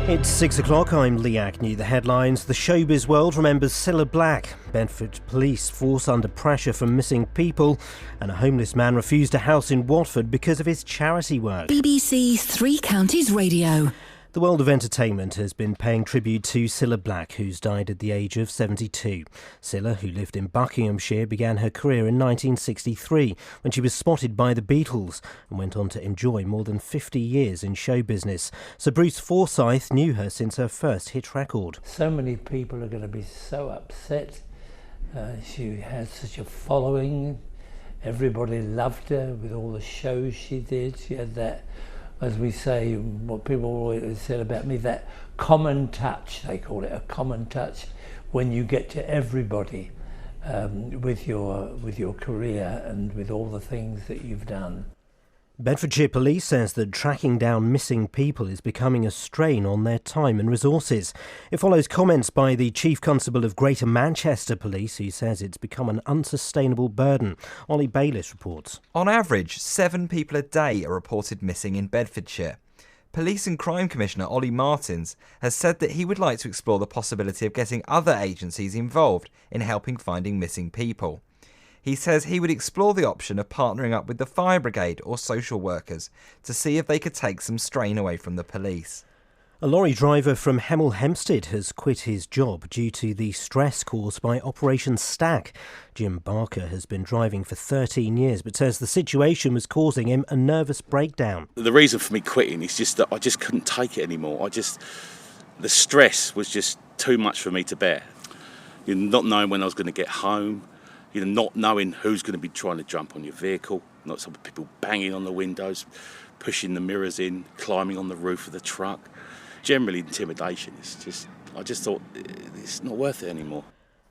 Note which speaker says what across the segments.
Speaker 1: It's 6 o'clock, I'm Lee Agnew. The headlines. The showbiz world remembers Cilla Black. Bedford police force under pressure from missing people. And a homeless man refused a house in Watford because of his charity work.
Speaker 2: BBC Three Counties Radio.
Speaker 1: The world of entertainment has been paying tribute to Cilla Black, who's died at the age of 72. Cilla, who lived in Buckinghamshire, began her career in 1963 when she was spotted by the Beatles and went on to enjoy more than 50 years in show business. Sir Bruce Forsyth knew her since her first hit record.
Speaker 3: So many people are going to be so upset. She has such a following. Everybody loved her with all the shows she did. She had that, as we say, what people always said about me, that common touch, they call it a common touch, when you get to everybody with your career and with all the things that you've done.
Speaker 1: Bedfordshire Police says that tracking down missing people is becoming a strain on their time and resources. It follows comments by the Chief Constable of Greater Manchester Police, who says it's become an unsustainable burden. Ollie Bayliss reports.
Speaker 4: On average, 7 people a day are reported missing in Bedfordshire. Police and Crime Commissioner Ollie Martins has said that he would like to explore the possibility of getting other agencies involved in helping finding missing people. He says he would explore the option of partnering up with the fire brigade or social workers to see if they could take some strain away from the police.
Speaker 1: A lorry driver from Hemel Hempstead has quit his job due to the stress caused by Operation Stack. Jim Barker has been driving for 13 years but says the situation was causing him a nervous breakdown.
Speaker 5: The reason for me quitting is just that I just couldn't take it anymore. The stress was just too much for me to bear. Not knowing when I was going to get home, not knowing who's going to be trying to jump on your vehicle, not some people banging on the windows, pushing the mirrors in, climbing on the roof of the truck. Generally intimidation. I just thought it's not worth it anymore.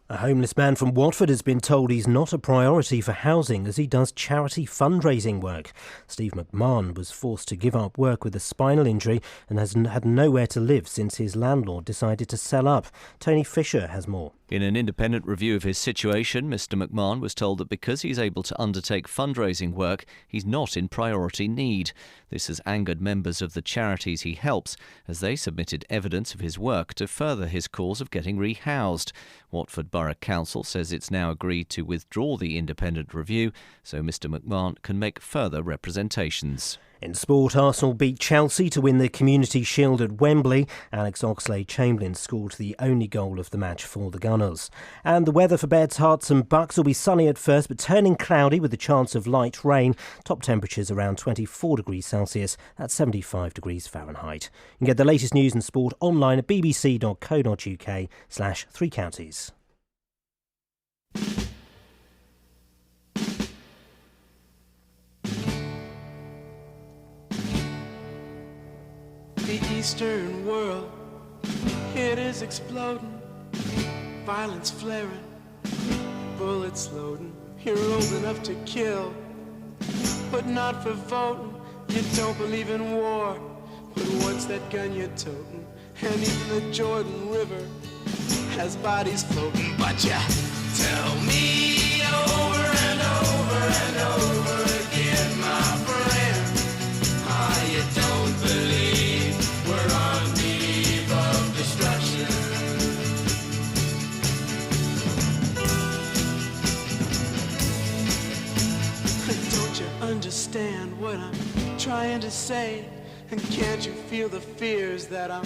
Speaker 1: A homeless man from Watford has been told he's not a priority for housing as he does charity fundraising work. Steve McMahon was forced to give up work with a spinal injury and has had nowhere to live since his landlord decided to sell up. Tony Fisher has more.
Speaker 6: In an independent review of his situation, Mr McMahon was told that because he's able to undertake fundraising work, he's not in priority need. This has angered members of the charities he helps, as they submitted evidence of his work to further his cause of getting rehoused. Watford Borough Council says it's now agreed to withdraw the independent review, so Mr McMahon can make further representations.
Speaker 1: In sport, Arsenal beat Chelsea to win the Community Shield at Wembley. Alex Oxlade-Chamberlain scored the only goal of the match for the Gunners. And the weather for Beds, Herts and Bucks will be sunny at first, but turning cloudy with a chance of light rain. Top temperatures around 24 degrees Celsius, that's 75 degrees Fahrenheit. You can get the latest news and sport online at bbc.co.uk/Three Counties.
Speaker 7: The Eastern world, it is exploding, violence flaring, bullets loading. You're old enough to kill, but not for voting. You don't believe in war, but what's that gun you're toting? And even the Jordan River has bodies floating. But you tell me over and over and over again, my friend, how you don't believe we're on the eve of destruction. Don't you understand what I'm trying to say? And can't you feel the fears that I'm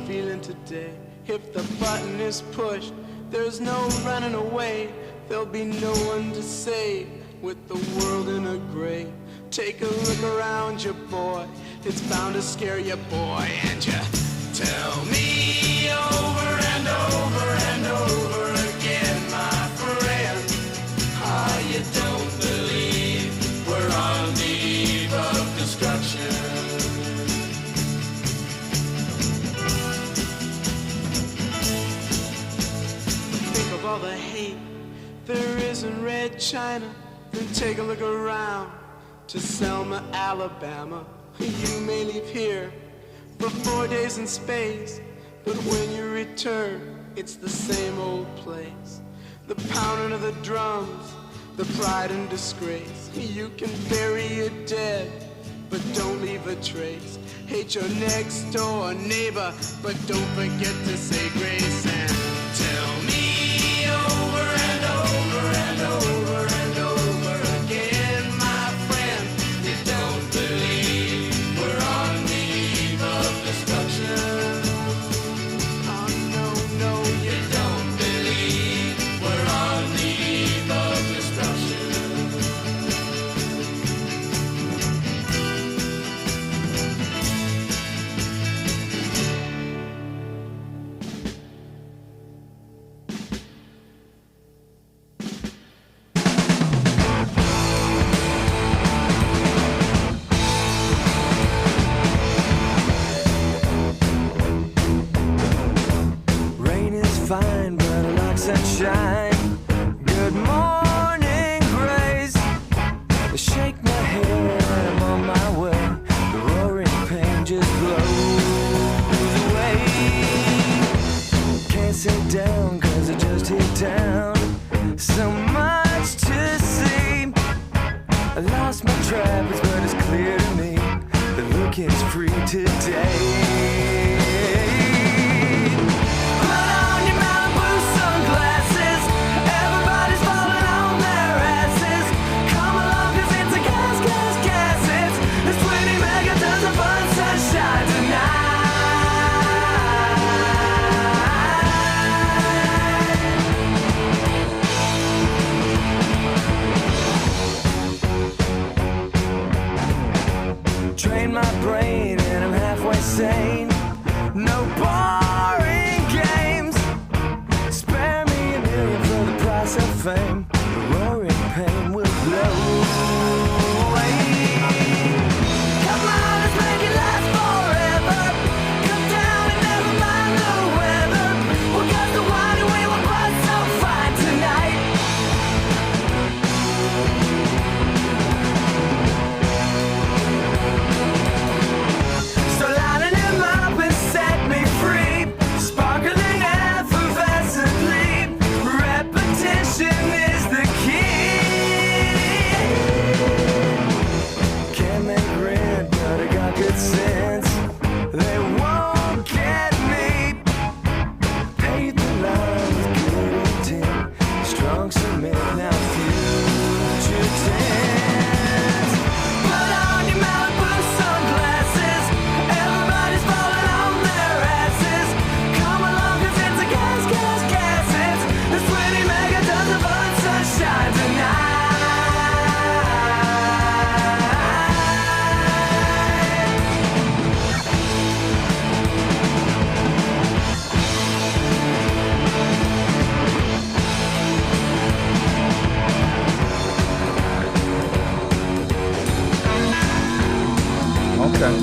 Speaker 7: feeling today? If the button is pushed, there's no running away. There'll be no one to save with the world in a gray. Take a look around you, boy. It's bound to scare you, boy. And you tell me over and over and over again, my friend, how you don't believe we're on the eve of destruction. Think of all the hate there is in Red China. Then take a look around to Selma, Alabama. You may leave here for 4 days in space, but when you return, it's the same old place. The pounding of the drums, the pride and disgrace. You can bury your dead, but don't leave a trace. hate your next door neighbor, but don't forget to say grace and tell me over and over and over and over again, my friend, you don't believe we're on the eve of destruction. Oh no, no, you don't believe we're on the eve of destruction.
Speaker 8: Rain is fine, but I like sunshine. Good morning, Grace. I shake my head, I'm on my way. The roaring pain just blows away. Can't sit down, cause I just hit town. So much to see. I lost my trappings, but it's clear to me the look is free today. Put on your Malibu sunglasses. Everybody's falling on their asses. Come along, 'cause it's a gas. It's 20 megatons of fun sunshine tonight. Train my brain and I'm halfway sane. No boring games. Spare me $1 million for the price of fame. The roaring pain will blow away. Come on, let's make it last forever. Come down and never mind the weather. We got the wine and we will buzz so fine tonight. So lighten him up and set me free. Sparkling effervescently. Repetition is the key. Can't make rent, but I got good sense. They won't get me. Paid the line with good intent. Strong cement, now future tense. Put on your Malibu sunglasses. Everybody's falling on their asses. Come along, 'cause it's a gas. It's 20 megatons of fun sunshine tonight.
Speaker 9: Okay.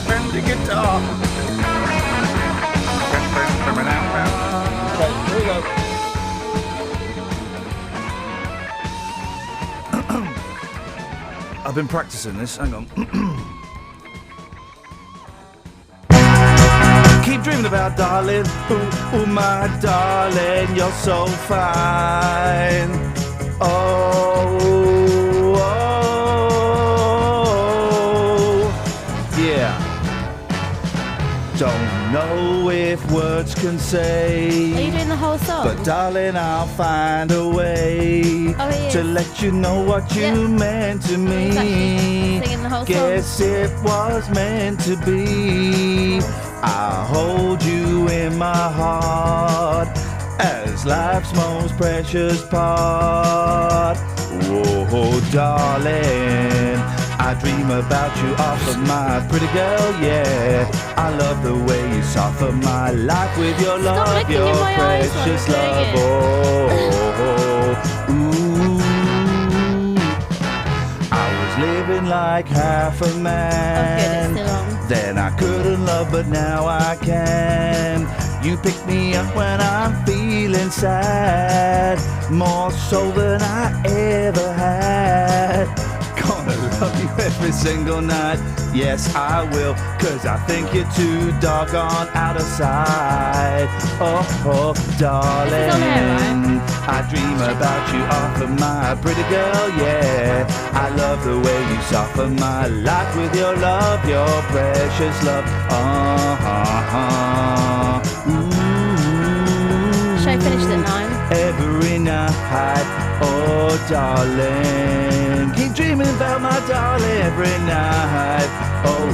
Speaker 9: Bend the guitar. Okay, here we go. I've been practicing this. Hang on. Keep dreaming about darling, ooh, my darling, you're so fine. Oh, yeah. Don't know if words can say.
Speaker 10: Are you doing the whole song?
Speaker 9: But darling, I'll find a way to let you know what you meant to me.
Speaker 10: Singing the whole
Speaker 9: Guess
Speaker 10: song.
Speaker 9: it was meant to be. I'll hold you in my heart as life's most precious part. Whoa, darling, I dream about you often, my pretty girl, yeah. I love the way you soften my life with your
Speaker 10: Stop
Speaker 9: love,
Speaker 10: looking
Speaker 9: your
Speaker 10: in my eyes while
Speaker 9: precious
Speaker 10: I'm doing
Speaker 9: love.
Speaker 10: it.
Speaker 9: Oh, ooh. I was living like half a man.
Speaker 10: Okay, that's still on.
Speaker 9: Then I couldn't love, but now I can. You pick me up when I'm feeling sad, more so than I ever had. Gonna love you every every single night. Yes, I will, 'cause I think you're too doggone out of sight. Oh, darling,
Speaker 10: This is on air, right?
Speaker 9: I dream about you often, my pretty girl, yeah. I love the way you soften my life with your love, your precious love.
Speaker 10: Show finished at 9.
Speaker 9: Every night, oh darling, keep dreaming about my darling every night. Oh,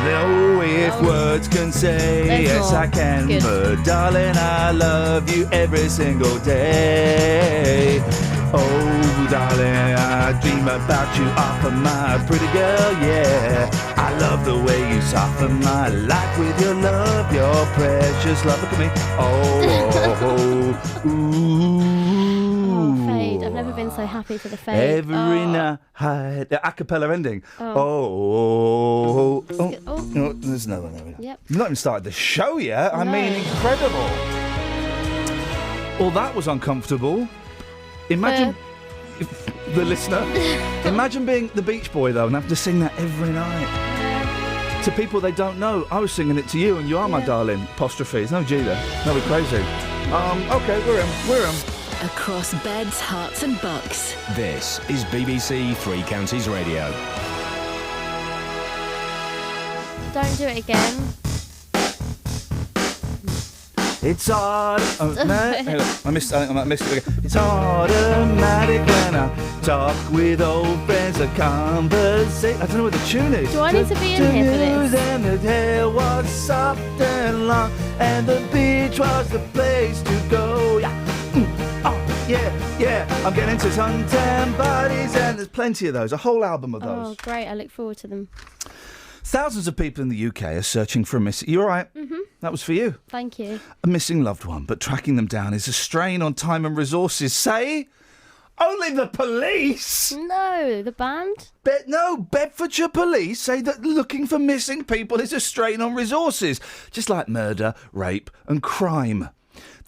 Speaker 9: no, if words can say
Speaker 10: There's
Speaker 9: yes,
Speaker 10: more.
Speaker 9: I can,
Speaker 10: Good.
Speaker 9: but darling, I love you every single day. Oh, darling, I dream about you often, my pretty girl, yeah. I love the way you soften my life with your love, your precious love. Look at me. Oh, ooh.
Speaker 10: Oh, fade. I've never been so happy for the fade.
Speaker 9: Every night. The a cappella ending. Oh. No, there's no one there.
Speaker 10: Yep.
Speaker 9: You've not even started the show yet. I
Speaker 10: No.
Speaker 9: mean, incredible. Well, that was uncomfortable. Imagine the listener. Imagine being the Beach Boy though and having to sing that every night to people they don't know. I was singing it to you, and you are my darling. Apostrophe. There's no G there. No, we're crazy. Okay, we're in.
Speaker 2: Across beds, hearts and bucks.
Speaker 11: This is BBC Three Counties Radio.
Speaker 10: Don't do it again.
Speaker 9: It's hard. Hang on, I missed it again. It's automatic when I talk with old friends. A conversation. I don't know what the tune is.
Speaker 10: Do I need to be in here for this?
Speaker 9: And the hair was soft and long, and the beach was the place to go. Yeah. Yeah. I'm getting into suntan bodies, and there's plenty of those. A whole album of those.
Speaker 10: Oh, great. I look forward to them.
Speaker 9: Thousands of people in the UK are searching for a missing... You all right? Mm-hmm. That was for you.
Speaker 10: Thank you.
Speaker 9: A missing loved one, but tracking them down is a strain on time and resources. Say, only the police?
Speaker 10: No, the band?
Speaker 9: Bedfordshire police say that looking for missing people is a strain on resources, just like murder, rape and crime.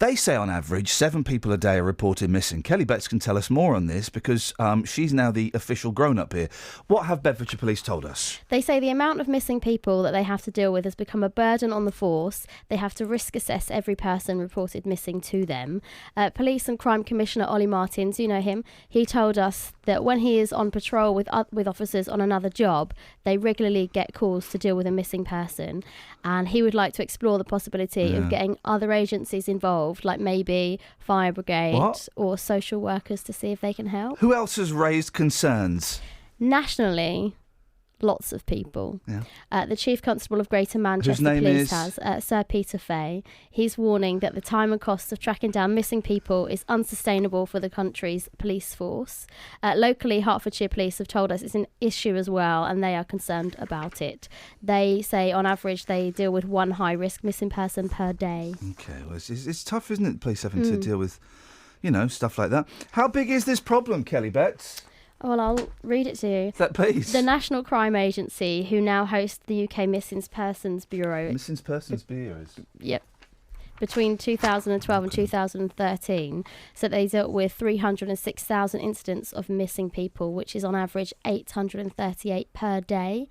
Speaker 9: They say on average 7 people a day are reported missing. Kelly Betts can tell us more on this because she's now the official grown-up here. What have Bedfordshire Police told us?
Speaker 10: They say the amount of missing people that they have to deal with has become a burden on the force. They have to risk assess every person reported missing to them. Police and Crime Commissioner Ollie Martins, you know him, he told us that when he is on patrol with officers on another job, they regularly get calls to deal with a missing person. And he would like to explore the possibility of getting other agencies involved, like maybe fire brigade or social workers, to see if they can help.
Speaker 9: Who else has raised concerns?
Speaker 10: Nationally, lots of people.
Speaker 9: Yeah.
Speaker 10: The Chief Constable of Greater Manchester Police has, Sir Peter Fay. He's warning that the time and cost of tracking down missing people is unsustainable for the country's police force. Locally, Hertfordshire Police have told us it's an issue as well, and they are concerned about it. They say on average they deal with one high-risk missing person per day.
Speaker 9: Okay, well, it's tough, isn't it, police having to deal with, stuff like that. How big is this problem, Kelly Betts?
Speaker 10: Well, I'll read it to you.
Speaker 9: Please.
Speaker 10: The National Crime Agency, who now hosts the UK Missing Persons Bureau.
Speaker 9: Missing Persons Bureau.
Speaker 10: Yep. Between 2012 and 2013, so they dealt with 306,000 incidents of missing people, which is on average 838 per day.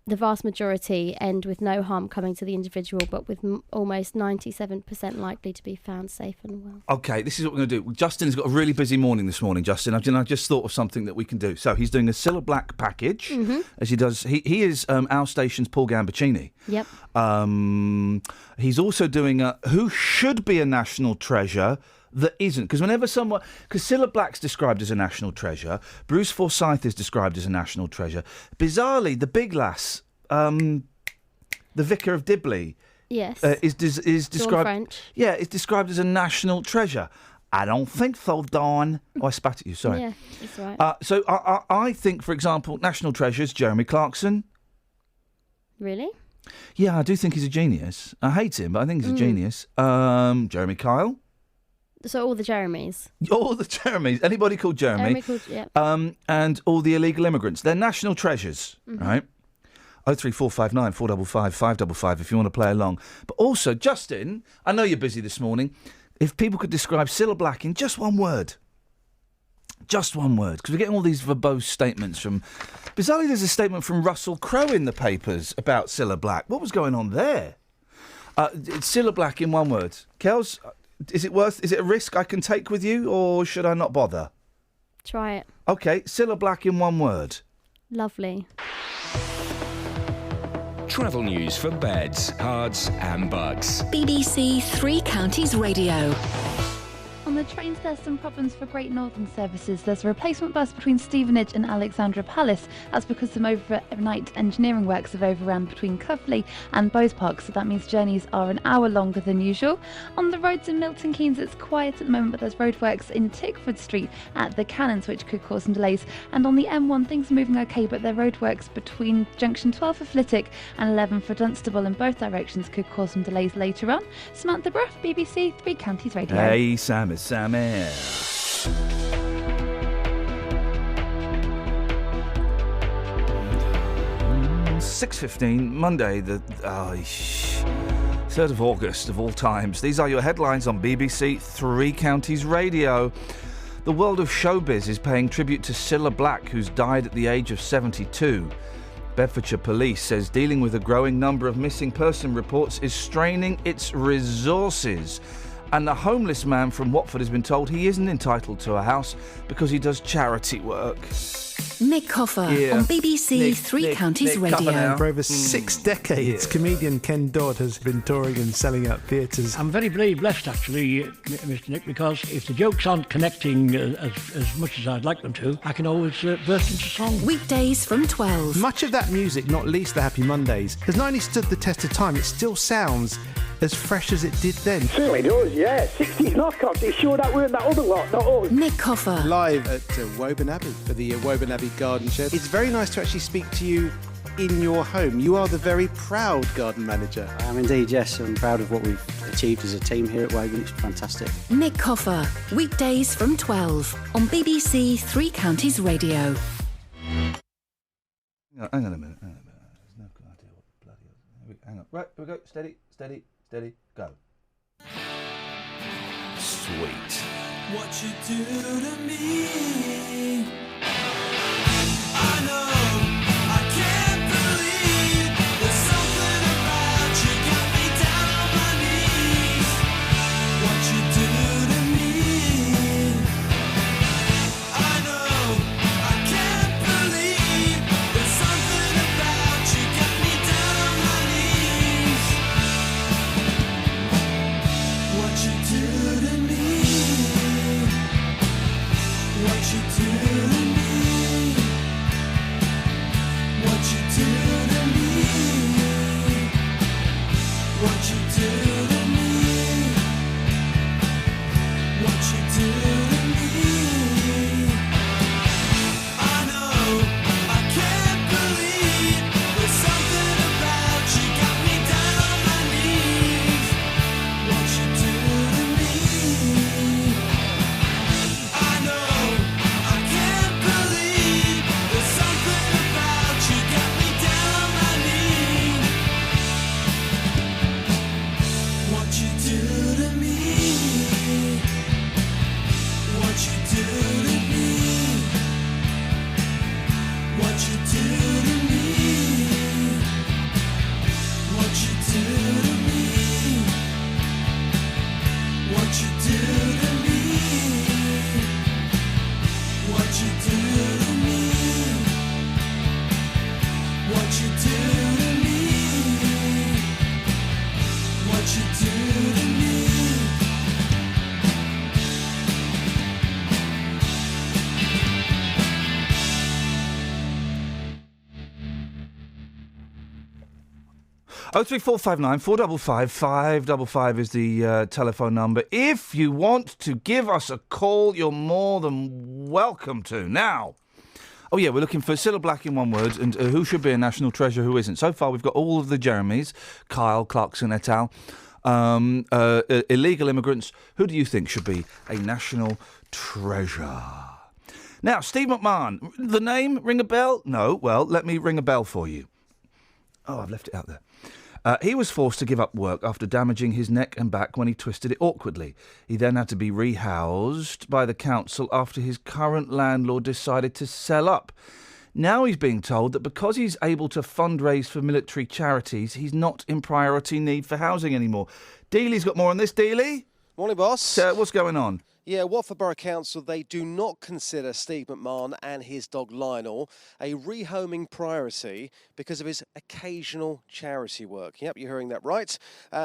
Speaker 10: The vast majority end with no harm coming to the individual, but with almost 97% likely to be found safe and well.
Speaker 9: Okay, this is what we're going to do. Justin's got a really busy morning this morning, Justin. I just thought of something that we can do. So he's doing a Cilla Black package, as he does. He is our station's Paul Gambaccini.
Speaker 10: Yep.
Speaker 9: He's also doing a Who Should Be a National Treasure that isn't. Because Cilla Black's described as a national treasure, Bruce Forsyth is described as a national treasure. Bizarrely, the big lass, the Vicar of Dibley,
Speaker 10: yes,
Speaker 9: is described.
Speaker 10: French.
Speaker 9: Yeah, is described as a national treasure. I don't think so, Dawn. Oh, I spat at you. Sorry.
Speaker 10: Yeah, that's right.
Speaker 9: So I think, for example, national treasures, Jeremy Clarkson.
Speaker 10: Really?
Speaker 9: Yeah, I do think he's a genius. I hate him, but I think he's a genius. Jeremy Kyle.
Speaker 10: So all the Jeremys.
Speaker 9: All the Jeremys. Anybody called Jeremy.
Speaker 10: Yeah.
Speaker 9: And all the illegal immigrants. They're national treasures, right? 03459 455 555 if you want to play along. But also, Justin, I know you're busy this morning. If people could describe Cilla Black in just one word. Just one word, because we're getting all these verbose statements from... Bizarrely, there's a statement from Russell Crowe in the papers about Cilla Black. What was going on there? It's Cilla Black in one word. Kels, is it a risk I can take with you, or should I not bother?
Speaker 10: Try it.
Speaker 9: OK, Cilla Black in one word.
Speaker 10: Lovely.
Speaker 11: Travel news for beds, cards and bugs.
Speaker 2: BBC Three Counties Radio.
Speaker 12: On the trains, there's some problems for Great Northern services. There's a replacement bus between Stevenage and Alexandra Palace. That's because some overnight engineering works have overrun between Coverley and Bowes Park, so that means journeys are an hour longer than usual. On the roads in Milton Keynes, it's quiet at the moment, but there's roadworks in Tickford Street at the Cannons, which could cause some delays. And on the M1, things are moving okay, but there are roadworks between junction 12 for Flitwick and 11 for Dunstable in both directions could cause some delays later on. Samantha Bruff, BBC Three Counties Radio.
Speaker 9: Hey, Sammy. 6:15, Monday, the 3rd of August of all times. These are your headlines on BBC Three Counties Radio. The world of showbiz is paying tribute to Cilla Black, who's died at the age of 72. Bedfordshire Police says dealing with a growing number of missing person reports is straining its resources. And the homeless man from Watford has been told he isn't entitled to a house because he does charity work.
Speaker 2: Nick Coffer on BBC Three Counties Radio.
Speaker 13: For over 6 decades, comedian Ken Dodd has been touring and selling out theatres.
Speaker 14: I'm very blessed, actually, Mr. Nick, because if the jokes aren't connecting as much as I'd like them to, I can always burst into song.
Speaker 2: Weekdays from 12.
Speaker 13: Much of that music, not least the Happy Mondays, has not only stood the test of time, it still sounds as fresh as it did then.
Speaker 15: Certainly does, yeah. 60s knockoffs. It's sure that weren't that other lot, not us.
Speaker 2: Nick Coffer.
Speaker 13: Live at Woburn Abbey for the Woburn Abbey Garden Shed. It's very nice to actually speak to you in your home. You are the very proud garden manager.
Speaker 16: I am indeed, yes. I'm proud of what we've achieved as a team here at Woburn. It's fantastic.
Speaker 2: Nick Coffer. Weekdays from 12 on BBC Three Counties Radio.
Speaker 9: Hang on a minute. There's no idea what bloody... Hang on. Right, here we go. Steady, go. Sweet.
Speaker 8: What you do to me, I know, I can't believe there's something about you got me down on my knees. What you do to me, I know, I can't believe there's something about you got me down on my knees. What you do to me, what you do to me, what you do to me, what you do to me, what you do to me. I know, I can't believe there's something about you got me down on my knees. What you do to me, I know.
Speaker 9: Oh, 03459 455 555 is the telephone number. If you want to give us a call, you're more than welcome to. Now, oh yeah, we're looking for Cilla Black in one word, and who should be a national treasure, who isn't. So far, we've got all of the Jeremys, Kyle, Clarkson et al., illegal immigrants. Who do you think should be a national treasure? Now, Steve McMahon, the name, ring a bell? No, well, let me ring a bell for you. Oh, I've left it out there. He was forced to give up work after damaging his neck and back when he twisted it awkwardly. He then had to be rehoused by the council after his current landlord decided to sell up. Now he's being told that because he's able to fundraise for military charities, he's not in priority need for housing anymore. Dealey's got more on this. Dealey?
Speaker 17: Morning, boss.
Speaker 9: What's going on?
Speaker 17: Yeah, Watford Borough Council, they do not consider Steve McMahon and his dog Lionel a rehoming priority because of his occasional charity work. Yep, you're hearing that right.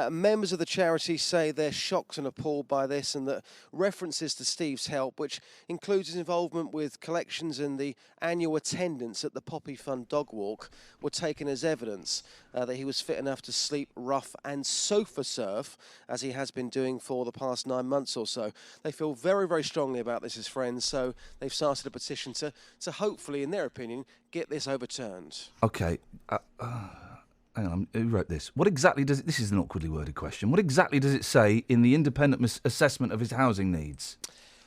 Speaker 17: Members of the charity say they're shocked and appalled by this, and that references to Steve's help, which includes his involvement with collections and the annual attendance at the Poppy Fund Dog Walk, were taken as evidence that he was fit enough to sleep rough and sofa surf, as he has been doing for the past 9 months or so. They feel very, very strongly about this as friends, so they've started a petition to hopefully, in their opinion, get this overturned.
Speaker 9: OK. Hang on, who wrote this? What exactly does it... This is an awkwardly worded question. What exactly does it say in the independent assessment of his housing needs?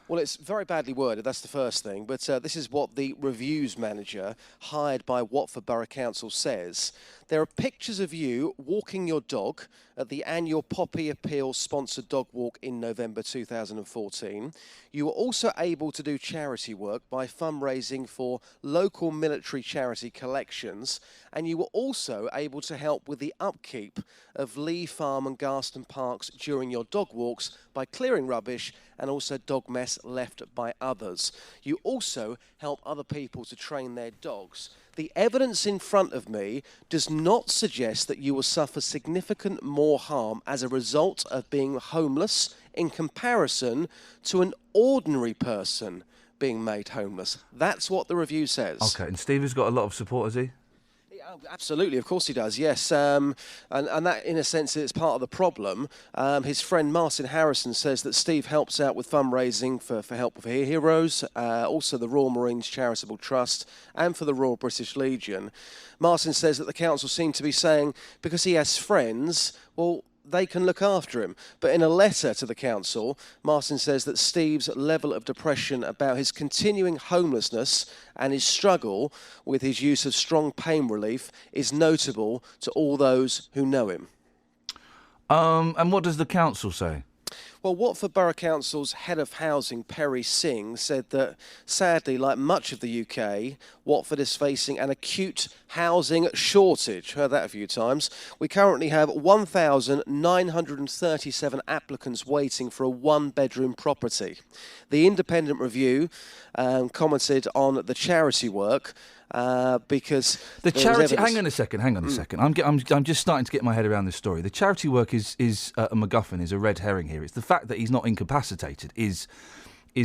Speaker 17: Well, it's very badly worded, that's the first thing, but this is what the reviews manager hired by Watford Borough Council says. There are pictures of you walking your dog at the annual Poppy Appeal sponsored dog walk in November 2014. You were also able to do charity work by fundraising for local military charity collections, and you were also able to help with the upkeep of Lee Farm and Garston Parks during your dog walks by clearing rubbish and also dog mess left by others. You also help other people to train their dogs. The evidence in front of me does not suggest that you will suffer significant more harm as a result of being homeless in comparison to an ordinary person being made homeless. That's what the review says.
Speaker 9: OK, and Steve has got a lot of support, has he?
Speaker 17: Absolutely, of course he does, yes. And that, in a sense, is part of the problem. His friend Martin Harrison says that Steve helps out with fundraising for Help for Heroes, also the Royal Marines Charitable Trust, and for the Royal British Legion. Martin says that the council seem to be saying, because he has friends, well, they can look after him. But in a letter to the council, Martin says that Steve's level of depression about his continuing homelessness and his struggle with his use of strong pain relief is notable to all those who know him.
Speaker 9: And what does the council say?
Speaker 17: Well, Watford Borough Council's head of housing, Perry Singh, said that, sadly, like much of the UK, Watford is facing an acute housing shortage. Heard that a few times. We currently have 1,937 applicants waiting for a one-bedroom property. The independent review commented on the charity work because
Speaker 9: the charity. Hang on a second. I'm just starting to get my head around this story. The charity work is a MacGuffin, is a red herring here. It's the fact that he's not incapacitated is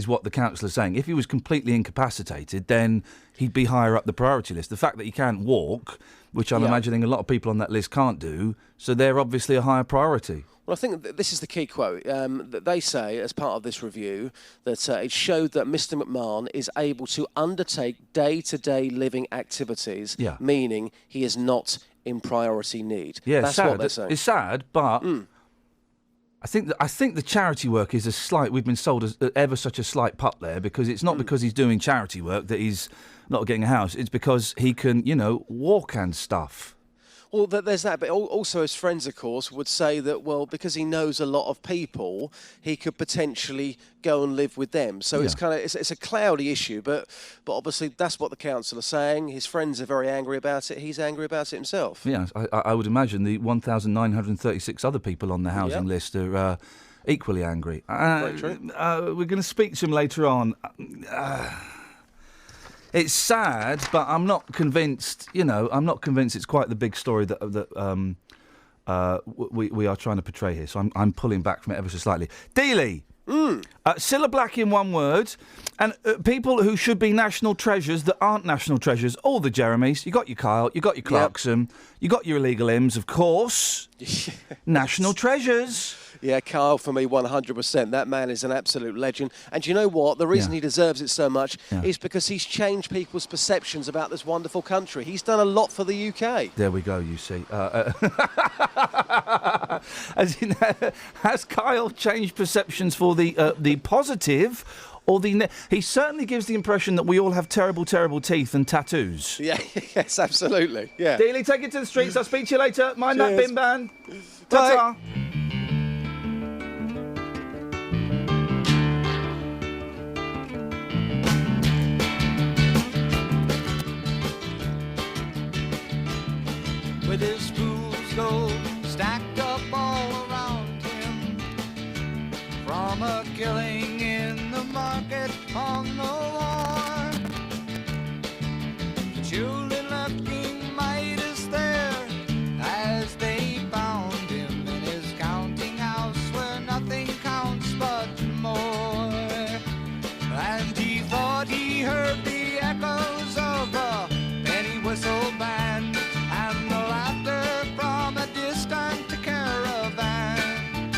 Speaker 9: what the council is saying. If he was completely incapacitated, then he'd be higher up the priority list. The fact that he can't walk, which I'm imagining a lot of people on that list can't do, so they're obviously a higher priority.
Speaker 17: Well, I think this is the key quote. That they say, as part of this review, that it showed that Mr. McMahon is able to undertake day-to-day living activities, meaning he is not in priority need.
Speaker 9: Yeah,
Speaker 17: that's
Speaker 9: sad.
Speaker 17: what they're saying.
Speaker 9: It's sad, but I think the charity work is a slight. We've been sold as ever such a slight pup there, because it's not because he's doing charity work that he's not getting a house. It's because he can, walk and stuff.
Speaker 17: Well, there's that, but also his friends, of course, would say that, well, because he knows a lot of people, he could potentially go and live with them. So it's kind of it's a cloudy issue, but obviously that's what the council are saying. His friends are very angry about it. He's angry about it himself.
Speaker 9: Yeah, I would imagine the 1,936 other people on the housing list are equally angry.
Speaker 17: Very true.
Speaker 9: We're going to speak to him later on. It's sad, but I'm not convinced. I'm not convinced it's quite the big story that we are trying to portray here. So I'm pulling back from it ever so slightly. Dealey, Cilla Black in one word, and people who should be national treasures that aren't national treasures. All the Jeremys. You got your Kyle. You got your Clarkson. You got your illegal Ims, of course. National treasures.
Speaker 17: Yeah, Kyle, for me, 100%. That man is an absolute legend. And do you know what? The reason he deserves it so much is because he's changed people's perceptions about this wonderful country. He's done a lot for the UK.
Speaker 9: There we go, you see. Has Kyle changed perceptions for the positive Or he certainly gives the impression that we all have terrible, terrible teeth and tattoos.
Speaker 17: Yeah, yes, absolutely. Yeah.
Speaker 9: Dealey, take it to the streets. I'll speak to you later. Mind that
Speaker 17: Cheers.
Speaker 9: bin ban. Ta-ta.
Speaker 18: With his fool's gold stacked up all around him, from a killing in the market on the war, the children looking Midas there as they found him in his counting house where nothing counts but more. And he thought he heard the echoes of a penny whistle band and the laughter from a distant caravan,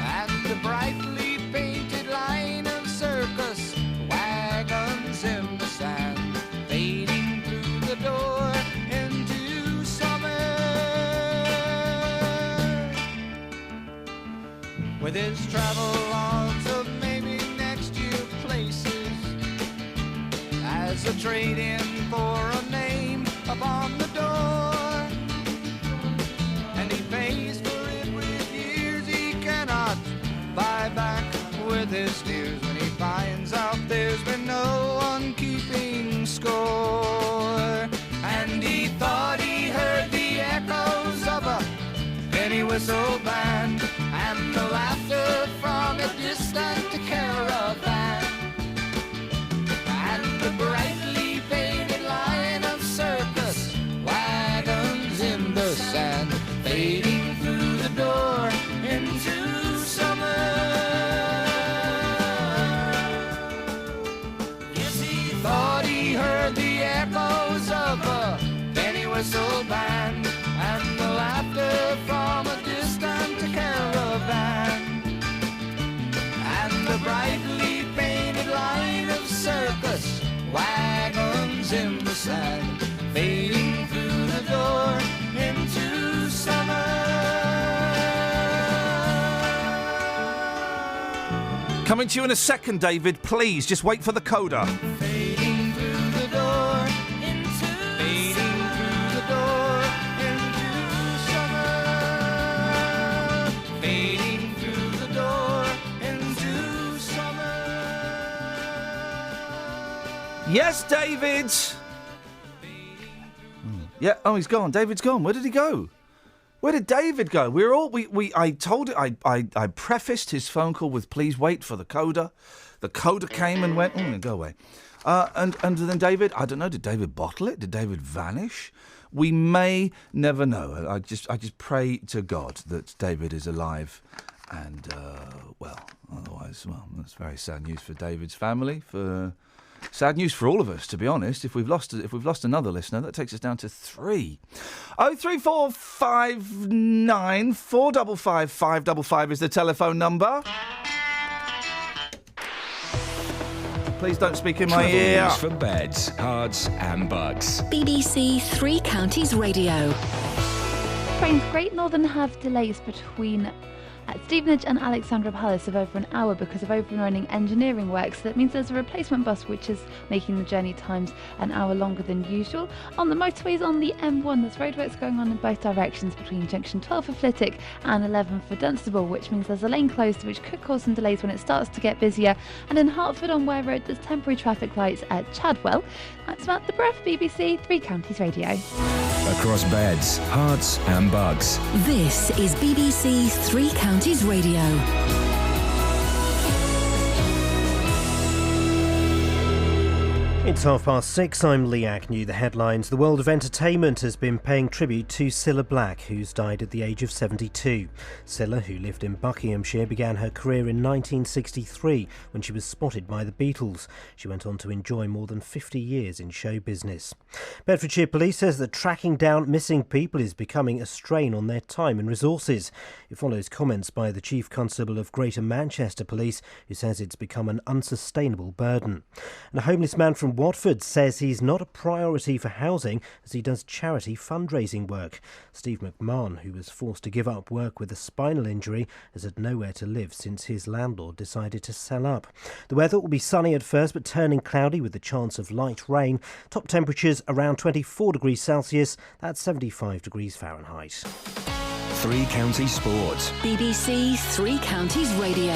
Speaker 18: and the brightly painted line of circus wagons in the sand, fading through the door into summer. With his travel logs of maybe next year places, as a trade-in for a name upon the door, and he pays for it with years he cannot buy back with his tears, when he finds out there's been no one keeping score. And he thought he heard the echoes of a penny whistle band and the laughter from a distant caravan, and the brightly painted line of circus wagons in the sand, fading through the door into summer. Yes, he thought he heard the echoes of a penny whistle band and the laughter from a distant caravan, and the brightly painted line of circus wagons in the sand, fading through the door into summer.
Speaker 9: Coming to you in a second, David. Please, just wait for the coda.
Speaker 18: Fading through the door into fading through the door into summer. Fading through the door into summer.
Speaker 9: Yes, David. Yeah. Oh, he's gone. David's gone. Where did he go? Where did David go? I prefaced his phone call with "Please wait for the coda." The coda came and went. Go away. And then David. I don't know. Did David bottle it? Did David vanish? We may never know. I just pray to God that David is alive, and otherwise, that's very sad news for David's family. Sad news for all of us, to be honest. If we've lost another listener, that takes us down to 3. 03459 455 555 is the telephone number. Please don't speak in my ear.
Speaker 11: News for beds, cards and bugs.
Speaker 2: BBC Three Counties Radio.
Speaker 12: Trains Great Northern have delays between Stevenage and Alexandra Palace of over an hour because of overrunning engineering works. That means there's a replacement bus which is making the journey times an hour longer than usual. On the motorways on the M1, there's roadworks going on in both directions between junction 12 for Flitwick and 11 for Dunstable, which means there's a lane closed which could cause some delays when it starts to get busier. And in Hertford on Ware Road, there's temporary traffic lights at Chadwell. That's Matt the Breath, BBC Three Counties Radio.
Speaker 11: Across beds, hearts and bugs.
Speaker 2: This is BBC Three Counties Radio.
Speaker 1: It's 6:30. I'm Lee Agnew. The headlines. The world of entertainment has been paying tribute to Cilla Black, who's died at the age of 72. Cilla, who lived in Buckinghamshire, began her career in 1963 when she was spotted by the Beatles. She went on to enjoy more than 50 years in show business. Bedfordshire Police says that tracking down missing people is becoming a strain on their time and resources. It follows comments by the Chief Constable of Greater Manchester Police, who says it's become an unsustainable burden. And a homeless man from in Watford says he's not a priority for housing as he does charity fundraising work. Steve McMahon, who was forced to give up work with a spinal injury, has had nowhere to live since his landlord decided to sell up. The weather will be sunny at first but turning cloudy with the chance of light rain. Top temperatures around 24 degrees Celsius, that's 75 degrees Fahrenheit.
Speaker 11: Three Counties Sports.
Speaker 2: BBC Three Counties Radio.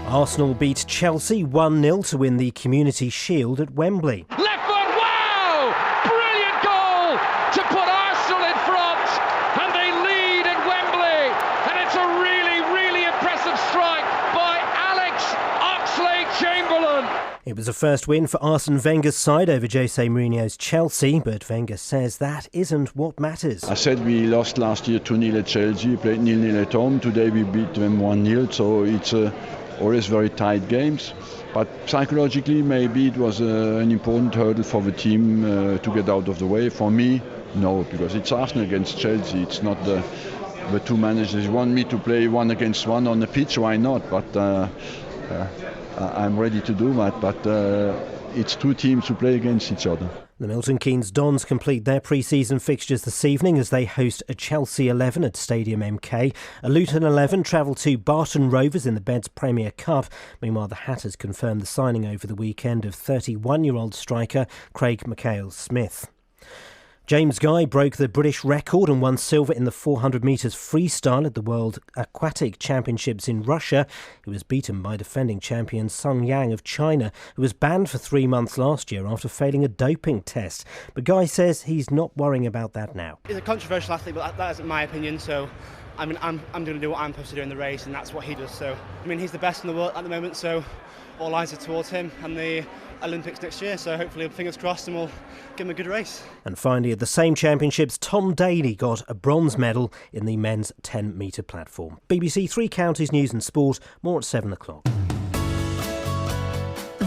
Speaker 1: Arsenal beat Chelsea 1-0 to win the Community Shield at Wembley.
Speaker 19: Left foot, wow! Brilliant goal to put Arsenal in front, and they lead at Wembley. And it's a really, really impressive strike by Alex Oxlade-Chamberlain.
Speaker 1: It was a first win for Arsene Wenger's side over Jose Mourinho's Chelsea, but Wenger says that isn't what matters.
Speaker 20: I said we lost last year 2-0 at Chelsea, played 0-0 at home. Today we beat them 1-0, so it's always very tight games. But psychologically, maybe it was an important hurdle for the team to get out of the way. For me, no, because it's Arsenal against Chelsea. It's not the two managers. You want me to play 1 against 1 on the pitch, why not? But I'm ready to do that. But it's two teams who play against each other.
Speaker 1: The Milton Keynes Dons complete their pre-season fixtures this evening as they host a Chelsea 11 at Stadium MK. A Luton 11 travel to Barton Rovers in the Beds Premier Cup. Meanwhile, the Hatters confirmed the signing over the weekend of 31-year-old striker Craig McHale-Smith. James Guy broke the British record and won silver in the 400 metres freestyle at the World Aquatic Championships in Russia. He was beaten by defending champion Sun Yang of China, who was banned for 3 months last year after failing a doping test. But Guy says he's not worrying about that now.
Speaker 21: He's a controversial athlete, but that isn't my opinion, so I mean, I'm going to do what I'm supposed to do in the race, and that's what he does. So, I mean, he's the best in the world at the moment, so all eyes are towards him and the Olympics next year, so hopefully, fingers crossed, and we'll give him a good race.
Speaker 1: And finally, at the same championships, Tom Daley got a bronze medal in the men's 10-metre platform. BBC Three Counties News and Sport, more at 7 o'clock.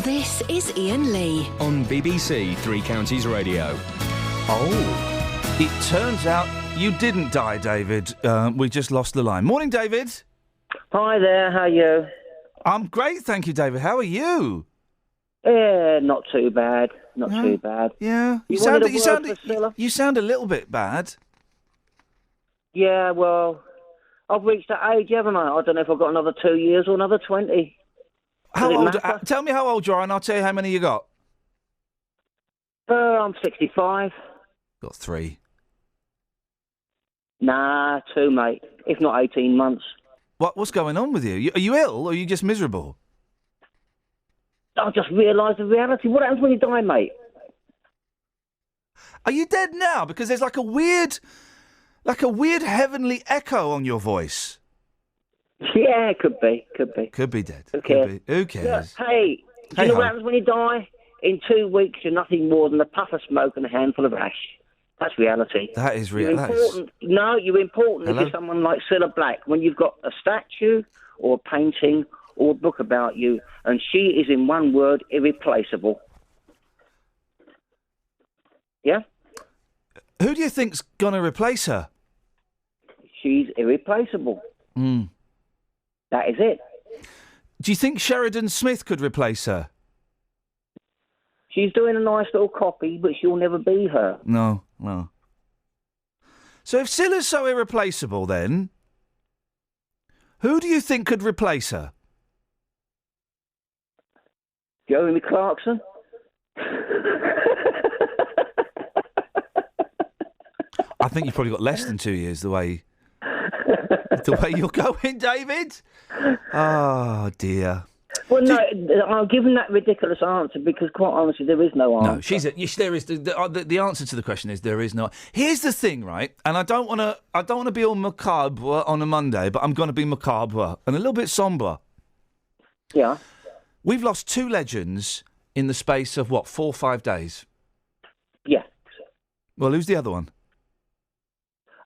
Speaker 2: This is Iain Lee
Speaker 11: on BBC Three Counties Radio.
Speaker 9: Oh, it turns out you didn't die, David. We just lost the line. Morning, David.
Speaker 22: Hi there, how are you?
Speaker 9: I'm great, thank you, David. How are you?
Speaker 22: Not too bad. Not too bad.
Speaker 9: Yeah. You sound a little bit bad.
Speaker 22: Yeah, well, I've reached that age, haven't I? I don't know if I've got another 2 years or another 20.
Speaker 9: How old? Tell me how old you are, and I'll tell you how many you got.
Speaker 22: I'm 65.
Speaker 9: Got 3.
Speaker 22: Nah, 2, mate. If not 18 months.
Speaker 9: What's going on with you? Are you ill, or are you just miserable?
Speaker 22: I just realised the reality. What happens when you die, mate?
Speaker 9: Are you dead now? Because there's like a weird heavenly echo on your voice.
Speaker 22: Yeah, could be.
Speaker 9: Could be dead.
Speaker 22: Who cares?
Speaker 9: Who cares?
Speaker 22: Yeah, hey, do you know what happens when you die? In 2 weeks, you're nothing more than a puff of smoke and a handful of ash. That's reality.
Speaker 9: That is real.
Speaker 22: You're important. No, you're important if you're someone like Cilla Black. When you've got a statue or a painting or a book about you, and she is, in one word, irreplaceable. Yeah?
Speaker 9: Who do you think's going to replace her?
Speaker 22: She's irreplaceable. That is it.
Speaker 9: Do you think Sheridan Smith could replace her?
Speaker 22: She's doing a nice little copy, but she'll never be her.
Speaker 9: No. So if Cilla's so irreplaceable, then who do you think could replace her?
Speaker 22: Jeremy Clarkson.
Speaker 9: I think you've probably got less than 2 years the way you're going, David. Oh, dear.
Speaker 22: Well, no, I'll give him that ridiculous answer because, quite honestly, there is no answer.
Speaker 9: No, there is. The answer to the question is there is no. Here's the thing, right? And I don't want to be all macabre on a Monday, but I'm going to be macabre and a little bit sombre.
Speaker 22: Yeah.
Speaker 9: We've lost 2 legends in the space of, 4 or 5 days?
Speaker 22: Yeah.
Speaker 9: Well, who's the other one?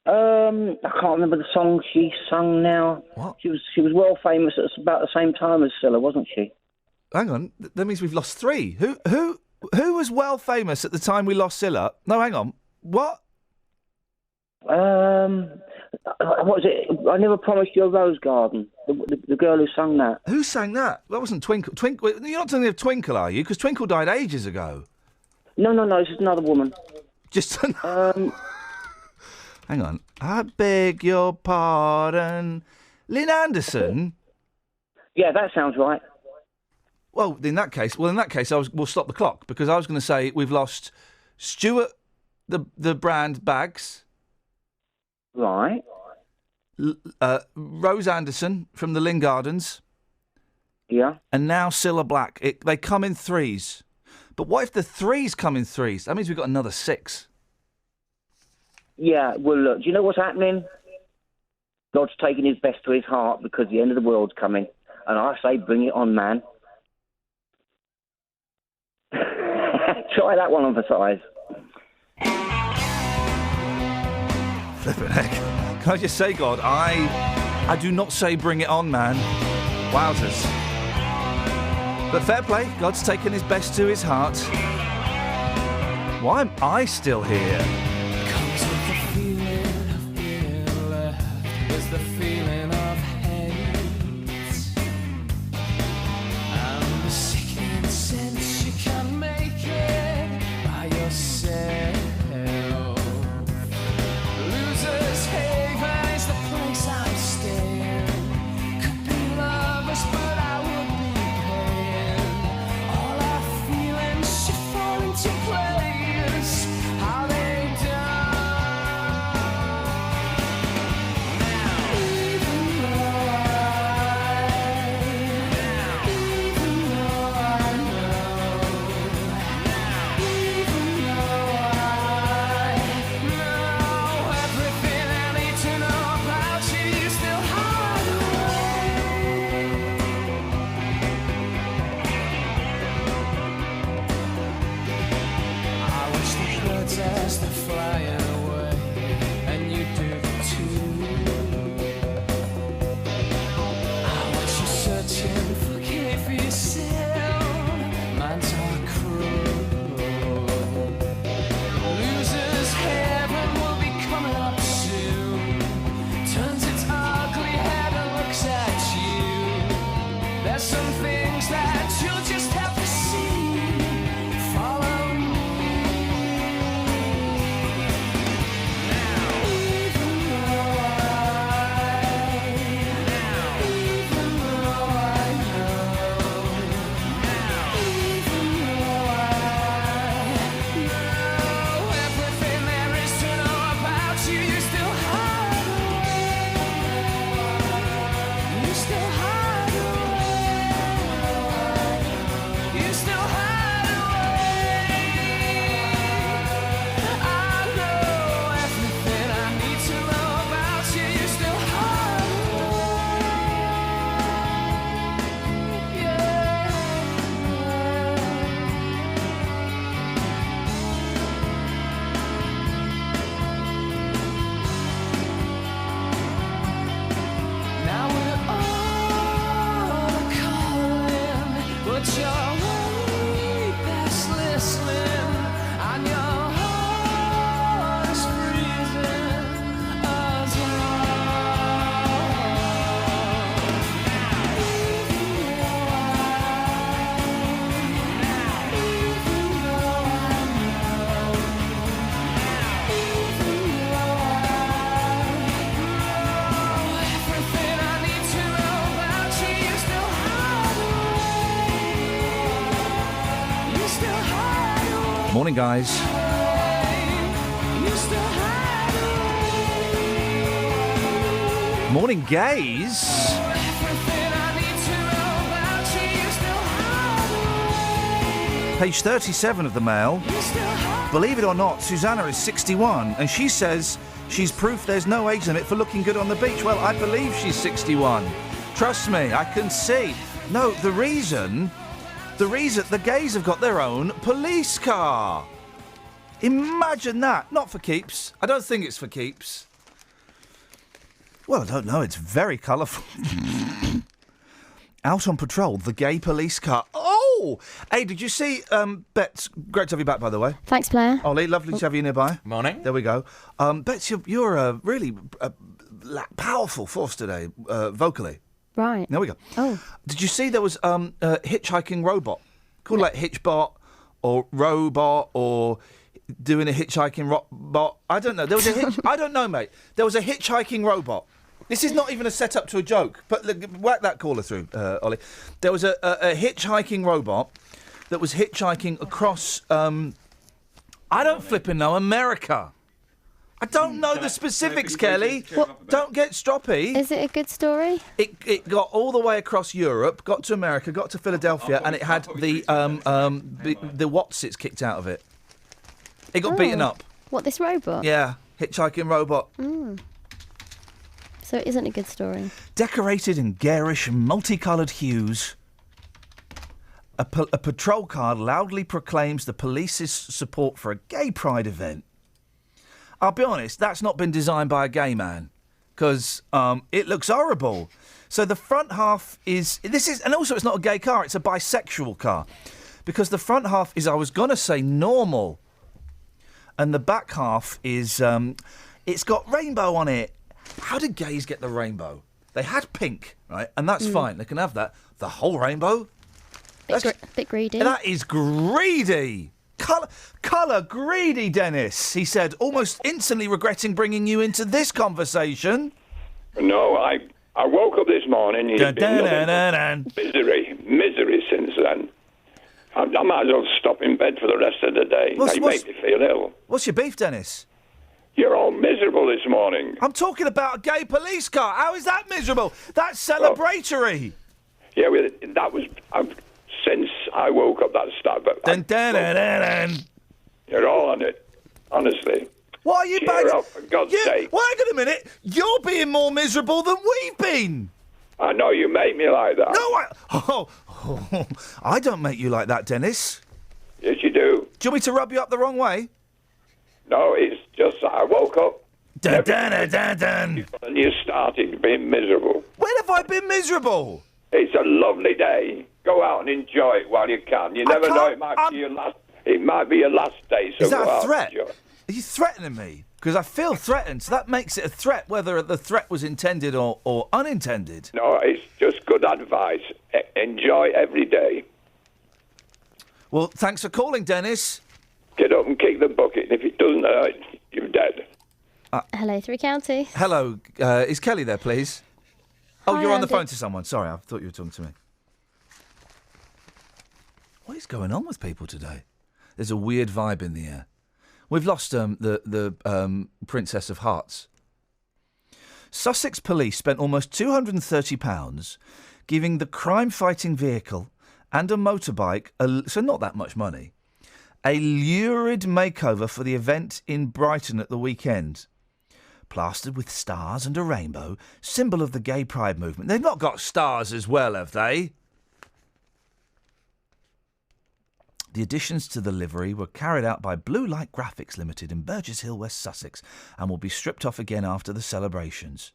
Speaker 22: I can't remember the song she sung now.
Speaker 9: What?
Speaker 22: She was world famous at about the same time as Cilla, wasn't she?
Speaker 9: Hang on, that means we've lost 3. Who was well famous at the time we lost Cilla? No, hang on. What?
Speaker 22: What was it? I Never Promised You a Rose Garden. The girl who sung that.
Speaker 9: Who sang that? That wasn't Twinkle. Twinkle. You're not thinking of Twinkle, are you? Because Twinkle died ages ago.
Speaker 22: No, this is another woman.
Speaker 9: Just hang on. I beg your pardon, Lynn Anderson.
Speaker 22: Yeah, that sounds right.
Speaker 9: Well, in that case, we'll stop the clock because I was going to say we've lost Stuart, the brand Baggs.
Speaker 22: Right.
Speaker 9: Rose Anderson from the Lynn Gardens.
Speaker 22: Yeah.
Speaker 9: And now Cilla Black. They come in threes. But what if the threes come in threes? That means we've got another 6.
Speaker 22: Yeah, well, look, do you know what's happening? God's taking his best to his heart because the end of the world's coming. And I say, bring it on, man. Try that one on for size.
Speaker 9: Flippin' heck. Can I just say, God, I do not say bring it on, man. Wowzers. But fair play, God's taken his best to his heart. Why am I still here?
Speaker 8: Comes with the feeling of being left. There's the feeling of hate. And the sickening sense you can make it by yourself. Losers Haven is the place I'm staying. Could be lovers, but I would be paying. All our feelings should fall into place. How they as they're flying away, and you do too. I watch you searching for KFC. Minds are cruel. Losers heaven will be coming up soon. Turns its ugly head and looks at you. There's some things that you'll just have to see. Follow me.
Speaker 9: Morning, guys. Morning, gays. Page 37 of the Mail. Believe it or not, Susanna is 61, and she says she's proof there's no age limit for looking good on the beach. Well, I believe she's 61. Trust me, I can see. No, the reason the gays have got their own police car. Imagine that. Not for keeps. I don't think it's for keeps. Well, I don't know. It's very colourful. Out on patrol, the gay police car. Oh! Oh, hey, did you see Bets? Great to have you back, by the way.
Speaker 10: Thanks, Blair.
Speaker 9: Ollie, lovely to have you nearby.
Speaker 3: Morning.
Speaker 9: There we go. Bets, you're a really powerful force today, vocally.
Speaker 10: Right.
Speaker 9: There we go.
Speaker 10: Oh.
Speaker 9: Did you see there was a hitchhiking robot called like Hitchbot or Robot or doing a hitchhiking robot? I don't know. There was a I don't know, mate. There was a hitchhiking robot. This is not even a setup to a joke. But whack that caller through, Ollie. There was a hitchhiking robot that was hitchhiking across. I don't flipping know America. I don't know the specifics, Kelly. Don't get stroppy.
Speaker 10: Is it a good story?
Speaker 9: It got all the way across Europe, got to America, got to Philadelphia, and it had the whatsits kicked out of it. It got beaten up.
Speaker 10: What, this robot?
Speaker 9: Yeah, hitchhiking robot.
Speaker 10: Mm. So it isn't a good story.
Speaker 9: Decorated in garish, multicoloured hues, a patrol car loudly proclaims the police's support for a gay pride event. I'll be honest, that's not been designed by a gay man, because it looks horrible. So the front half and also it's not a gay car, it's a bisexual car, because the front half is, I was going to say, normal, and the back half is, it's got rainbow on it. How did gays get the rainbow? They had pink, right, and that's fine, they can have that. The whole rainbow?
Speaker 10: Bit greedy.
Speaker 9: That is greedy. Colour greedy, Dennis, he said, almost instantly regretting bringing you into this conversation.
Speaker 4: No, I woke up this morning, it's been misery since then. I might as well stop in bed for the rest of the day. They make me feel ill.
Speaker 9: What's your beef, Dennis?
Speaker 4: You're all miserable this morning.
Speaker 9: I'm talking about a gay police car. How is that miserable? That's celebratory.
Speaker 4: Yeah, that was... since I woke up, that's started. You're all on it, honestly.
Speaker 9: Why are you
Speaker 4: Cheer up, for God's sake.
Speaker 9: Well, hang on a minute. You're being more miserable than we've been.
Speaker 4: I know you make me like that.
Speaker 9: No, I don't make you like that, Dennis.
Speaker 4: Yes, you do.
Speaker 9: Do you want me to rub you up the wrong way?
Speaker 4: No, it's just that I woke up.
Speaker 9: And
Speaker 4: you started being miserable.
Speaker 9: When have I been miserable?
Speaker 4: It's a lovely day. Go out and enjoy it while you can. You never know, it might be your last day. So
Speaker 9: is that
Speaker 4: go
Speaker 9: a
Speaker 4: out
Speaker 9: threat?
Speaker 4: and enjoy.
Speaker 9: Are you threatening me? Because I feel threatened, so that makes it a threat, whether the threat was intended or unintended.
Speaker 4: No, it's just good advice. Enjoy every day.
Speaker 9: Well, thanks for calling, Dennis.
Speaker 4: Get up and kick the bucket, and if it doesn't hurt, you're dead.
Speaker 10: Hello, Three Counties.
Speaker 9: Hello, is Kelly there, please? Oh,
Speaker 10: Hi,
Speaker 9: you're on the
Speaker 10: Andy.
Speaker 9: phone to someone. Sorry, I thought you were talking to me. What is going on with people today? There's a weird vibe in the air. We've lost the Princess of Hearts. Sussex police spent almost £230 giving the crime-fighting vehicle and a motorbike, so not that much money, a lurid makeover for the event in Brighton at the weekend. Plastered with stars and a rainbow, symbol of the gay pride movement. They've not got stars as well, have they? The additions to the livery were carried out by Blue Light Graphics Limited in Burgess Hill, West Sussex, and will be stripped off again after the celebrations.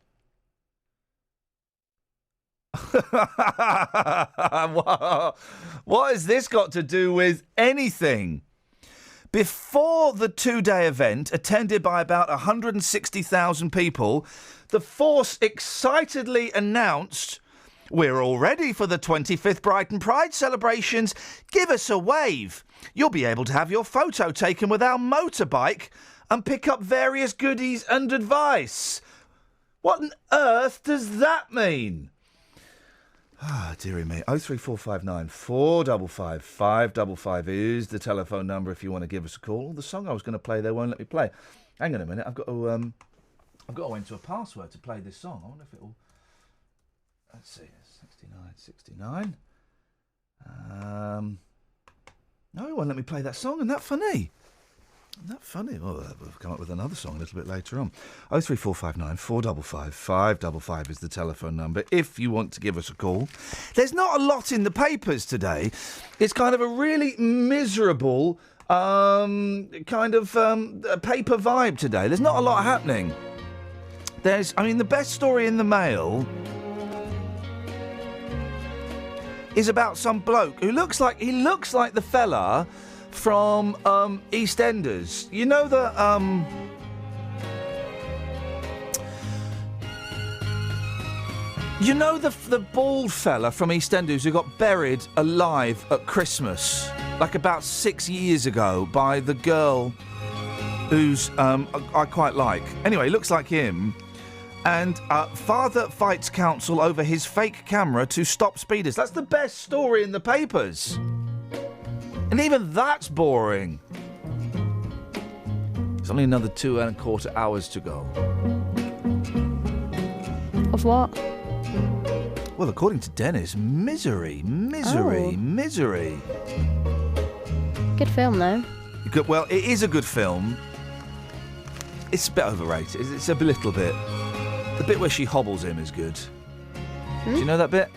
Speaker 9: What has this got to do with anything? Before the two-day event, attended by about 160,000 people, the force excitedly announced, "We're all ready for the 25th Brighton Pride celebrations. Give us a wave. You'll be able to have your photo taken with our motorbike and pick up various goodies and advice." What on earth does that mean? Ah, dearie me. 03459 455 555 is the telephone number if you want to give us a call. The song I was going to play there won't let me play. Hang on a minute. I've got to enter a password to play this song. I wonder if it'll. Let's see. 69. No, it won't let me play that song. Isn't that funny? Isn't that funny? Well, we'll come up with another song a little bit later on. 03459 455 555 is the telephone number if you want to give us a call. There's not a lot in the papers today. It's kind of a really miserable paper vibe today. There's not a lot happening. The best story in the Mail is about some bloke who looks like the fella from EastEnders. You know the the bald fella from EastEnders who got buried alive at Christmas, like about 6 years ago, by the girl who's I quite like. Anyway, looks like him. And father fights council over his fake camera to stop speeders. That's the best story in the papers. And even that's boring. There's only another 2.25 hours to go.
Speaker 10: Of what?
Speaker 9: Well, according to Dennis, misery.
Speaker 10: Good film, though.
Speaker 9: Well, it is a good film. It's a bit overrated. It's a little bit. The bit where she hobbles him is good. Do you know that bit?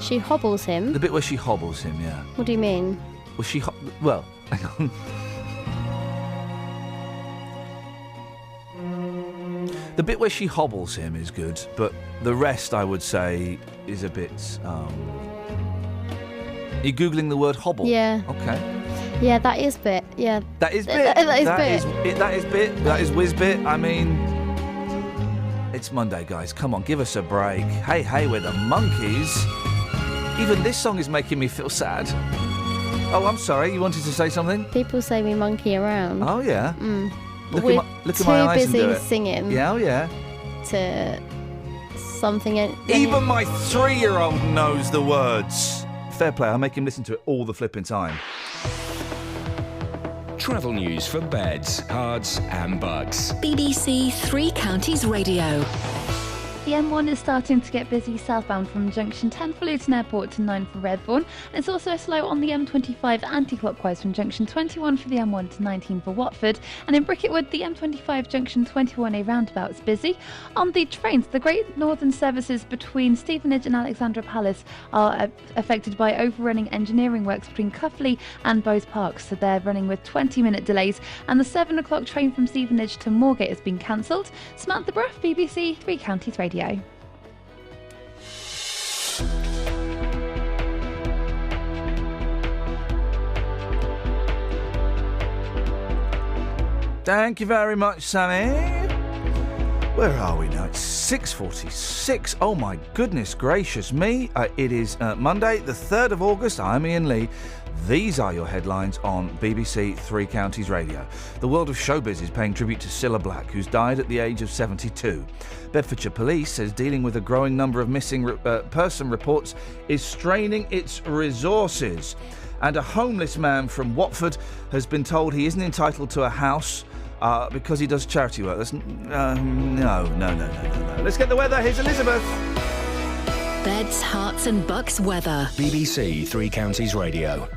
Speaker 10: She hobbles him?
Speaker 9: The bit where she hobbles him, yeah.
Speaker 10: What do you mean?
Speaker 9: Well, hang on. The bit where she hobbles him is good, but the rest, I would say, is a bit... Are you Googling the word hobble?
Speaker 10: Yeah.
Speaker 9: Okay.
Speaker 10: Yeah, that is bit. Yeah.
Speaker 9: That is bit.
Speaker 10: That is bit.
Speaker 9: That is whiz bit. I mean... It's Monday, guys. Come on, give us a break. Hey, we're the Monkeys. Even this song is making me feel sad. Oh, I'm sorry. You wanted to say something?
Speaker 10: People say we monkey around.
Speaker 9: Oh, yeah. Look
Speaker 10: We're
Speaker 9: at my eyes and do
Speaker 10: too
Speaker 9: it.
Speaker 10: busy singing.
Speaker 9: Yeah, oh, yeah.
Speaker 10: To something.
Speaker 9: Even my 3-year-old knows the words. Fair play. I make him listen to it all the flipping time.
Speaker 11: Travel news for beds, cards and bugs.
Speaker 2: BBC Three Counties Radio.
Speaker 12: The M1 is starting to get busy southbound from junction 10 for Luton Airport to 9 for Redbourne. And it's also slow on the M25 anti-clockwise from junction 21 for the M1 to 19 for Watford. And in Bricketwood, the M25 junction 21A roundabout's busy. On the trains, the Great Northern services between Stevenage and Alexandra Palace are affected by overrunning engineering works between Cuffley and Bowes Park, so they're running with 20-minute delays. And the 7 o'clock train from Stevenage to Moorgate has been cancelled. Samantha Bruff, BBC Three Counties Radio.
Speaker 9: Thank you very much, Sammy. Where are we now? It's 6:46. Oh my goodness gracious me. It is Monday, the 3rd of August. I'm Iain Lee. These are your headlines on BBC Three Counties Radio. The world of showbiz is paying tribute to Cilla Black, who's died at the age of 72. Bedfordshire Police says dealing with a growing number of missing person reports is straining its resources. And a homeless man from Watford has been told he isn't entitled to a house because he does charity work. That's, no. Let's get the weather. Here's Elizabeth.
Speaker 2: Beds, hearts and bucks weather.
Speaker 11: BBC Three Counties Radio.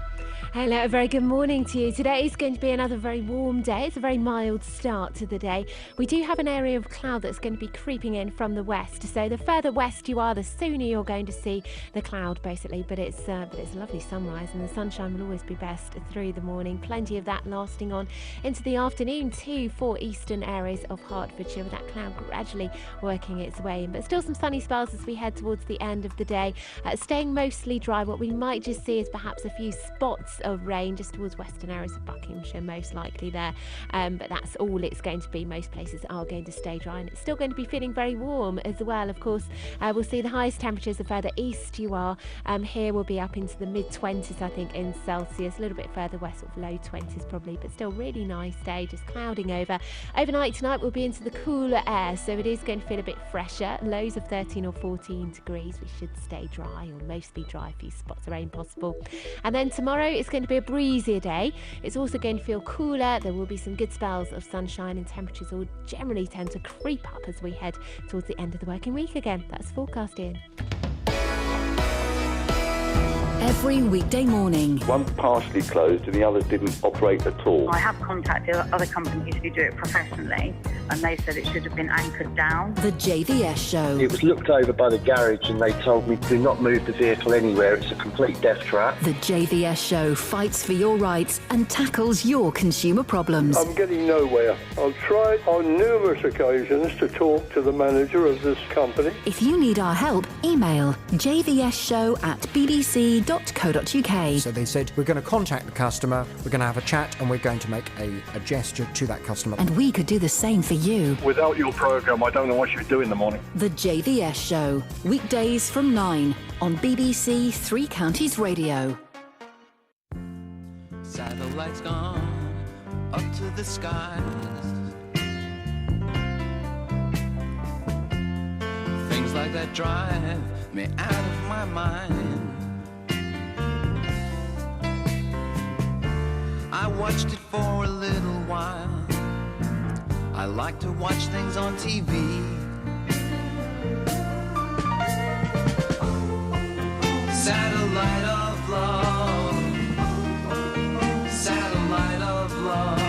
Speaker 3: Hello, a very good morning to you. Today is going to be another very warm day. It's a very mild start to the day. We do have an area of cloud that's going to be creeping in from the west. So the further west you are, the sooner you're going to see the cloud, basically. But it's a lovely sunrise, and the sunshine will always be best through the morning. Plenty of that lasting on into the afternoon too for eastern areas of Hertfordshire, with that cloud gradually working its way in. But still some sunny spells as we head towards the end of the day. Staying mostly dry. What we might just see is perhaps a few spots of rain just towards western areas of Buckinghamshire, most likely there, but that's all it's going to be. Most places are going to stay dry, and it's still going to be feeling very warm as well. Of course, we'll see the highest temperatures the further east you are. Here we'll be up into the mid-20s, I think, in Celsius. A little bit further west, sort of low 20s probably, but still really nice day, just clouding over. Overnight tonight we'll be into the cooler air, so it is going to feel a bit fresher. Lows of 13 or 14 degrees. We should stay dry, or mostly dry, a few spots of rain possible. And then tomorrow it's going to be a breezier day. It's also going to feel cooler. There will be some good spells of sunshine, and temperatures will generally tend to creep up as we head towards the end of the working week again. That's forecast, Iain.
Speaker 2: Every weekday morning.
Speaker 5: One partially closed and the others didn't operate at all.
Speaker 6: I have contacted other companies who do it professionally, and they said it should have been anchored down.
Speaker 2: The JVS Show.
Speaker 23: It was looked over by the garage and they told me do not move the vehicle anywhere. It's a complete death trap.
Speaker 2: The JVS Show fights for your rights and tackles your consumer problems.
Speaker 24: I'm getting nowhere. I've tried on numerous occasions to talk to the manager of this company.
Speaker 2: If you need our help, email jvsshow@bbc.co.uk.
Speaker 25: So they said, we're going to contact the customer, we're going to have a chat, and we're going to make a gesture to that customer.
Speaker 2: And we could do the same for you.
Speaker 24: Without your programme, I don't know what you'd do in the morning.
Speaker 2: The JVS Show, weekdays from 9 on BBC Three Counties Radio.
Speaker 18: Satellites gone up to the skies. Things like that drive me out of my mind. I watched it for a little while. I like to watch things on TV. Satellite of love. Satellite of love.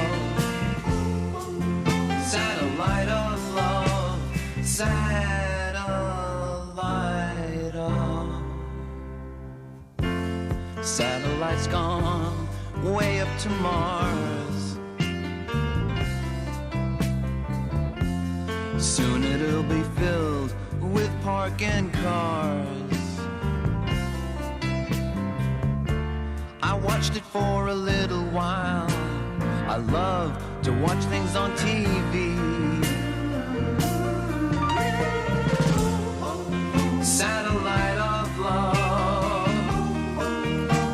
Speaker 18: Satellite of love. Satellite of. Satellite's gone way up to Mars. Soon it'll be filled with parking cars. I watched it for a little while. I love to watch things on TV. Satellite of love.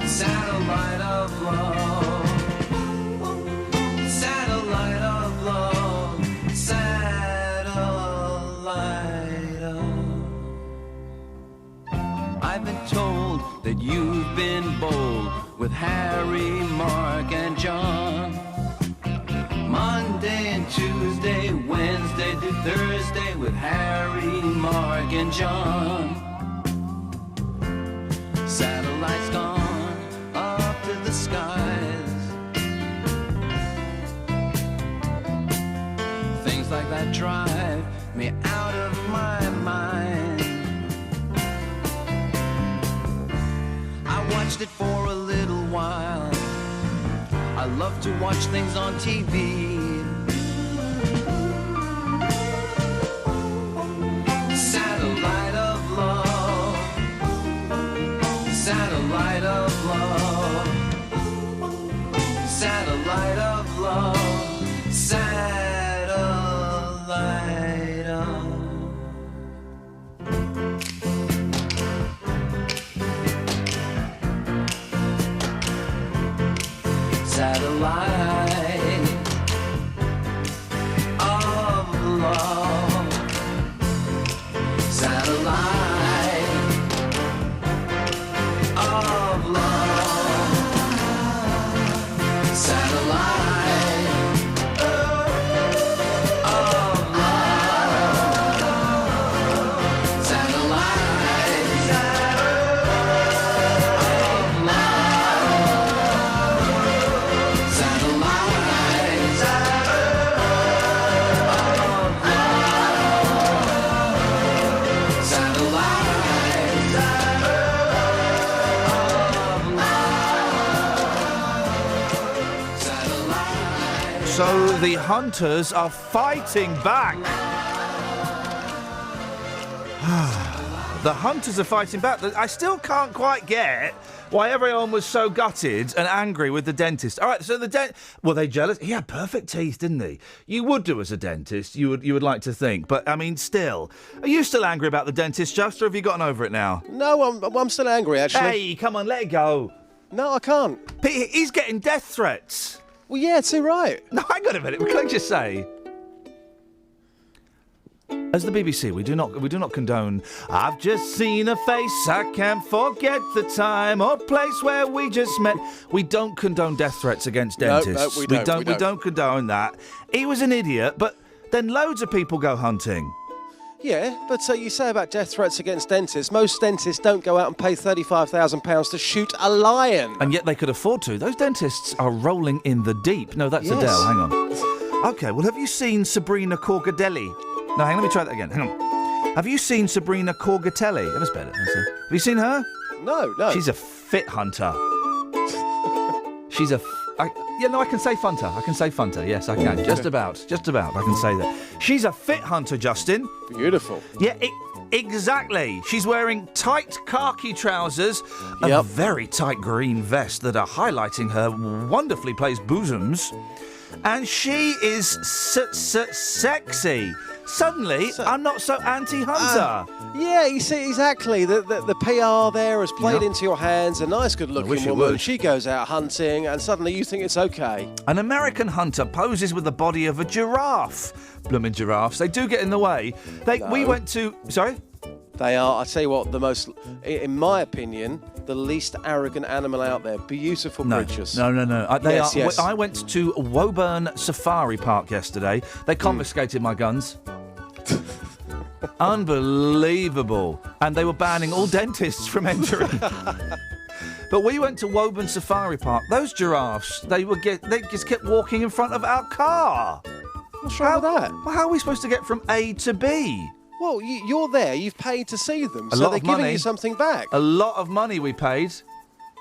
Speaker 18: Satellite of love. Satellite of love. Satellite of. I've been told that you've been bold with Harry, Mark, and John. Monday and Tuesday, Wednesday to Thursday with Harry, Mark, and John. Satellites gone up to the skies. Things like that drive me out of my mind. I watched it for a little while. I love to watch things on TV. Satellite of love. Satellite of love. Satellite of love. Satellite of. Satellite of love. Satellite of love. Satellite of love. Satellite of
Speaker 9: So the hunters are fighting back. The hunters are fighting back. I still can't quite get why everyone was so gutted and angry with the dentist. All right, so were they jealous? He had perfect teeth, didn't he? You would do as a dentist, you would like to think. But, I mean, still. Are you still angry about the dentist, Just, or have you gotten over it now?
Speaker 17: No, I'm still angry, actually.
Speaker 9: Hey, come on, let it go.
Speaker 17: No, I can't.
Speaker 9: He's getting death threats.
Speaker 17: Well, yeah, too right.
Speaker 9: No, hang on a minute. Can I just say... As the BBC, we do not condone. I've just seen a face, I can't forget the time or place where we just met. We don't condone death threats against dentists.
Speaker 17: No, we don't
Speaker 9: condone that. He was an idiot, but then loads of people go hunting.
Speaker 17: Yeah, but you say about death threats against dentists. Most dentists don't go out and pay £35,000 to shoot a lion.
Speaker 9: And yet they could afford to. Those dentists are rolling in the deep. No, that's
Speaker 17: Yes.
Speaker 9: Adele. Hang on. OK, well, have you seen Sabrina Corgadelli? No, hang on, let me try that again. Hang on. Have you seen Sabrina Corgatelli? That was better. Have you seen her?
Speaker 17: No.
Speaker 9: She's a fit hunter. She's a... I can say funter. I can say funter. Yes, I can. Just about. I can say that. She's a fit hunter, Justin.
Speaker 17: Beautiful.
Speaker 9: Yeah, exactly. She's wearing tight khaki trousers, a very tight green vest that are highlighting her wonderfully placed bosoms, and she is sexy. Suddenly, I'm not so anti-hunter.
Speaker 17: Yeah, you see, exactly. The PR there has played into your hands. A nice, good-looking woman. She goes out hunting, and suddenly you think it's okay.
Speaker 9: An American hunter poses with the body of a giraffe. Blooming giraffes. They do get in the way. We went to... Sorry?
Speaker 17: They are, I tell you what, the most, in my opinion, the least arrogant animal out there. Beautiful creatures.
Speaker 9: No.
Speaker 17: Yes.
Speaker 9: I went to Woburn Safari Park yesterday. They confiscated my guns. Unbelievable. And they were banning all dentists from entering. But we went to Woburn Safari Park. Those giraffes, they just kept walking in front of our car.
Speaker 17: What's wrong with that?
Speaker 9: Well, how are we supposed to get from A to B?
Speaker 17: Well, you're there. You've paid to see them,
Speaker 9: A
Speaker 17: so
Speaker 9: lot
Speaker 17: they're
Speaker 9: of
Speaker 17: giving
Speaker 9: money.
Speaker 17: you something back.
Speaker 9: A lot of money we paid.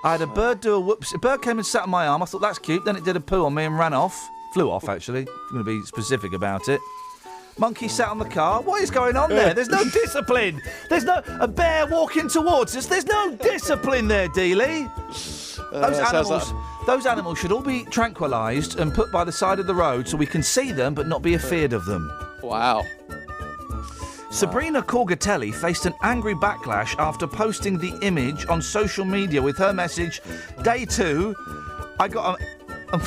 Speaker 9: I had a bird do a whoops. A bird came and sat on my arm. I thought, that's cute. Then it did a poo on me and ran off. Flew off, actually. I'm going to be specific about it. Monkey sat on the car. What is going on there? There's no discipline. There's no... A bear walking towards us. There's no discipline there, Dealey. Those animals should all be tranquilised and put by the side of the road so we can see them but not be afeared of them.
Speaker 17: Wow.
Speaker 9: Sabrina Corgatelli faced an angry backlash after posting the image on social media with her message, Day 2, I got a...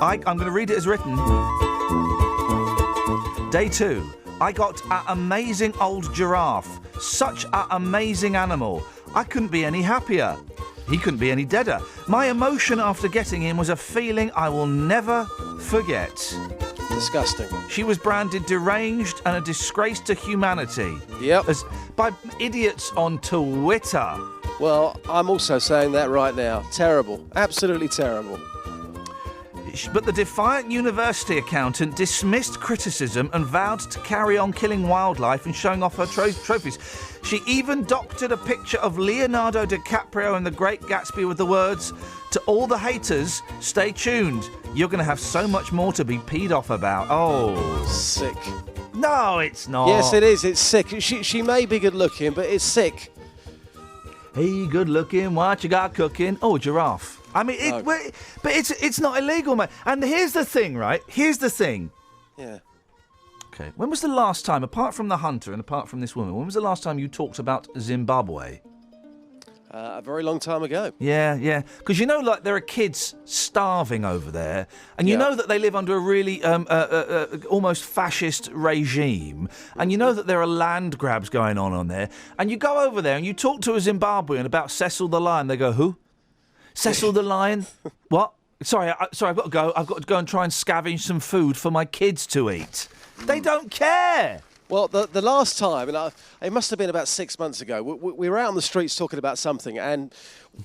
Speaker 9: I'm going to read it as written. Day 2, I got an amazing old giraffe. Such an amazing animal. I couldn't be any happier. He couldn't be any deader. My emotion after getting him was a feeling I will never forget.
Speaker 17: Disgusting.
Speaker 9: She was branded deranged and a disgrace to humanity.
Speaker 17: Yep.
Speaker 9: By idiots on Twitter.
Speaker 17: Well, I'm also saying that right now. Terrible. Absolutely terrible.
Speaker 9: But the defiant university accountant dismissed criticism and vowed to carry on killing wildlife and showing off her trophies. She even doctored a picture of Leonardo DiCaprio in The Great Gatsby with the words, "To all the haters, stay tuned. You're going to have so much more to be peed off about." Oh.
Speaker 17: Sick.
Speaker 9: No, it's not.
Speaker 17: Yes, it is. It's sick. She may be good looking, but it's sick.
Speaker 9: Hey, good looking, what you got cooking? Oh, giraffe. I mean, but it's not illegal, mate. And here's the thing, right? Here's the thing.
Speaker 17: Yeah.
Speaker 9: Okay. When was the last time, apart from the hunter and apart from this woman, when was the last time you talked about Zimbabwe?
Speaker 17: A very long time ago.
Speaker 9: Yeah. Because you know, like, there are kids starving over there, and you know that they live under a really almost fascist regime, and you know that there are land grabs going on there, and you go over there and you talk to a Zimbabwean about Cecil the Lion, they go, who? Cecil the Lion? What? Sorry, I've got to go. I've got to go and try and scavenge some food for my kids to eat. They don't care.
Speaker 17: Well, the last time, and it must have been about 6 months ago, we were out on the streets talking about something, and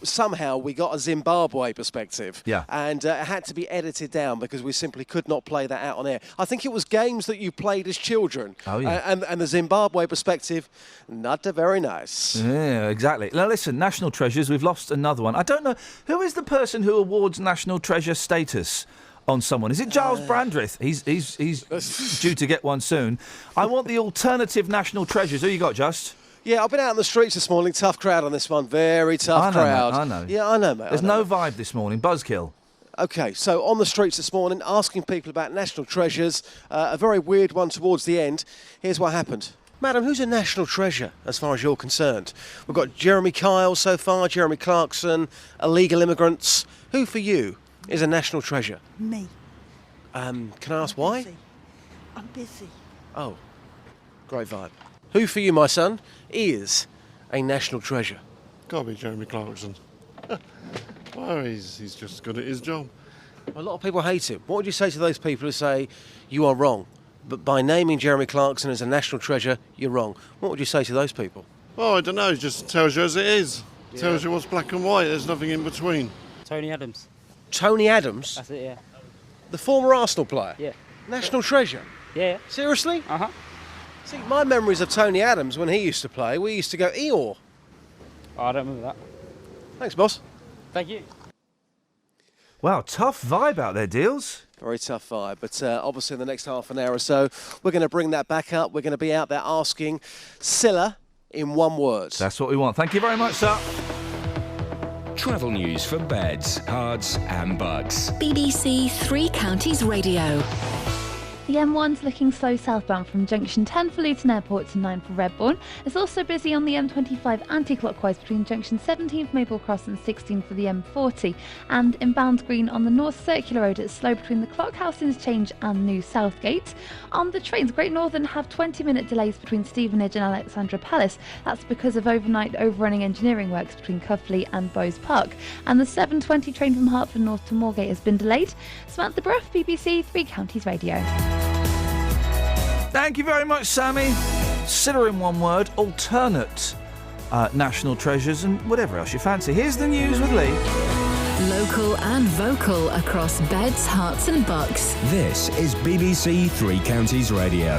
Speaker 17: somehow we got a Zimbabwe perspective.
Speaker 9: Yeah.
Speaker 17: And it had to be edited down because we simply could not play that out on air. I think it was games that you played as children.
Speaker 9: Oh, yeah.
Speaker 17: And the Zimbabwe perspective, not very nice.
Speaker 9: Yeah, exactly. Now, listen, National Treasures, we've lost another one. I don't know, who is the person who awards National Treasure status on someone? Is it Giles Brandreth? He's due to get one soon. I want the alternative National Treasures. Who you got, Just?
Speaker 17: Yeah, I've been out on the streets this morning. Tough crowd on this one. Very tough crowd.
Speaker 9: Mate, I know.
Speaker 17: Yeah, I know, mate.
Speaker 9: There's no vibe this morning. Buzzkill.
Speaker 17: OK, so on the streets this morning, asking people about national treasures. A very weird one towards the end. Here's what happened. Madam, who's a national treasure as far as you're concerned? We've got Jeremy Kyle so far, Jeremy Clarkson, illegal immigrants. Who for you is a national treasure?
Speaker 7: Me.
Speaker 17: Can I ask why?
Speaker 7: I'm busy.
Speaker 17: Oh, great vibe. Who for you, my son, is a national treasure?
Speaker 13: Gotta be Jeremy Clarkson. Well, he's just good at his job.
Speaker 17: A lot of people hate him. What would you say to those people who say you are wrong? But by naming Jeremy Clarkson as a national treasure, you're wrong. What would you say to those people?
Speaker 13: Oh, I don't know. It just tells you as it is.
Speaker 17: Yeah.
Speaker 13: Tells you what's black and white. There's nothing in between.
Speaker 7: Tony Adams.
Speaker 17: Tony Adams?
Speaker 7: That's it, yeah.
Speaker 17: The former Arsenal player?
Speaker 7: Yeah.
Speaker 17: National treasure?
Speaker 7: Yeah.
Speaker 17: Seriously?
Speaker 7: Uh-huh.
Speaker 17: See, my memories of Tony Adams when he used to play, we used to go Eeyore.
Speaker 7: Oh, I don't remember that.
Speaker 17: Thanks, boss.
Speaker 7: Thank you.
Speaker 9: Wow, tough vibe out there, Deals.
Speaker 17: Very tough vibe, but obviously in the next half an hour or so, we're going to bring that back up. We're going to be out there asking Scylla in one word.
Speaker 9: That's what we want. Thank you very much, sir.
Speaker 11: Travel news for beds, cards and bugs.
Speaker 2: BBC Three Counties Radio.
Speaker 12: The M1's looking slow southbound from junction 10 for Luton Airport to 9 for Redbourne. It's also busy on the M25 anti-clockwise between junction 17 for Maple Cross and 16 for the M40. And inbound green on the North Circular Road, it's slow between the Clock House Interchange and New Southgate. On the trains, Great Northern have 20-minute delays between Stevenage and Alexandra Palace. That's because of overnight overrunning engineering works between Cuffley and Bowes Park. And the 7:20 train from Hertford North to Moorgate has been delayed. Samantha Bruff, BBC Three Counties Radio.
Speaker 9: Thank you very much, Sammy. Scylla in one word, alternate national treasures and whatever else you fancy. Here's the news with Lee.
Speaker 2: Local and vocal across beds, hearts and bucks.
Speaker 11: This is BBC Three Counties Radio.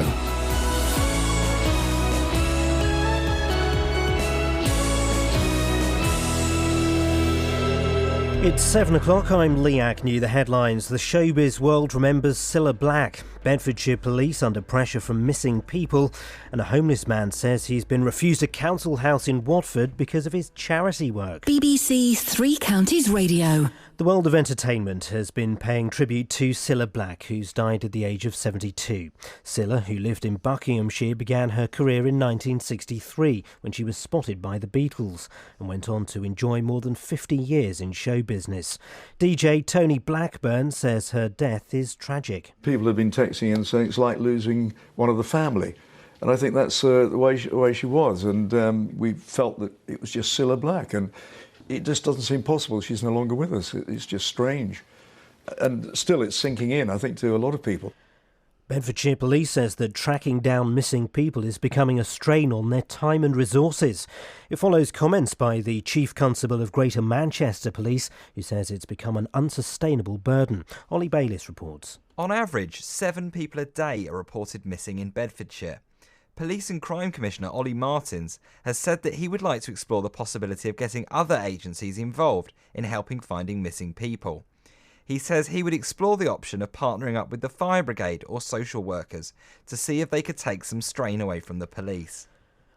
Speaker 1: It's 7 o'clock. I'm Lee Agnew. The headlines. The showbiz world remembers Cilla Black. Bedfordshire police under pressure from missing people. And a homeless man says he's been refused a council house in Watford because of his charity work.
Speaker 2: BBC Three Counties Radio.
Speaker 1: The world of entertainment has been paying tribute to Cilla Black, who's died at the age of 72. Cilla, who lived in Buckinghamshire, began her career in 1963 when she was spotted by the Beatles and went on to enjoy more than 50 years in show business. DJ Tony Blackburn says her death is tragic.
Speaker 14: People have been texting and saying it's like losing one of the family. And I think that's the way she was. And we felt that it was just Cilla Black. And it just doesn't seem possible. She's no longer with us. It's just strange. And still it's sinking in, I think, to a lot of people.
Speaker 1: Bedfordshire Police says that tracking down missing people is becoming a strain on their time and resources. It follows comments by the Chief Constable of Greater Manchester Police, who says it's become an unsustainable burden. Ollie Bayliss reports.
Speaker 15: On average, 7 people a day are reported missing in Bedfordshire. Police and Crime Commissioner Ollie Martins has said that he would like to explore the possibility of getting other agencies involved in helping finding missing people. He says he would explore the option of partnering up with the fire brigade or social workers to see if they could take some strain away from the police.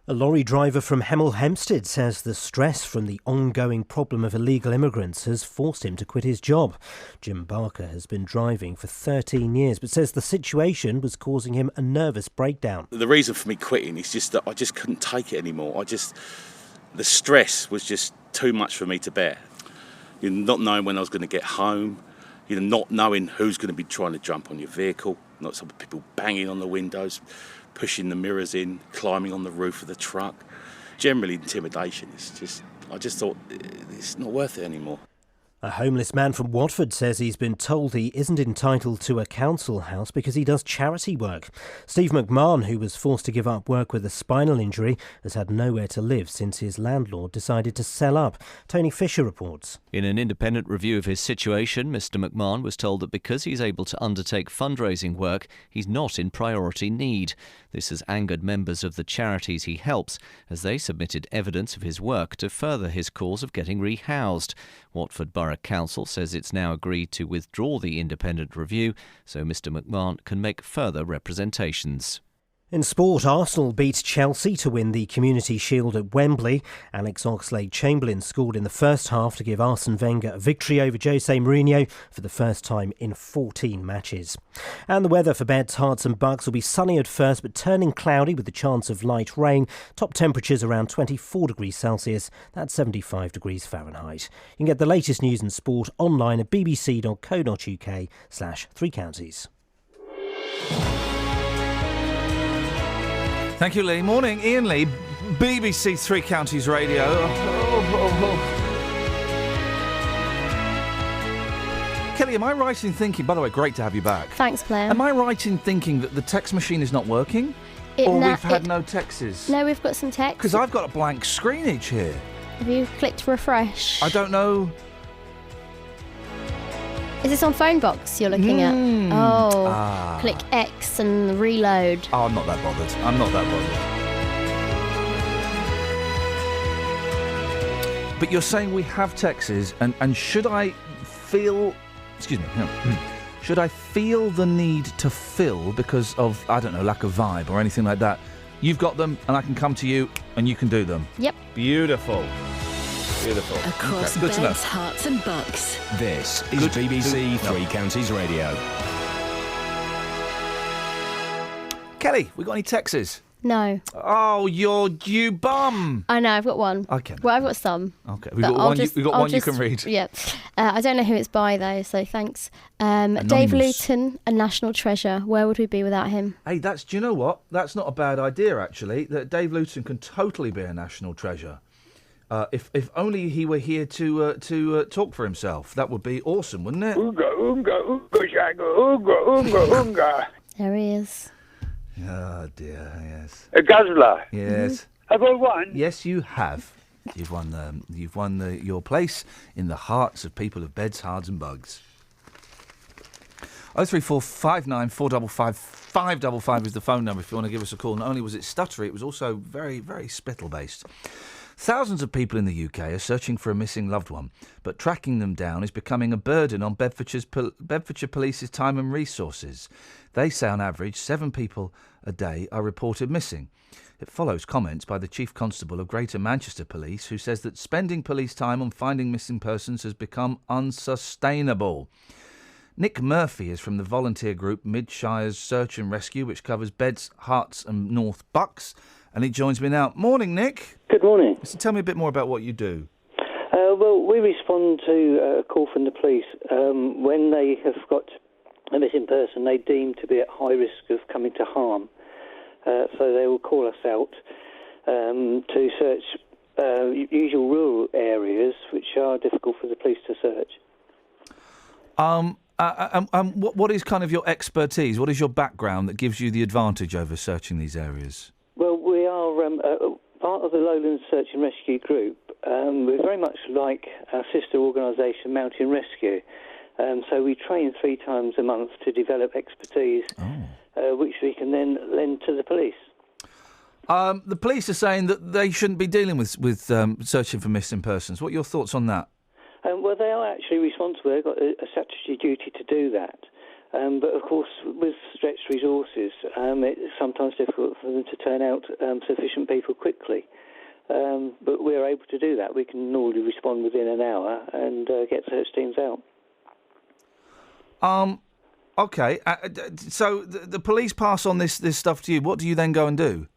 Speaker 1: A lorry driver from Hemel Hempstead says the stress from the ongoing problem of illegal immigrants has forced him to quit his job. Jim Barker has been driving for 13 years but says the situation was causing him a nervous breakdown.
Speaker 16: The reason for me quitting is just that I just couldn't take it anymore. The stress was just too much for me to bear. Not knowing when I was going to get home, not knowing who's going to be trying to jump on your vehicle, not some people banging on the windows, pushing the mirrors in, climbing on the roof of the truck. Generally intimidation. I just thought it's not worth it anymore.
Speaker 1: A homeless man from Watford says he's been told he isn't entitled to a council house because he does charity work. Steve McMahon, who was forced to give up work with a spinal injury, has had nowhere to live since his landlord decided to sell up. Tony Fisher reports.
Speaker 19: In an independent review of his situation, Mr McMahon was told that because he's able to undertake fundraising work, he's not in priority need. This has angered members of the charities he helps, as they submitted evidence of his work to further his cause of getting rehoused. Watford Borough Council says it's now agreed to withdraw the independent review so Mr McMahon can make further representations.
Speaker 1: In sport, Arsenal beat Chelsea to win the Community Shield at Wembley. Alex Oxlade-Chamberlain scored in the first half to give Arsene Wenger a victory over Jose Mourinho for the first time in 14 matches. And the weather for beds, hearts and bucks will be sunny at first but turning cloudy with the chance of light rain. Top temperatures around 24 degrees Celsius, that's 75 degrees Fahrenheit. You can get the latest news and sport online at bbc.co.uk/Three Counties.
Speaker 9: Thank you, Lee. Morning, Iain Lee, BBC Three Counties Radio. Kelly, am I right in thinking, by the way, great to have you back.
Speaker 10: Thanks, Blair.
Speaker 9: Am I right in thinking that the text machine is not working? Or we've had no texts?
Speaker 10: No, we've got some text.
Speaker 9: Because I've got a blank screenage here.
Speaker 10: Have you clicked refresh?
Speaker 9: I don't know.
Speaker 10: Is this on phone box you're looking at? Oh, click X and reload.
Speaker 9: Oh, I'm not that bothered. But you're saying we have texts, and should I feel... Excuse me. Should I feel the need to fill because of, I don't know, lack of vibe or anything like that? You've got them, and I can come to you, and you can do them.
Speaker 10: Yep.
Speaker 9: Beautiful.
Speaker 2: Across
Speaker 9: Good to know.
Speaker 2: beds, hearts and bucks.
Speaker 11: This is BBC Three Counties Radio.
Speaker 9: Kelly, we got any texts?
Speaker 10: No.
Speaker 9: Oh, you bum.
Speaker 10: I know, I've got one.
Speaker 9: Okay.
Speaker 10: Well, I've got some.
Speaker 9: Okay, we've got one you can read.
Speaker 10: Yeah. I don't know who it's by, though, so thanks. Dave Luton, a national treasure. Where would we be without him?
Speaker 9: Hey, do you know what? That's not a bad idea, actually. That Dave Luton can totally be a national treasure. If only he were here to talk for himself. That would be awesome, wouldn't it?
Speaker 24: Oonga.
Speaker 10: There he is.
Speaker 9: Oh, dear, yes.
Speaker 24: A guzzler.
Speaker 9: Yes.
Speaker 24: Have I won?
Speaker 9: Yes, you have. You've won your place in the hearts of people of beds, cards and bugs. 03459 455 555 is the phone number if you want to give us a call. Not only was it stuttery, it was also very, very spittle-based. Thousands of people in the UK are searching for a missing loved one, but tracking them down is becoming a burden on Bedfordshire Police's time and resources. They say on average 7 people a day are reported missing. It follows comments by the Chief Constable of Greater Manchester Police, who says that spending police time on finding missing persons has become unsustainable. Nick Murphy is from the volunteer group Midshires Search and Rescue, which covers Beds, Herts and North Bucks, and he joins me now. Morning, Nick.
Speaker 4: Good morning.
Speaker 9: So tell me a bit more about what you do.
Speaker 4: Well, we respond to a call from the police when they have got a missing person they deem to be at high risk of coming to harm. So they will call us out to search usual rural areas which are difficult for the police to search.
Speaker 9: What is kind of your expertise? What is your background that gives you the advantage over searching these areas?
Speaker 4: Well, we are part of the Lowlands Search and Rescue Group. We're very much like our sister organisation, Mountain Rescue. So we train 3 times a month to develop expertise, which we can then lend to the police.
Speaker 9: The police are saying that they shouldn't be dealing with searching for missing persons. What are your thoughts on that?
Speaker 4: Well, they are actually responsible. They've got a statutory duty to do that. But, of course, with stretched resources, it's sometimes difficult for them to turn out sufficient people quickly. But we're able to do that. We can normally respond within an hour and get search teams out.
Speaker 9: Okay. So the police pass on this stuff to you. What do you then go and do?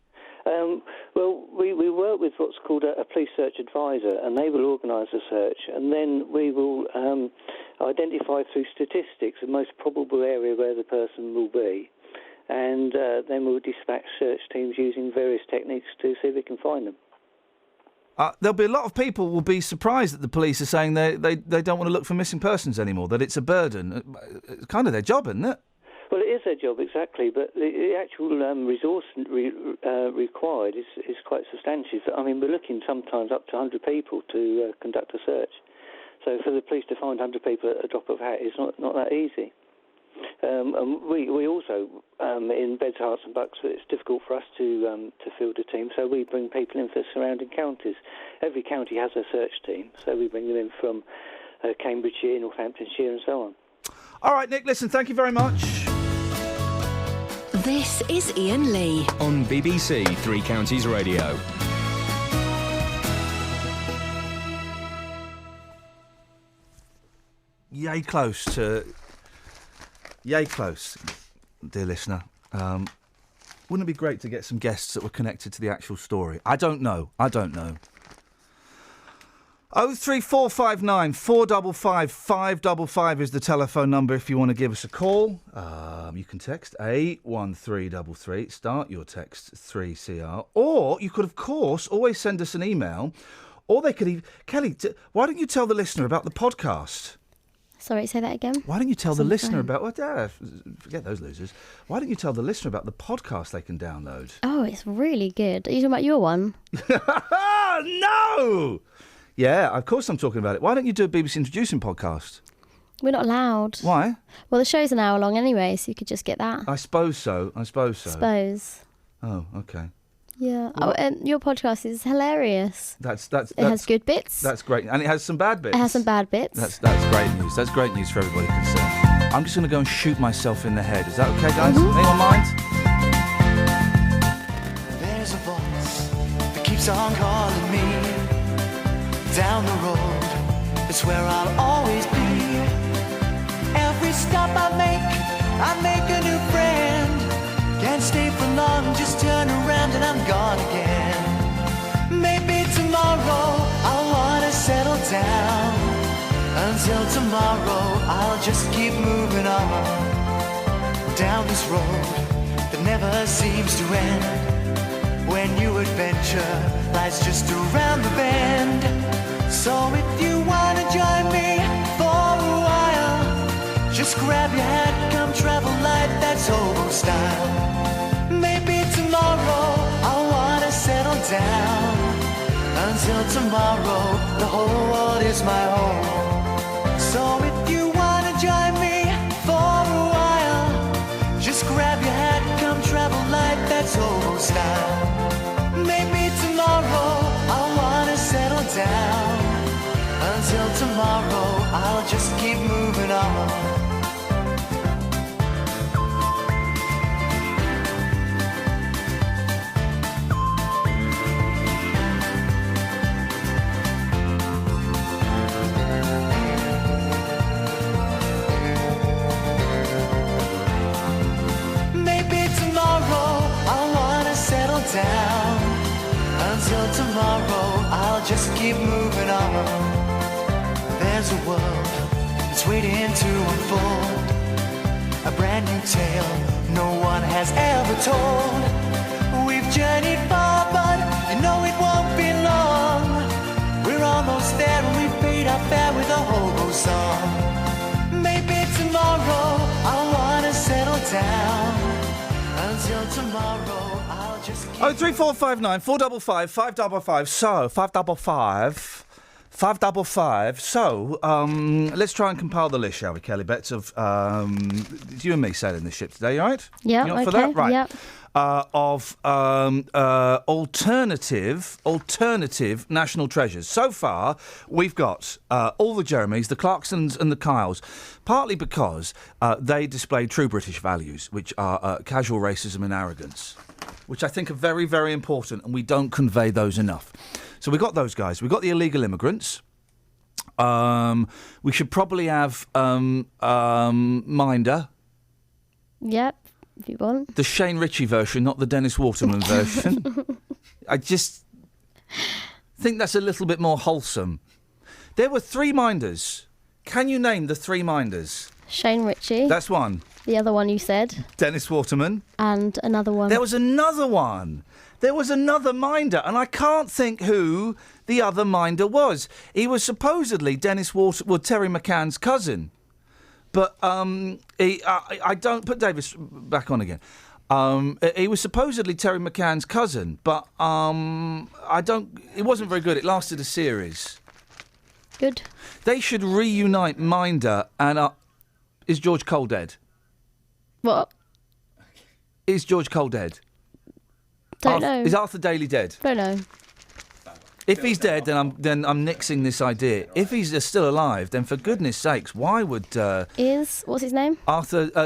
Speaker 4: Well, we work with what's called a police search advisor, and they will organise a search, and then we will identify through statistics the most probable area where the person will be, and then we'll dispatch search teams using various techniques to see if we can find them.
Speaker 9: There'll be a lot of people will be surprised that the police are saying they don't want to look for missing persons anymore, that it's a burden. It's kind of their job, isn't it?
Speaker 4: Well, it is their job, exactly, but the actual resource required is quite substantial. I mean, we're looking sometimes up to 100 people to conduct a search. So for the police to find 100 people at a drop of a hat is not that easy. And we also, in Beds, Herts and Bucks, it's difficult for us to field a team, so we bring people in for surrounding counties. Every county has a search team, so we bring them in from Cambridgeshire, Northamptonshire and so on.
Speaker 9: All right, Nick, listen, thank you very much.
Speaker 2: This is Iain Lee
Speaker 11: on BBC Three Counties Radio.
Speaker 9: Yay close, dear listener. Wouldn't it be great to get some guests that were connected to the actual story? I don't know. 03459 455 555 is the telephone number if you want to give us a call. You can text 81333, start your text 3CR, or you could, of course, always send us an email, or they could even... Kelly, why don't you tell the listener about the podcast?
Speaker 10: Sorry, say that again.
Speaker 3: Why don't you tell
Speaker 10: It's
Speaker 3: the
Speaker 10: on
Speaker 3: listener
Speaker 10: phone.
Speaker 3: about... forget those losers. Why don't you tell the listener about the podcast they can download?
Speaker 10: Oh, it's really good. Are you talking about your one?
Speaker 3: No! Yeah, of course I'm talking about it. Why don't you do a BBC Introducing podcast?
Speaker 10: We're not allowed.
Speaker 3: Why?
Speaker 10: Well, the show's an hour long anyway, so you could just get that.
Speaker 3: I suppose so.
Speaker 10: Suppose.
Speaker 3: Oh, okay.
Speaker 10: Yeah.
Speaker 3: Well,
Speaker 10: and your podcast is hilarious.
Speaker 3: It
Speaker 10: has good bits.
Speaker 3: That's great. And it has some bad bits.
Speaker 10: It has some bad bits.
Speaker 3: That's great news. That's great news for everybody concerned. I'm just going to go and shoot myself in the head. Is that okay, guys? Anyone mind?
Speaker 18: There's a voice that keeps on calling me down the road. It's where I'll always be. Every stop I make a new friend. Can't stay for long, just turn around and I'm gone again. Maybe tomorrow I'll wanna settle down. Until tomorrow I'll just keep moving on. Down this road that never seems to end. When new adventure lies just around the bend. So if you wanna join me for a while, just grab your hat, come travel light, that's hobo style. Maybe tomorrow I'll wanna settle down. Until tomorrow, the whole world is my home. So if you wanna join me for a while, just grab your hat, come travel light, that's hobo style. Maybe tomorrow I'll wanna settle down. Until tomorrow, I'll just keep moving on. Down. Until tomorrow, I'll just keep moving on. There's a world that's waiting to unfold, a brand new tale no one has ever told. We've journeyed far, but you know it won't be long. We're almost there and we've paid our fare with a hobo song. Maybe tomorrow I'll wanna settle down. Until tomorrow, I'll just keep...
Speaker 3: 03459 455 555. So, 555. So, let's try and compile the list, shall we, Kelly Betts, of it's you and me sailing this ship today, you all right?
Speaker 10: Yeah,
Speaker 3: you up for
Speaker 10: okay,
Speaker 3: that? Right.
Speaker 10: yep.
Speaker 3: Of alternative national treasures. So far, we've got all the Jeremys, the Clarksons and the Kyles, partly because they display true British values, which are casual racism and arrogance, which I think are very, very important, and we don't convey those enough. So we've got those guys. We've got the illegal immigrants. We should probably have Minder.
Speaker 10: Yep. If you want.
Speaker 3: The Shane Ritchie version, not the Dennis Waterman version. I just think that's a little bit more wholesome. There were 3 Minders. Can you name the 3 Minders?
Speaker 10: Shane Ritchie.
Speaker 3: That's one.
Speaker 10: The other one you said.
Speaker 3: Dennis Waterman.
Speaker 10: And another one.
Speaker 3: There was another one. There was another Minder, and I can't think who the other Minder was. He was supposedly Terry McCann's cousin. But I don't... Put Davis back on again. He was supposedly Terry McCann's cousin, but I don't... It wasn't very good. It lasted a series.
Speaker 10: Good.
Speaker 3: They should reunite Minder and... is George Cole dead?
Speaker 10: What?
Speaker 3: Is George Cole dead?
Speaker 10: Don't know.
Speaker 3: Is Arthur Daly dead?
Speaker 10: Don't know.
Speaker 3: If he's dead, then I'm nixing this idea. If he's still alive, then for goodness sakes, why would...
Speaker 10: what's his name?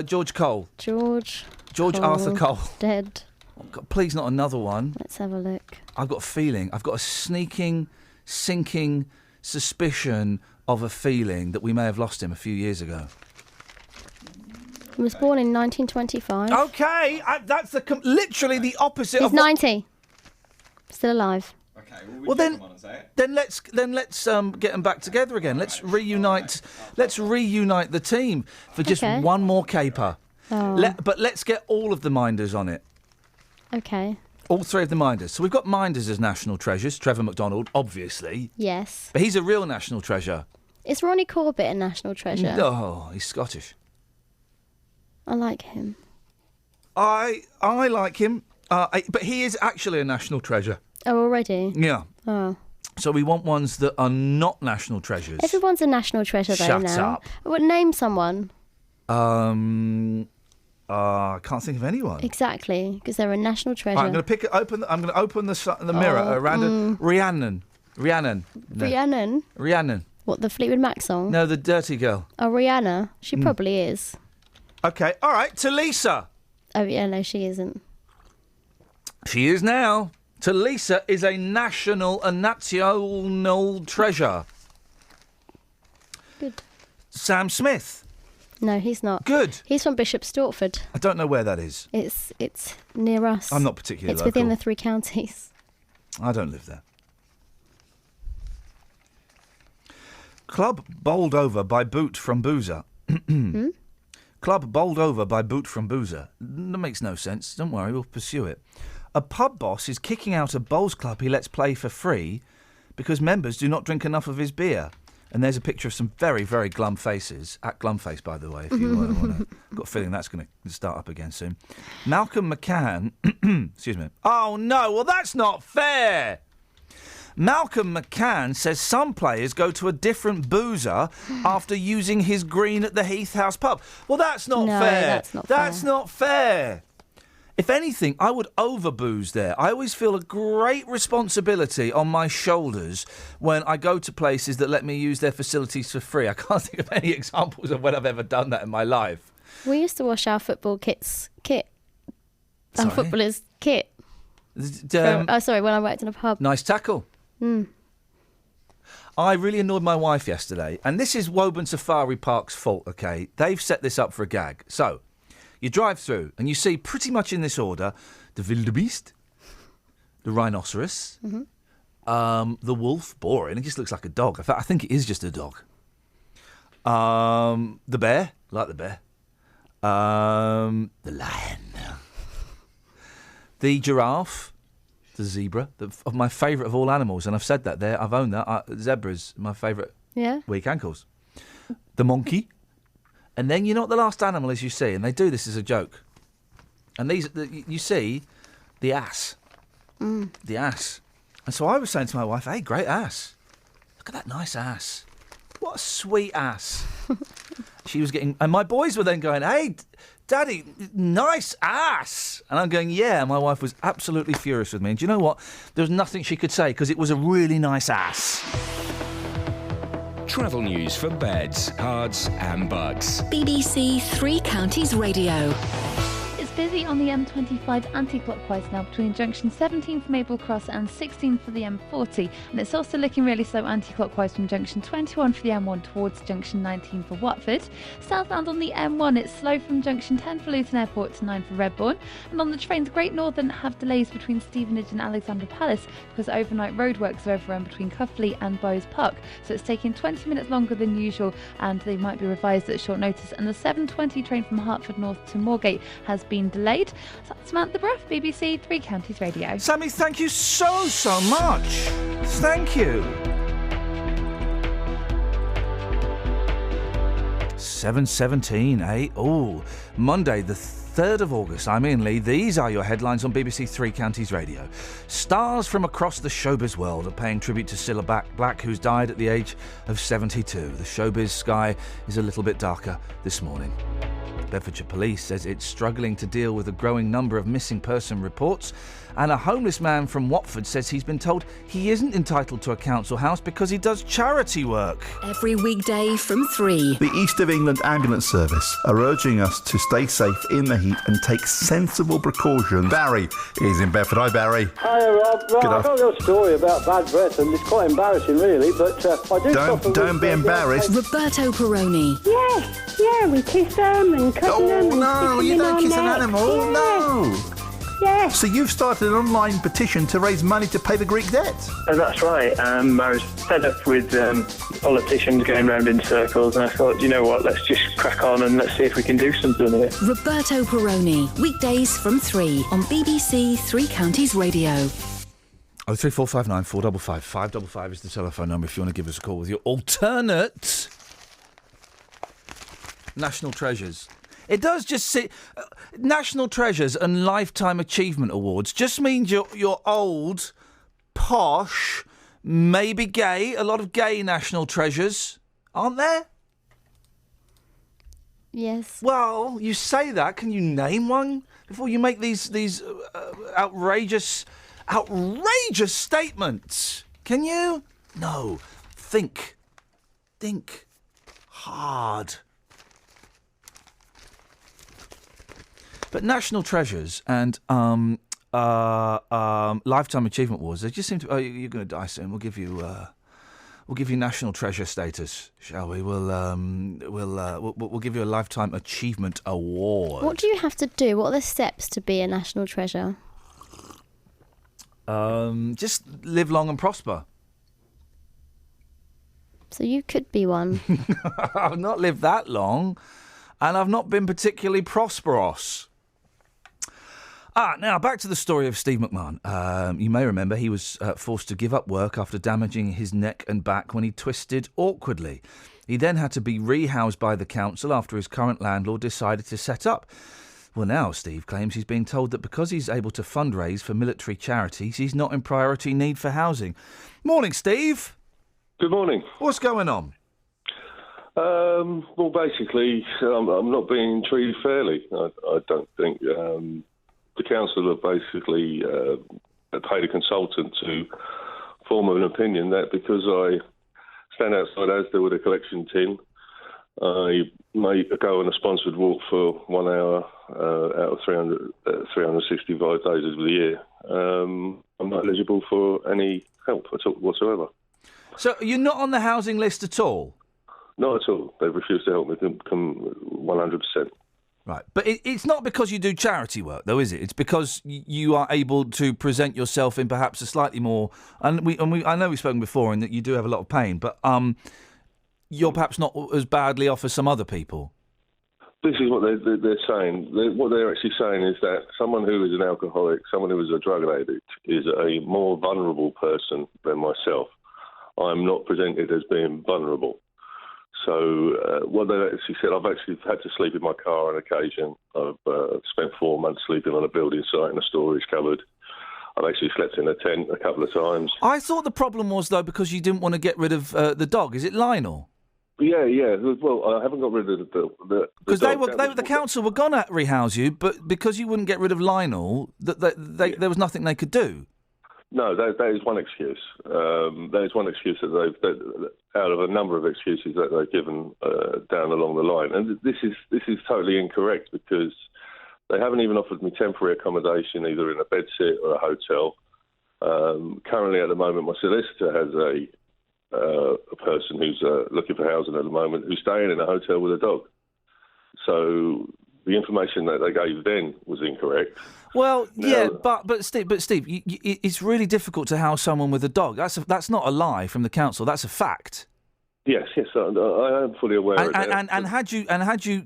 Speaker 3: George Cole.
Speaker 10: George
Speaker 3: Arthur Cole.
Speaker 10: Dead.
Speaker 3: Oh, God, please, not another one.
Speaker 10: Let's have a look.
Speaker 3: I've got a feeling. I've got a sneaking, sinking suspicion of a feeling that we may have lost him a few years ago.
Speaker 10: He was born in 1925.
Speaker 3: Okay, that's literally the opposite
Speaker 10: He's
Speaker 3: of...
Speaker 10: 90. Still alive.
Speaker 3: Well, then let's get them back together again. Let's reunite the team for just one more caper.
Speaker 10: Oh.
Speaker 3: But let's get all of the Minders on it.
Speaker 10: Okay.
Speaker 3: All 3 of the Minders. So we've got Minders as national treasures. Trevor McDonald, obviously.
Speaker 10: Yes.
Speaker 3: But he's a real national treasure.
Speaker 10: Is Ronnie Corbett a national treasure?
Speaker 3: No, he's Scottish.
Speaker 10: I like him.
Speaker 3: I like him, but he is actually a national treasure.
Speaker 10: Oh, already?
Speaker 3: Yeah.
Speaker 10: Oh.
Speaker 3: So we want ones that are not national treasures.
Speaker 10: Everyone's a national treasure, though,
Speaker 3: Shut
Speaker 10: now.
Speaker 3: up.
Speaker 10: Well, name someone.
Speaker 3: I can't think of anyone.
Speaker 10: Exactly, because they're a national treasure.
Speaker 3: Right, I'm going to I'm going to open the mirror around Rhiannon. No.
Speaker 10: Rhiannon? What, the Fleetwood Mac song?
Speaker 3: No, the dirty girl.
Speaker 10: Oh, Rihanna. She probably is.
Speaker 3: Okay, all right. Talisa.
Speaker 10: Oh, yeah, no, she isn't.
Speaker 3: She is now. Talisa is a national treasure.
Speaker 10: Good.
Speaker 3: Sam Smith.
Speaker 10: No, he's not.
Speaker 3: Good.
Speaker 10: He's from Bishop Stortford.
Speaker 3: I don't know where that is.
Speaker 10: It's near us.
Speaker 3: I'm not particularly
Speaker 10: It's
Speaker 3: local.
Speaker 10: within the 3 counties.
Speaker 3: I don't live there. Club bowled over by boot from Boozer. Club bowled over by boot from Boozer. That makes no sense. Don't worry, we'll pursue it. A pub boss is kicking out a bowls club he lets play for free because members do not drink enough of his beer. And there's a picture of some very, very glum faces. At Glumface, by the way, if you want to. I've got a feeling that's going to start up again soon. Malcolm McCann... excuse me. Oh, no, well, that's not fair! Malcolm McCann says some players go to a different boozer after using his green at the Heath House pub. Well, that's not fair. That's not fair. If anything, I would over-booze there. I always feel a great responsibility on my shoulders when I go to places that let me use their facilities for free. I can't think of any examples of when I've ever done that in my life.
Speaker 10: We used to wash our football kit. Our footballers' kit. When I worked in a pub.
Speaker 3: Nice tackle. I really annoyed my wife yesterday, and this is Woburn Safari Park's fault, OK? They've set this up for a gag. So, you drive through, and you see pretty much in this order, the wildebeest, the rhinoceros, the wolf, boring, it just looks like a dog. In fact, I think it is just a dog. The bear, like the bear. The lion. The giraffe. The zebra, of my favourite of all animals, and I've said that there. I've owned that. Zebra's my favourite.
Speaker 10: Yeah.
Speaker 3: Weak ankles. The monkey, and then you know what the last animal is you see, and they do this as a joke. And you see, the ass, the ass. And so I was saying to my wife, "Hey, great ass! Look at that nice ass! What a sweet ass!" She was getting, and my boys were then going, "Hey, Daddy, nice ass!" And I'm going, yeah. And my wife was absolutely furious with me. And do you know what? There was nothing she could say because it was a really nice ass.
Speaker 11: Travel news for beds, cards and bugs.
Speaker 2: BBC 3 Counties Radio.
Speaker 12: It's busy on the M25 anti-clockwise now between junction 17 for Maple Cross and 16 for the M40, and it's also looking really slow anti-clockwise from junction 21 for the M1 towards junction 19 for Watford. Southbound on the M1 it's slow from junction 10 for Luton Airport to 9 for Redbourne, and on the trains Great Northern have delays between Stevenage and Alexandra Palace because overnight roadworks are overrun between Cuffley and Bowes Park, so it's taking 20 minutes longer than usual and they might be revised at short notice. And the 7:20 train from Hertford North to Moorgate has been delayed. So that's Samantha Bruff, BBC 3 Counties Radio.
Speaker 3: Sammy, thank you so much. Thank you. 7:17, eh? Oh, Monday the 3rd of August. I'm Iain Lee. These are your headlines on BBC 3 Counties Radio. Stars from across the showbiz world are paying tribute to Cilla Black, who's died at the age of 72. The showbiz sky is a little bit darker this morning. Bedfordshire Police says it's struggling to deal with a growing number of missing person reports, and a homeless man from Watford says he's been told he isn't entitled to a council house because he does charity work.
Speaker 2: Every weekday from 3.
Speaker 9: The East of England Ambulance Service are urging us to stay safe in the heat and take sensible precautions. Barry is in Bedford. Hi, Barry.
Speaker 24: Hi, Rob. Right, I've got a little story about bad breath, and it's quite embarrassing, really, but I do...
Speaker 9: Don't be embarrassed.
Speaker 2: Roberto Peroni.
Speaker 5: Yes, yeah, we kiss them and cuddle them.
Speaker 9: Oh, no, you don't kiss an animal.
Speaker 5: Yeah.
Speaker 9: No.
Speaker 5: Yes.
Speaker 9: So you've started an online petition to raise money to pay the Greek debt?
Speaker 8: That's right. I was fed up with politicians going round in circles, and I thought, you know what, let's just crack on and let's see if we can do something here.
Speaker 2: Roberto Peroni, weekdays from 3 on BBC 3 Counties Radio.
Speaker 3: 03459 455 555 is the telephone number if you want to give us a call with your alternate national treasures. It does just say national treasures and lifetime achievement awards just means you're old, posh, maybe gay. A lot of gay national treasures, aren't there?
Speaker 10: Yes.
Speaker 3: Well, you say that. Can you name one before you make these outrageous statements? Can you? No. Think hard. But national treasures and lifetime achievement awards, they just seem to. Oh, you're going to die soon. We'll give you national treasure status, shall we? We'll give you a lifetime achievement award.
Speaker 10: What do you have to do? What are the steps to be a national treasure?
Speaker 3: Just live long and prosper.
Speaker 10: So you could be one.
Speaker 3: I've not lived that long, and I've not been particularly prosperous. Now back to the story of Steve McMahon. You may remember he was forced to give up work after damaging his neck and back when he twisted awkwardly. He then had to be rehoused by the council after his current landlord decided to set up. Well, now Steve claims he's being told that because he's able to fundraise for military charities, he's not in priority need for housing. Morning, Steve.
Speaker 6: Good morning.
Speaker 3: What's going on?
Speaker 6: Well, basically, I'm not being treated fairly. I don't think. The council have basically paid a consultant to form an opinion that because I stand outside Asda with a collection tin, I may go on a sponsored walk for 1 hour out of 365 days of the year. I'm not eligible for any help at all whatsoever.
Speaker 3: So you're not on the housing list at all?
Speaker 6: Not at all. They've refused to help me come 100%.
Speaker 3: Right, but it's not because you do charity work, though, is it? It's because you are able to present yourself in perhaps a slightly more, I know we've spoken before, and that you do have a lot of pain, but you're perhaps not as badly off as some other people.
Speaker 6: This is what they're saying. What they're actually saying is that someone who is an alcoholic, someone who is a drug addict, is a more vulnerable person than myself. I'm not presented as being vulnerable. So what they actually said, I've actually had to sleep in my car on occasion. I've spent 4 months sleeping on a building site in a storage cupboard. I've actually slept in a tent a couple of times.
Speaker 3: I thought the problem was, though, because you didn't want to get rid of the dog. Is it Lionel?
Speaker 6: Yeah. Well, I haven't got rid of the
Speaker 3: because the council were going to rehouse you, but because you wouldn't get rid of Lionel, there was nothing they could do.
Speaker 6: No, that is one excuse. That is one excuse that out of a number of excuses that they've given down along the line, and this is totally incorrect because they haven't even offered me temporary accommodation either in a bedsit or a hotel. Currently, at the moment, my solicitor has a person who's looking for housing at the moment who's staying in a hotel with a dog. So the information that they gave then was incorrect.
Speaker 3: Well, yeah, but Steve, it's really difficult to house someone with a dog. That's not a lie from the council. That's a fact.
Speaker 6: Yes, I am fully aware of that.
Speaker 3: And had you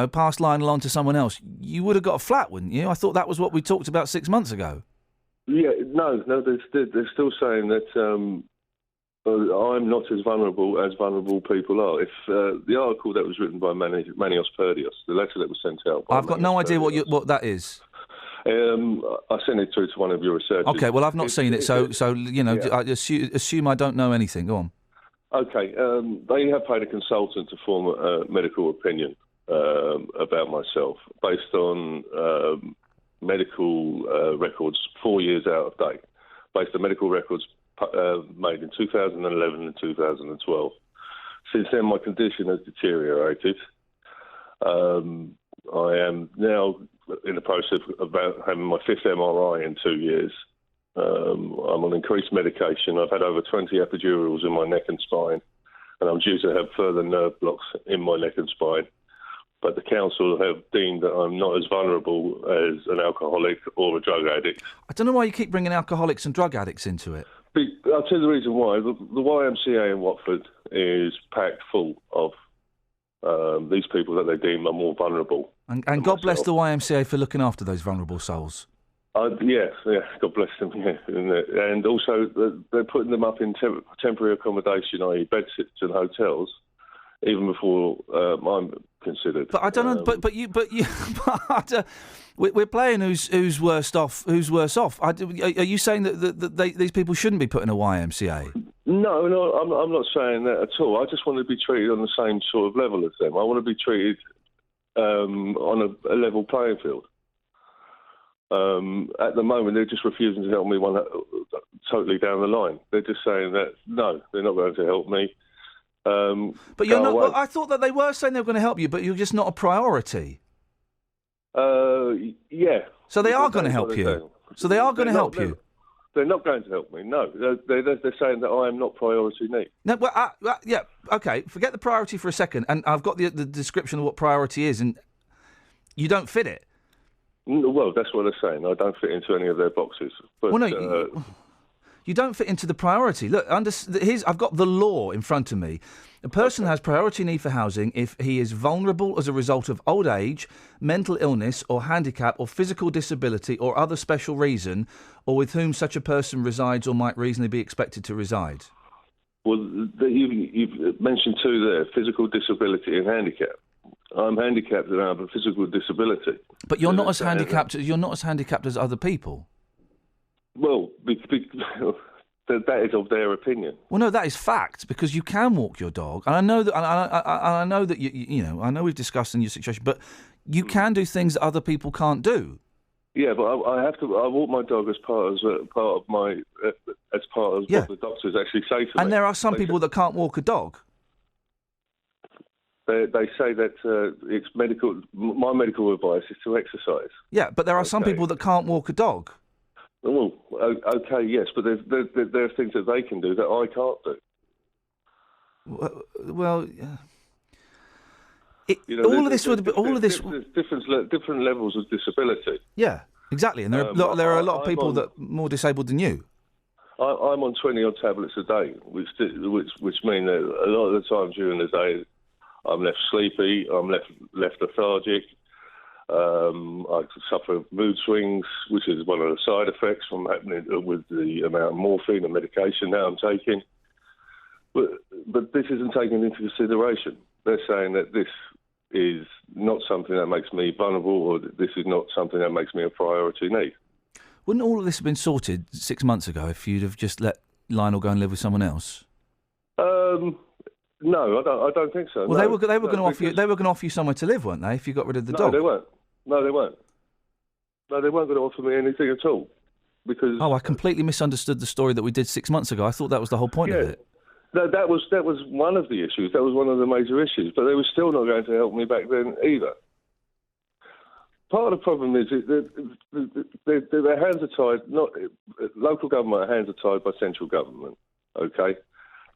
Speaker 3: passed Lionel on to someone else, you would have got a flat, wouldn't you? I thought that was what we talked about 6 months ago.
Speaker 6: Yeah, no, they're still saying that I'm not as vulnerable people are. If the article that was written by Manios Perdios, the letter that was sent out,
Speaker 3: I've got no idea what that is.
Speaker 6: I sent it through to one of your researchers.
Speaker 3: Okay, well, I've not seen it, so I assume I don't know anything. Go on.
Speaker 6: Okay, they have paid a consultant to form a medical opinion about myself based on medical records 4 years out of date, based on medical records made in 2011 and 2012. Since then, my condition has deteriorated. I am now in the process of having my 5th MRI in 2 years. I'm on increased medication. I've had over 20 epidurals in my neck and spine, and I'm due to have further nerve blocks in my neck and spine. But the council have deemed that I'm not as vulnerable as an alcoholic or a drug addict.
Speaker 3: I don't know why you keep bringing alcoholics and drug addicts into it.
Speaker 6: I'll tell you the reason why. The YMCA in Watford is packed full of these people that they deem are more vulnerable.
Speaker 3: And God bless the YMCA for looking after those vulnerable souls.
Speaker 6: Yeah, God bless them. Yeah, and also they're putting them up in temporary accommodation, i.e., bedsits and hotels, even before I'm considered.
Speaker 3: But I don't know. But you. We're playing who's worse off. Who's worse off? Are you saying that these people shouldn't be put in a YMCA?
Speaker 6: No, I'm not saying that at all. I just want to be treated on the same sort of level as them. I want to be treated on a level playing field. At the moment, they're just refusing to help me totally down the line. They're just saying that, no, they're not going to help me.
Speaker 3: But you're not. Well, I thought that they were saying they were going to help you, but you're just not a priority.
Speaker 6: Yeah.
Speaker 3: So they are going to help you. So they are going to help you.
Speaker 6: They're not going to help me, no. They're saying that I am not priority need.
Speaker 3: No, well, yeah, OK, forget the priority for a second, and I've got the description of what priority is, and you don't fit it.
Speaker 6: Well, that's what they're saying. I don't fit into any of their boxes. But,
Speaker 3: well, no, you don't fit into the priority. Look, I've got the law in front of me. A person has priority need for housing if he is vulnerable as a result of old age, mental illness or handicap or physical disability or other special reason, or with whom such a person resides or might reasonably be expected to reside.
Speaker 6: Well, you've mentioned two there, physical disability and handicap. I'm handicapped and I have a physical disability.
Speaker 3: But you're not as handicapped. You're not as handicapped as other people.
Speaker 6: Well, that is of their opinion.
Speaker 3: Well, no, that is fact because you can walk your dog, and I know that. I know that you know. I know we've discussed in your situation, but you can do things that other people can't do.
Speaker 6: Yeah, but I have to. I walk my dog as part of what the doctors actually say to me.
Speaker 3: And there are some people that can't walk a dog.
Speaker 6: They say that it's medical. My medical advice is to exercise.
Speaker 3: Yeah, but there are some people that can't walk a dog.
Speaker 6: Well, okay, yes, but there are things that they can do that I can't do.
Speaker 3: Well,
Speaker 6: all of this there's different levels of disability.
Speaker 3: Yeah, exactly, and there are a lot of people that are more disabled than you.
Speaker 6: I'm on 20 odd tablets a day, which mean that a lot of the time during the day I'm left sleepy, I'm left lethargic. I suffer mood swings, which is one of the side effects from happening with the amount of morphine and medication that I'm taking. But this isn't taken into consideration. They're saying that this is not something that makes me vulnerable, or this is not something that makes me a priority need.
Speaker 3: Wouldn't all of this have been sorted 6 months ago if you'd have just let Lionel go and live with someone else?
Speaker 6: No, I don't think so.
Speaker 3: Well, they were going to offer you. They were going to offer you somewhere to live, weren't they? If you got rid of the dog.
Speaker 6: No, they weren't. No, they weren't. No, they weren't going to offer me anything at all. Because
Speaker 3: I completely misunderstood the story that we did 6 months ago. I thought that was the whole point of it.
Speaker 6: That was one of the issues. That was one of the major issues. But they were still not going to help me back then either. Part of the problem is that their hands are tied. Local government hands are tied by central government. Okay.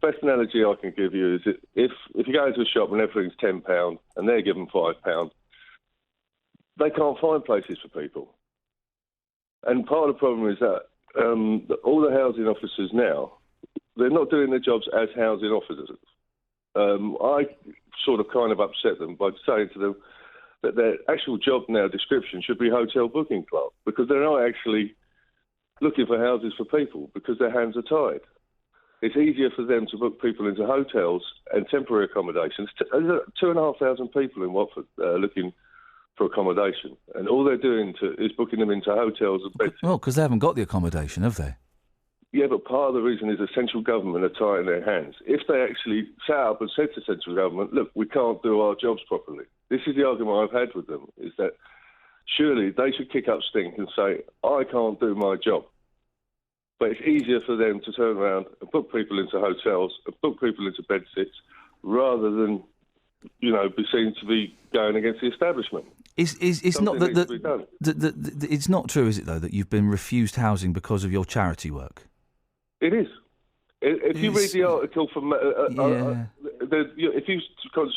Speaker 6: Best analogy I can give you is that if you go into a shop and everything's £10 and they're given £5, they can't find places for people. And part of the problem is that all the housing officers now, they're not doing their jobs as housing officers. I sort of kind of upset them by saying to them that their actual job now description should be hotel booking clerk, because they're not actually looking for houses for people because their hands are tied. It's easier for them to book people into hotels and temporary accommodations. 2,500 people in Watford looking for accommodation, and all they're doing is booking them into hotels and beds.
Speaker 3: Well, because they haven't got the accommodation, have they?
Speaker 6: Yeah, but part of the reason is the central government are tying their hands. If they actually sat up and said to central government, look, we can't do our jobs properly. This is the argument I've had with them, is that surely they should kick up stink and say, I can't do my job. But it's easier for them to turn around and book people into hotels and book people into bedsits rather than, be seen to be going against the establishment.
Speaker 3: It's not it's not true, is it, though, that you've been refused housing because of your charity work?
Speaker 6: It is. If you read the article from... if you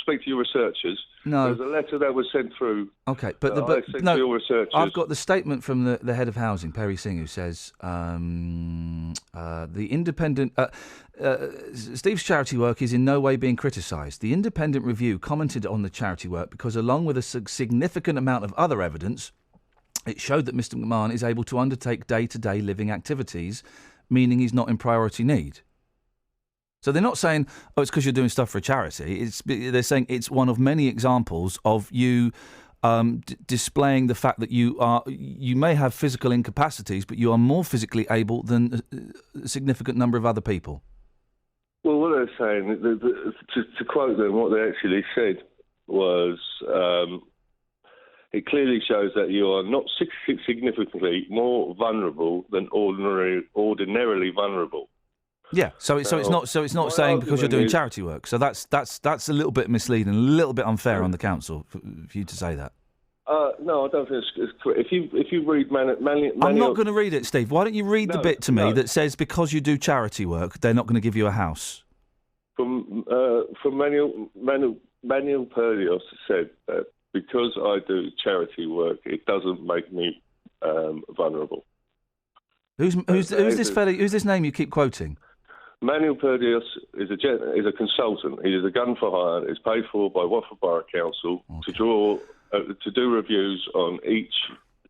Speaker 6: speak to your researchers, there's a letter that was sent through...
Speaker 3: OK,
Speaker 6: to your researchers.
Speaker 3: I've got the statement from the head of housing, Perry Singh, who says the independent... Steve's charity work is in no way being criticised. The independent review commented on the charity work because, along with a significant amount of other evidence, it showed that Mr. McMahon is able to undertake day-to-day living activities, meaning he's not in priority need. So they're not saying, oh, it's because you're doing stuff for a charity. They're saying it's one of many examples of you displaying the fact that you may have physical incapacities, but you are more physically able than a significant number of other people. Well, what they're saying, to quote them, what they actually said was, it clearly shows that you are not significantly more vulnerable than ordinarily vulnerable. Yeah, so it's not saying because you're doing charity work. So that's a little bit misleading, a little bit unfair on the council for you to say that. No, I don't think it's correct. If you read I'm not going to read it, Steve. Why don't you read the bit to me that says because you do charity work, they're not going to give you a house? From Manuel Perdios said that because I do charity work, it doesn't make me vulnerable. Who's this fella? Who's this name you keep quoting? Manuel Perdios is a consultant. He is a gun for hire. Is paid for by Watford Borough Council to do reviews on each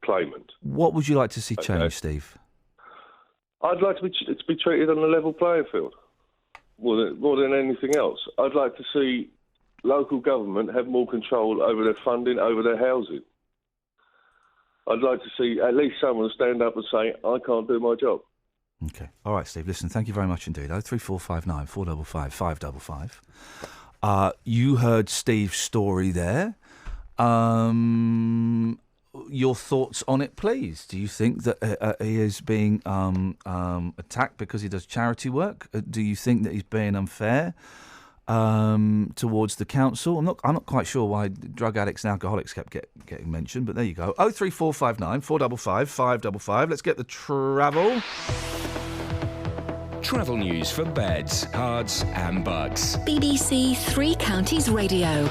Speaker 3: claimant. What would you like to see changed, Steve? I'd like to be treated on a level playing field more than anything else. I'd like to see local government have more control over their funding, over their housing. I'd like to see at least someone stand up and say, I can't do my job. OK. All right, Steve, listen, thank you very much indeed. 03459 455 555. You heard Steve's story there. Your thoughts on it, please. Do you think that he is being attacked because he does charity work? Do you think that he's being unfair towards the council? I'm not quite sure why drug addicts and alcoholics kept getting mentioned, but there you go. 03459 455 555. Let's get the travel.
Speaker 11: Travel news for beds, cards and bugs.
Speaker 2: BBC Three Counties Radio.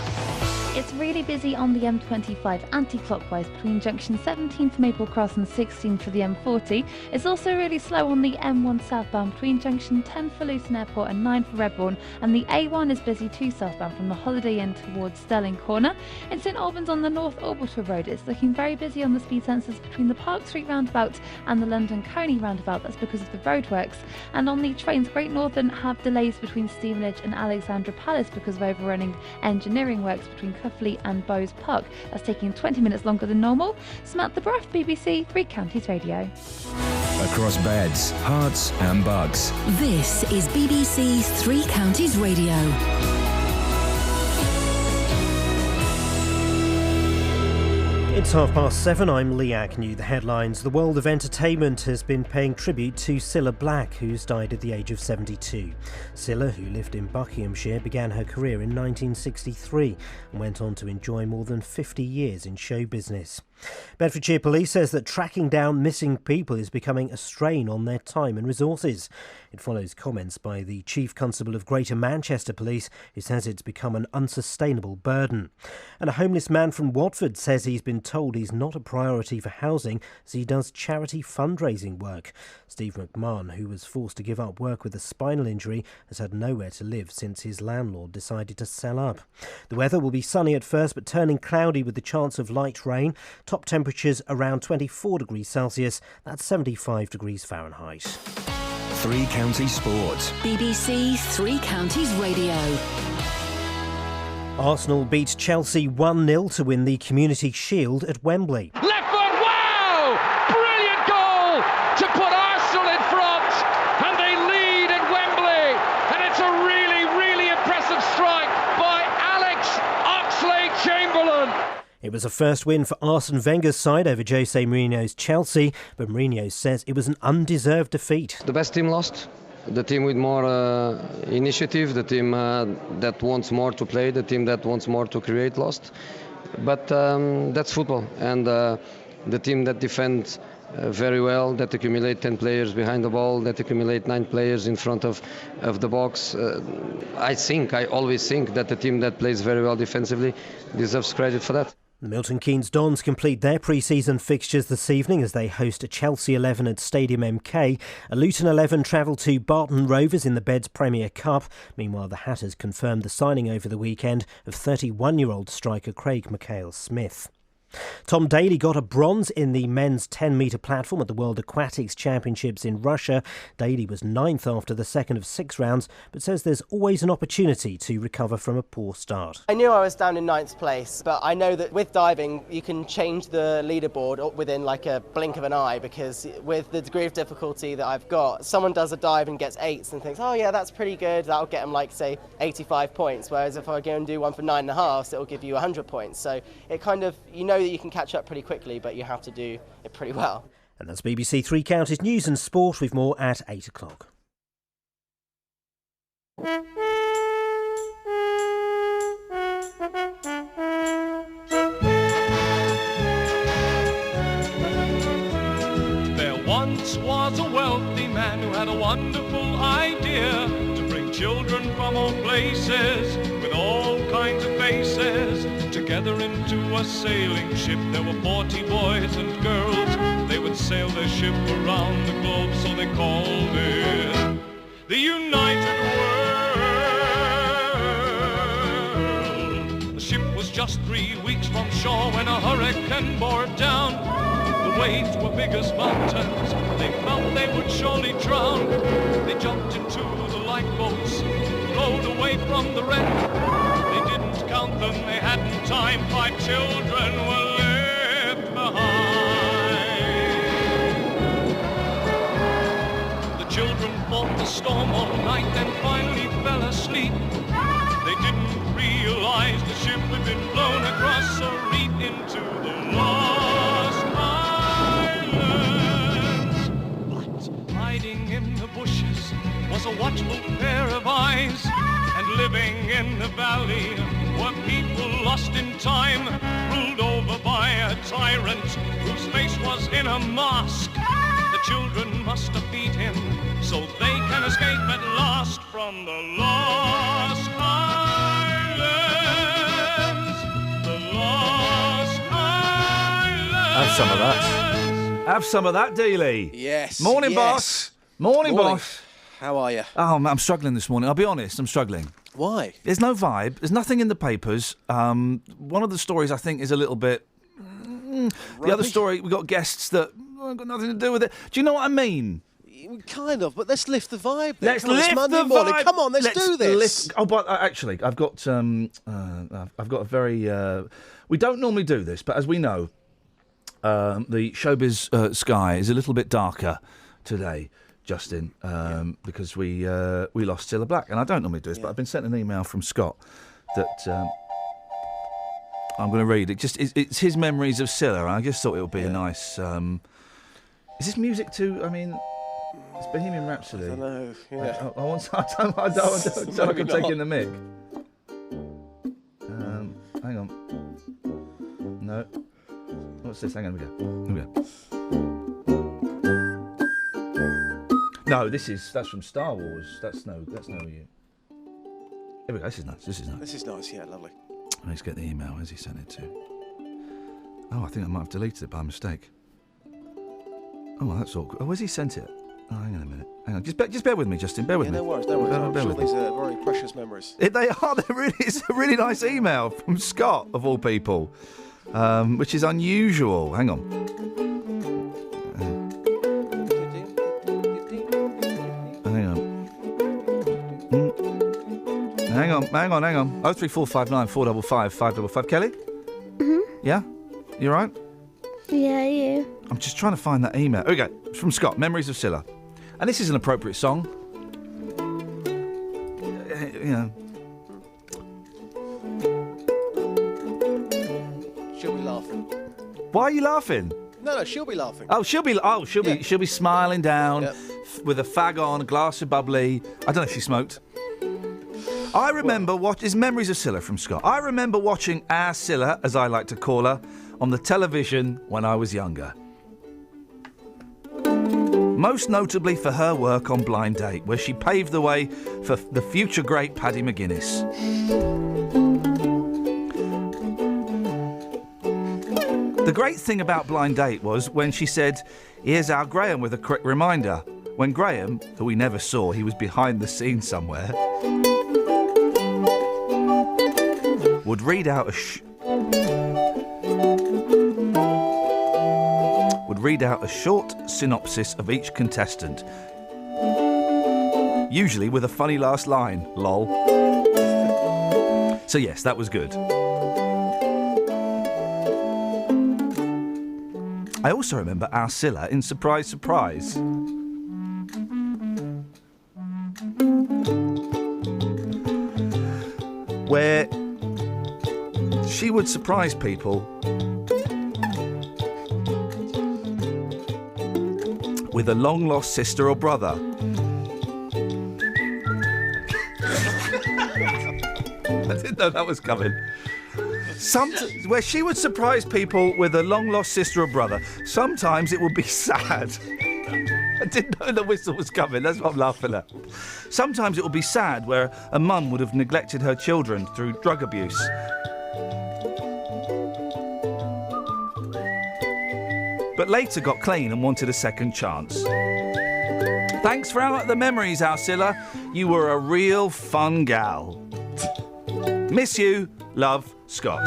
Speaker 12: It's really busy on the M25 anti-clockwise between junction 17 for Maple Cross and 16 for the M40. It's also really slow on the M1 southbound between junction 10 for Luton Airport and 9 for Redbourne, and the A1 is busy too southbound from the Holiday Inn towards Stirling Corner. In St Albans on the North Orbital Road, it's looking very busy on the speed sensors between the Park Street roundabout and the London Coney roundabout. That's because of the roadworks. And on the trains, Great Northern have delays between Stevenage and Alexandra Palace because of overrunning engineering works between Cuffley and Bowes Park. That's taking 20 minutes longer than normal. Samantha Bruff, BBC Three Counties Radio.
Speaker 11: Across beds, hearts and bugs.
Speaker 2: This is BBC Three Counties Radio.
Speaker 1: It's 7:30. I'm Lee Agnew. The headlines. The world of entertainment has been paying tribute to Cilla Black, who's died at the age of 72. Cilla, who lived in Buckinghamshire, began her career in 1963 and went on to enjoy more than 50 years in show business. Bedfordshire Police says that tracking down missing people is becoming a strain on their time and resources. It follows comments by the Chief Constable of Greater Manchester Police, who says it's become an unsustainable burden. And a homeless man from Watford says he's been told he's not a priority for housing as he does charity fundraising work. Steve McMahon, who was forced to give up work with a spinal injury, has had nowhere to live since his landlord decided to sell up. The weather will be sunny at first but turning cloudy with the chance of light rain. Top temperatures around 24 degrees Celsius, that's 75 degrees Fahrenheit.
Speaker 11: Three Counties Sports.
Speaker 2: BBC Three Counties Radio.
Speaker 1: Arsenal beat Chelsea 1-0 to win the Community Shield at Wembley.
Speaker 20: Left foot, wow! Brilliant goal to put Arsenal in front, and they lead at Wembley. And it's a really, really impressive strike by Alex Oxlade-Chamberlain.
Speaker 1: It was a first win for Arsene Wenger's side over Jose Mourinho's Chelsea, but Mourinho says it was an undeserved defeat.
Speaker 21: The best team lost. The team with more initiative, the team that wants more to play, the team that wants more to create lost. But that's football. And the team that defends very well, that accumulate 10 players behind the ball, that accumulate 9 players in front of the box. I always think that the team that plays very well defensively deserves credit for that.
Speaker 1: The Milton Keynes Dons complete their pre-season fixtures this evening as they host a Chelsea 11 at Stadium MK. A Luton 11 travel to Barton Rovers in the Beds Premier Cup. Meanwhile, the Hatters confirmed the signing over the weekend of 31-year-old striker Craig McHale-Smith. Tom Daley got a bronze in the men's 10-metre platform at the World Aquatics Championships in Russia. Daley was 9th after the second of 6 rounds, but says there's always an opportunity to recover from a poor start.
Speaker 7: I knew I was down in 9th place, but I know that with diving you can change the leaderboard within like a blink of an eye, because with the degree of difficulty that I've got, someone does a dive and gets 8s and thinks, oh yeah, that's pretty good, that'll get them like say 85 points, whereas if I go and do one for 9.5, it'll give you 100 points. So it kind of, you know that you can catch up pretty quickly, but you have to do it pretty well.
Speaker 1: And that's BBC Three Counties News and Sport, with more at 8 o'clock.
Speaker 13: There once was a wealthy man who had a wonderful idea to bring children from all places with all kinds of faces together into a sailing ship. There were 40 boys and girls. They would sail their ship around the globe, so they called it the United World. The ship was just 3 weeks from shore when a hurricane bore it down. The waves were big as mountains. They felt they would surely drown. They jumped into the lifeboats, rowed away from the wreck. They didn't count them, they hadn't time. 5 children were left behind. The children fought the storm all night, then finally fell asleep. They didn't realize the ship had been blown across a reef into the lost islands. But hiding in the bushes was a watchful pair of eyes, and living in the valley were people lost in time, ruled over by a tyrant whose face was in a mask. The children must defeat him so they can escape at last from the lost islands. The lost islands.
Speaker 3: Have some of that. Have some of that, Dealey.
Speaker 17: Yes.
Speaker 3: Morning,
Speaker 17: yes.
Speaker 3: boss. Morning, boss.
Speaker 17: How are you?
Speaker 3: Oh, I'm struggling this morning. I'll be honest, I'm struggling.
Speaker 17: Why?
Speaker 3: There's no vibe. There's nothing in the papers. One of the stories I think is a little bit... The other story, we've got guests that got nothing to do with it. Do you know what I mean?
Speaker 17: Kind of, but let's lift the vibe then.
Speaker 3: Let's
Speaker 17: Come on, it's
Speaker 3: lift
Speaker 17: Monday
Speaker 3: the
Speaker 17: morning.
Speaker 3: vibe.
Speaker 17: Come on, let's do this.
Speaker 3: But actually, I've got a very... we don't normally do this, but as we know, the showbiz sky is a little bit darker today, Justin, because we lost Cilla Black, and I don't normally do this, but I've been sent an email from Scott that I'm going to read. It's his memories of Cilla, and I just thought it would be a nice. Is this music too? I mean, it's Bohemian Rhapsody.
Speaker 17: I don't know. Yeah.
Speaker 3: I don't sound like I'm taking the mic. Hang on. No. What's this? Hang on. Here we go. No, that's from Star Wars. That's no you. Here we go. This is nice.
Speaker 17: This is nice. Yeah, lovely.
Speaker 3: Let's get the email. Where's he sent it to? Oh, I think I might have deleted it by mistake. Oh, well, that's awkward. Oh, where's he sent it? Oh, hang on a minute. Hang on. Just bear with me, Justin. Bear with me.
Speaker 17: No worries. I'm
Speaker 3: Bear
Speaker 17: sure
Speaker 3: with me.
Speaker 17: these are very precious memories.
Speaker 3: They are. It's a really nice email from Scott, of all people, which is unusual. Hang on. Hang on. Hang on. 03459 455 555. Kelly?
Speaker 10: Mhm.
Speaker 3: Yeah? You all right?
Speaker 10: Yeah, you.
Speaker 3: I'm just trying to find that email. Okay, it's from Scott, Memories of Cilla. And this is an appropriate song. You know.
Speaker 17: She'll be laughing.
Speaker 3: Why are you laughing?
Speaker 17: No, she'll be laughing.
Speaker 3: She'll be smiling down with a fag on, a glass of bubbly. I don't know if she smoked. I remember is Memories of Cilla from Scott. I remember watching our Cilla, as I like to call her, on the television when I was younger. Most notably for her work on Blind Date, where she paved the way for the future great Paddy McGuinness. The great thing about Blind Date was when she said, "Here's our Graham with a quick reminder." When Graham, who we never saw, he was behind the scenes somewhere, would read out would read out a short synopsis of each contestant. Usually with a funny last line, lol. So yes, that was good. I also remember our Scylla in Surprise Surprise. Where she would surprise people with a long-lost sister or brother. I didn't know that was coming. Where she would surprise people with a long-lost sister or brother. Sometimes it would be sad. I didn't know the whistle was coming, that's what I'm laughing at. Sometimes it would be sad, where a mum would have neglected her children through drug abuse. But later got clean and wanted a second chance. Thanks for the memories, Alcilla. You were a real fun gal. Miss you. Love, Scott.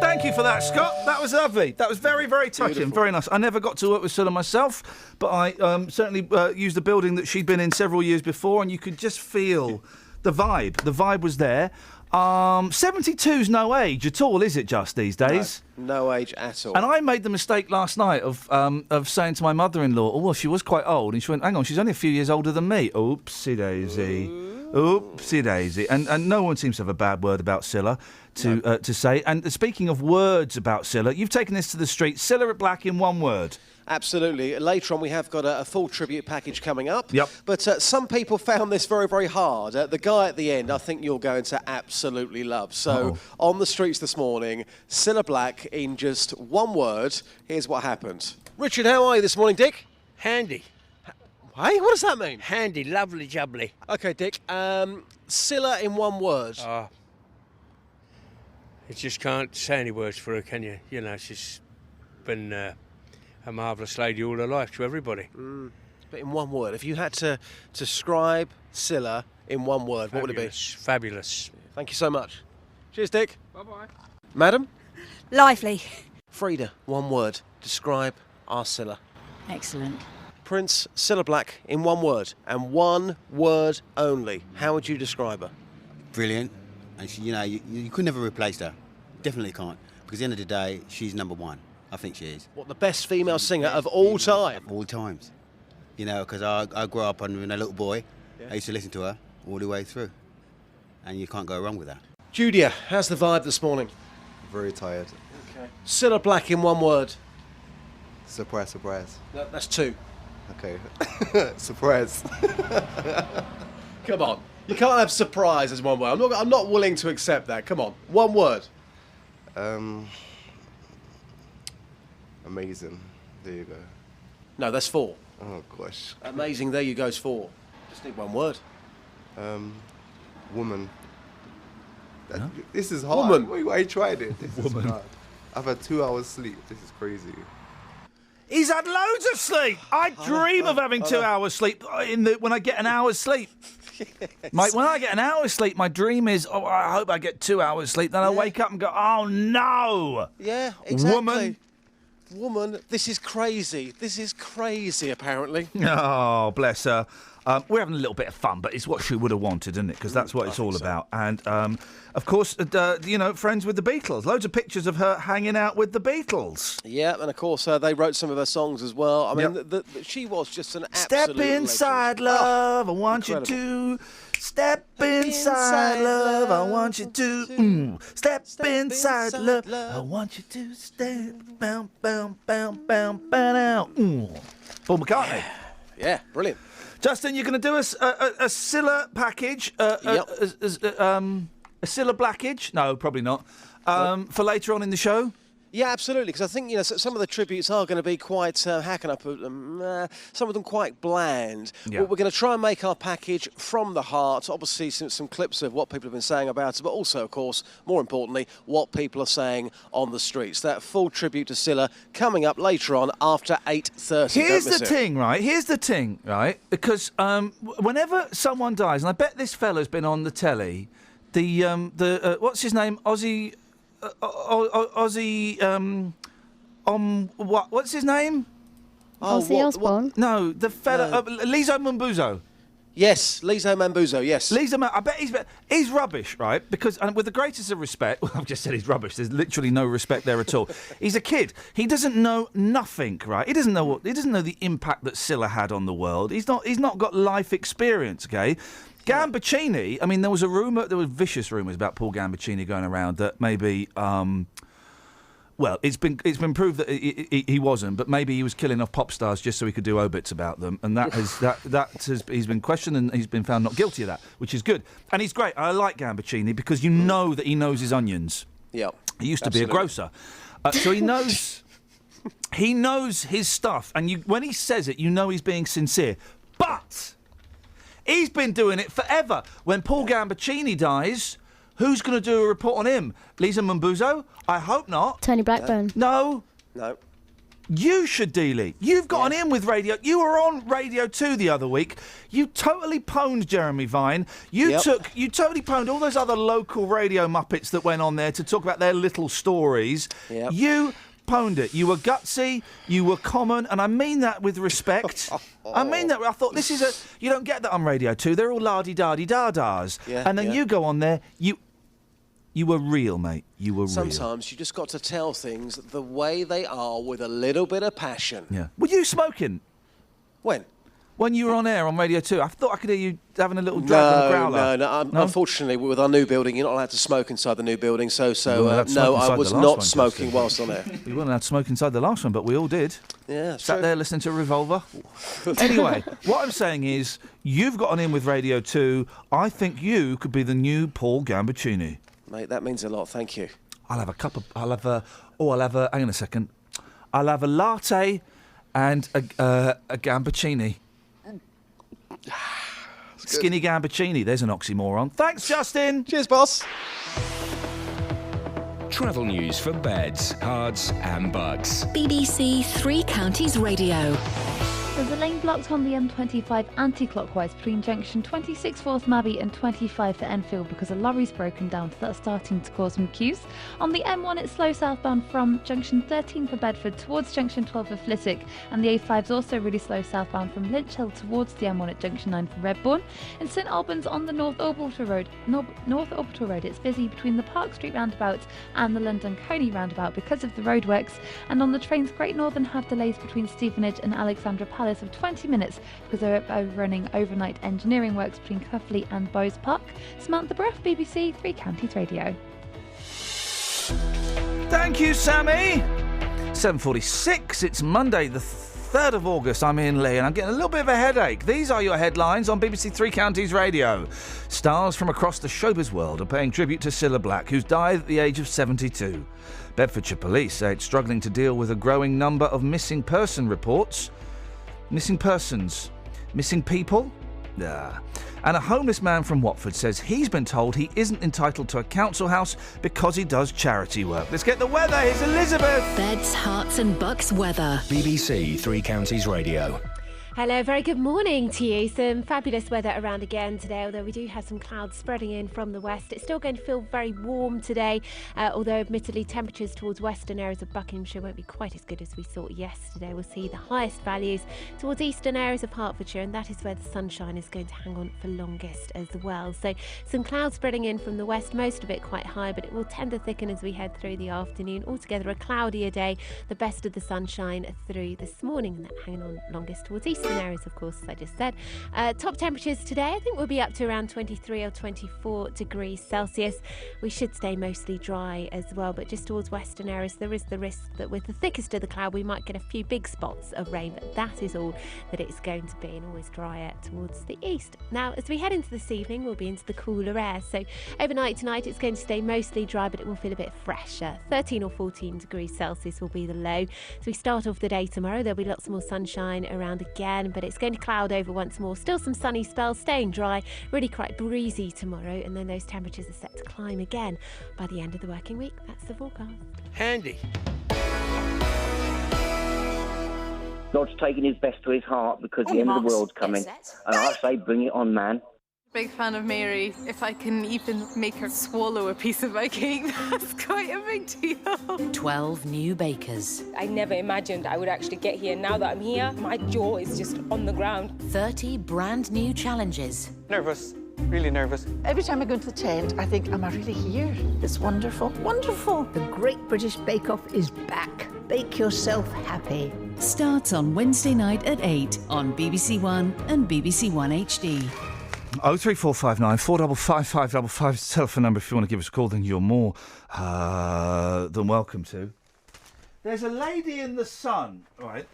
Speaker 3: Thank you for that, Scott. That was lovely. That was very, very touching. Beautiful. Very nice. I never got to work with Scylla myself, but I certainly used the building that she'd been in several years before, and you could just feel the vibe. The vibe was there. 72's no age at all, is it, just these days?
Speaker 17: No age at all.
Speaker 3: And I made the mistake last night of saying to my mother-in-law, oh, well, she was quite old, and she went, hang on, she's only a few years older than me. Oopsie daisy. Oopsie daisy. And no one seems to have a bad word about Scylla to say. And speaking of words about Scylla, you've taken this to the street. Scylla Black in one word.
Speaker 17: Absolutely. Later on, we have got a full tribute package coming up.
Speaker 3: Yep.
Speaker 17: But some people found this very, very hard. The guy at the end, I think you're going to absolutely love. So, on the streets this morning, Scylla Black in just one word. Here's what happened. Richard, how are you this morning, Dick?
Speaker 14: Handy.
Speaker 17: Hey, what does that mean?
Speaker 14: Handy, lovely, jubbly.
Speaker 17: OK, Dick. Scylla in one word.
Speaker 14: You just can't say any words for her, can you? You know, she's been a marvellous lady all her life to everybody.
Speaker 17: But in one word, if you had to describe Scylla in one word, what would it be?
Speaker 14: Fabulous.
Speaker 17: Thank you so much. Cheers, Dick.
Speaker 14: Bye-bye.
Speaker 17: Madam?
Speaker 15: Lively.
Speaker 17: Frida, one word. Describe our Scylla.
Speaker 15: Excellent.
Speaker 17: Prince, Scylla Black in one word, and one word only. How would you describe her?
Speaker 22: Brilliant. And she, you could never replace her. Definitely can't. Because at the end of the day, she's number one. I think she is.
Speaker 17: What, the best female singer of all time?
Speaker 22: Of all times. You know, because I grew up when a little boy. Yeah. I used to listen to her all the way through. And you can't go wrong with that.
Speaker 17: Julia, how's the vibe this morning?
Speaker 23: Very tired.
Speaker 17: Okay. Scylla Black in one word.
Speaker 23: Surprise, surprise.
Speaker 17: No, that's two.
Speaker 23: Okay. Surprise.
Speaker 17: Come on. You can't have surprise as one word. I'm not willing to accept that. Come on. One word.
Speaker 23: Amazing. There you go.
Speaker 17: No, that's four.
Speaker 23: Oh, gosh.
Speaker 17: Amazing. There you go's four. Just need one word.
Speaker 23: Woman. This is hard.
Speaker 17: Woman.
Speaker 23: Why you tried it? This
Speaker 3: Woman.
Speaker 23: is hard. I've had 2 hours sleep. This is crazy.
Speaker 3: He's had loads of sleep. I dream of having 2 hours sleep when I get an hour's sleep. Yes. When I get an hour's sleep, my dream is, I hope I get 2 hours sleep. Then I wake up and go, oh, no.
Speaker 17: Yeah, exactly.
Speaker 23: Woman.
Speaker 17: This is crazy. This is crazy, apparently.
Speaker 3: Oh, bless her. We're having a little bit of fun, but it's what she would have wanted, isn't it? Because that's what it's all about. And, of course, friends with the Beatles. Loads of pictures of her hanging out with the Beatles.
Speaker 17: Yeah, and, of course, they wrote some of her songs as well. I mean, she was just an absolute
Speaker 3: Step inside, love, I want
Speaker 17: incredible.
Speaker 3: you to. Step inside, love, I want you to. Step inside, love, I want you to. Step, bam, bam, bam, bam, bam, out. Paul McCartney.
Speaker 17: Yeah, brilliant.
Speaker 3: Justin, you're going to do us a Scylla package, a Scylla Blackage? No, probably not. For later on in the show?
Speaker 17: Yeah, absolutely, because I think, some of the tributes are going to be quite, how can I put them, some of them quite bland.
Speaker 3: Yeah.
Speaker 17: Well, we're going to try and make our package from the heart, obviously some clips of what people have been saying about it, but also, of course, more importantly, what people are saying on the streets. That full tribute to Scylla coming up later on after 8:30.
Speaker 3: Here's the thing, right? Because whenever someone dies, and I bet this fella's been on the telly, what's his name? Ozzy... what's his name?
Speaker 10: Ozzy Osbourne?
Speaker 3: No, the fella... Lizo Mambuzo.
Speaker 17: Yes, Lizo Mambuzo, yes.
Speaker 3: I bet he's rubbish, right? Because, and with the greatest of respect... Well, I've just said he's rubbish. There's literally no respect there at all. He's a kid. He doesn't know nothing, right? He doesn't know the impact that Scylla had on the world. He's not got life experience, okay? Gambaccini, I mean, there was vicious rumours about Paul Gambaccini going around that maybe, it's been proved that he wasn't, but maybe he was killing off pop stars just so he could do obits about them, and he's been questioned and he's been found not guilty of that, which is good. And he's great. I like Gambaccini because you know that he knows his onions.
Speaker 17: Yeah,
Speaker 3: he used to be a grocer, so he knows he knows his stuff, and when he says it, you know he's being sincere, but. He's been doing it forever. When Paul Gambaccini dies, who's going to do a report on him? Lizo Mambuzo? I hope not.
Speaker 10: Tony Blackburn.
Speaker 3: No.
Speaker 17: No.
Speaker 3: You should, Dealey. You've got an in with radio. You were on Radio 2 the other week. You totally pwned Jeremy Vine. You totally pwned all those other local radio muppets that went on there to talk about their little stories.
Speaker 17: Yep.
Speaker 3: You pwned it. You were gutsy, you were common, and I mean that with respect. I mean that. I thought, you don't get that on Radio 2. They're all la-di-da-di-da-das.
Speaker 17: Yeah,
Speaker 3: and then you go on there, you were real, mate. You were real.
Speaker 17: Sometimes you just got to tell things the way they are with a little bit of passion.
Speaker 3: Yeah. Were you smoking?
Speaker 17: When?
Speaker 3: When you were on air on Radio 2, I thought I could hear you having a little drag on a growler.
Speaker 17: No. Unfortunately, with our new building, you're not allowed to smoke inside the new building, I was not smoking whilst on air.
Speaker 3: We weren't allowed to smoke inside the last one, but we all did.
Speaker 17: Yeah,
Speaker 3: Sat there listening to Revolver. Anyway, what I'm saying is, you've got an in with Radio 2. I think you could be the new Paul Gambaccini.
Speaker 17: Mate, that means a lot, thank you.
Speaker 3: Hang on a second. I'll have a latte and a Gambaccini. Skinny Gambaccini, there's an oxymoron. Thanks, Justin.
Speaker 17: Cheers, boss.
Speaker 11: Travel news for beds, cards and bugs.
Speaker 2: BBC Three Counties Radio.
Speaker 12: There's a lane blocked on the M25 anti-clockwise between junction 26 Forth Mabbey and 25 for Enfield because a lorry's broken down, so that's starting to cause some queues. On the M1 it's slow southbound from junction 13 for Bedford towards junction 12 for Flitwick, and the A5 is also really slow southbound from Lynch Hill towards the M1 at junction 9 for Redbourne. In St Albans on the North Orbital Road, it's busy between the Park Street roundabout and the London Coney roundabout because of the roadworks, and on the trains Great Northern have delays between Stevenage and Alexandra Palace of 20 minutes because they're running overnight engineering works between Cuffley and Bowes Park. Samantha Bruff, BBC Three Counties Radio.
Speaker 3: Thank you, Sammy. 7:46. It's Monday, the 3rd of August. I'm Iain Lee, and I'm getting a little bit of a headache. These are your headlines on BBC Three Counties Radio. Stars from across the showbiz world are paying tribute to Cilla Black, who's died at the age of 72. Bedfordshire Police say it's struggling to deal with a growing number of missing person reports. Missing persons. Missing people? And a homeless man from Watford says he's been told he isn't entitled to a council house because he does charity work. Let's get the weather. Here's Elizabeth.
Speaker 2: Beds, Herts and Bucks weather.
Speaker 11: BBC Three Counties Radio.
Speaker 4: Hello, very good morning to you. Some fabulous weather around again today, although we do have some clouds spreading in from the west. It's still going to feel very warm today, although admittedly temperatures towards western areas of Buckinghamshire won't be quite as good as we thought yesterday. We'll see the highest values towards eastern areas of Hertfordshire, and that is where the sunshine is going to hang on for longest as well. So some clouds spreading in from the west, most of it quite high, but it will tend to thicken as we head through the afternoon. Altogether a cloudier day, the best of the sunshine through this morning, and that hanging on longest towards eastern western areas, of course, as I just said. Top temperatures today, I think we'll be up to around 23 or 24 degrees Celsius. We should stay mostly dry as well, but just towards western areas, there is the risk that with the thickest of the cloud, we might get a few big spots of rain, but that is all that it's going to be, and always drier towards the east. Now, as we head into this evening, we'll be into the cooler air. So overnight tonight, it's going to stay mostly dry, but it will feel a bit fresher. 13 or 14 degrees Celsius will be the low. As we start off the day tomorrow, there'll be lots more sunshine around again, but it's going to cloud over once more. Still some sunny spells, staying dry, really quite breezy tomorrow, and then those temperatures are set to climb again by the end of the working week. That's the forecast.
Speaker 14: Handy.
Speaker 16: God's taking his best to his heart because the end of the world's coming. And I say, bring it on, man.
Speaker 18: Big fan of Mary. If I can even make her swallow a piece of my cake, that's quite a big deal.
Speaker 2: 12 new bakers.
Speaker 19: I never imagined I would actually get here. Now that I'm here, my jaw is just on the ground.
Speaker 2: 30 brand new challenges.
Speaker 24: Nervous. Really nervous.
Speaker 25: Every time I go into the tent, I think, am I really here? It's wonderful. Wonderful.
Speaker 26: The Great British Bake Off is back. Bake yourself happy.
Speaker 27: Starts on Wednesday night at 8 on BBC One and BBC One HD.
Speaker 3: 03459 455 555 is the telephone number if you want to give us a call, then you're more than welcome to. There's a lady in the sun, right?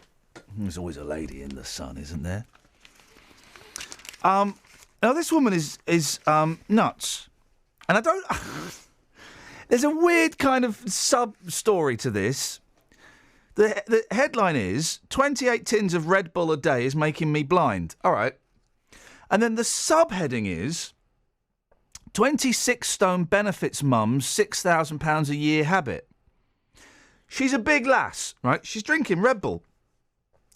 Speaker 3: There's always a lady in the sun, isn't there? Now this woman is nuts, and I don't. There's a weird kind of sub-story to this. The headline is 28 tins of Red Bull a day is making me blind. All right. And then the subheading is 26 stone benefits mum's £6,000 a year habit. She's a big lass, right? She's drinking Red Bull.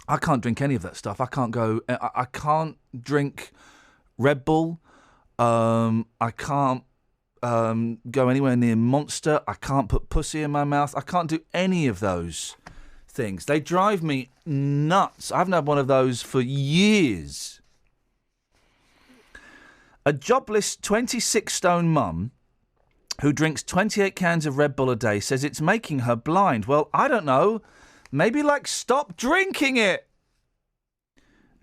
Speaker 3: I can't drink any of that stuff. I can't drink Red Bull. I can't go anywhere near Monster. I can't put pussy in my mouth. I can't do any of those things. They drive me nuts. I haven't had one of those for years. A jobless 26-stone mum who drinks 28 cans of Red Bull a day says it's making her blind. Well, I don't know. Maybe, stop drinking it.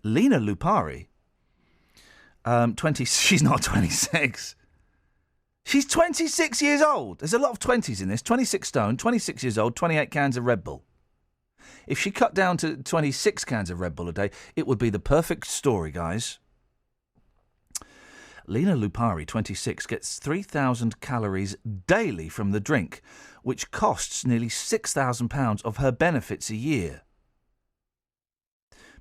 Speaker 3: Lena Lupari, 20. She's not 26. She's 26 years old. There's a lot of 20s in this. 26 stone, 26 years old, 28 cans of Red Bull. If she cut down to 26 cans of Red Bull a day, it would be the perfect story, guys. Lena Lupari, 26, gets 3,000 calories daily from the drink, which costs nearly £6,000 of her benefits a year.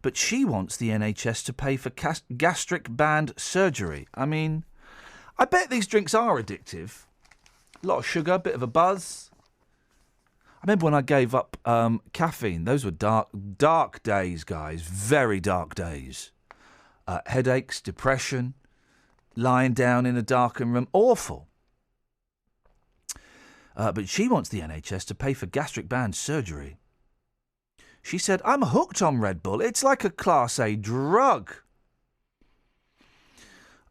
Speaker 3: But she wants the NHS to pay for gastric band surgery. I mean, I bet these drinks are addictive. A lot of sugar, a bit of a buzz. I remember when I gave up caffeine. Those were dark days, guys. Very dark days. Headaches, depression, lying down in a darkened room. Awful. But she wants the NHS to pay for gastric band surgery. She said, I'm hooked on Red Bull. It's like a Class A drug.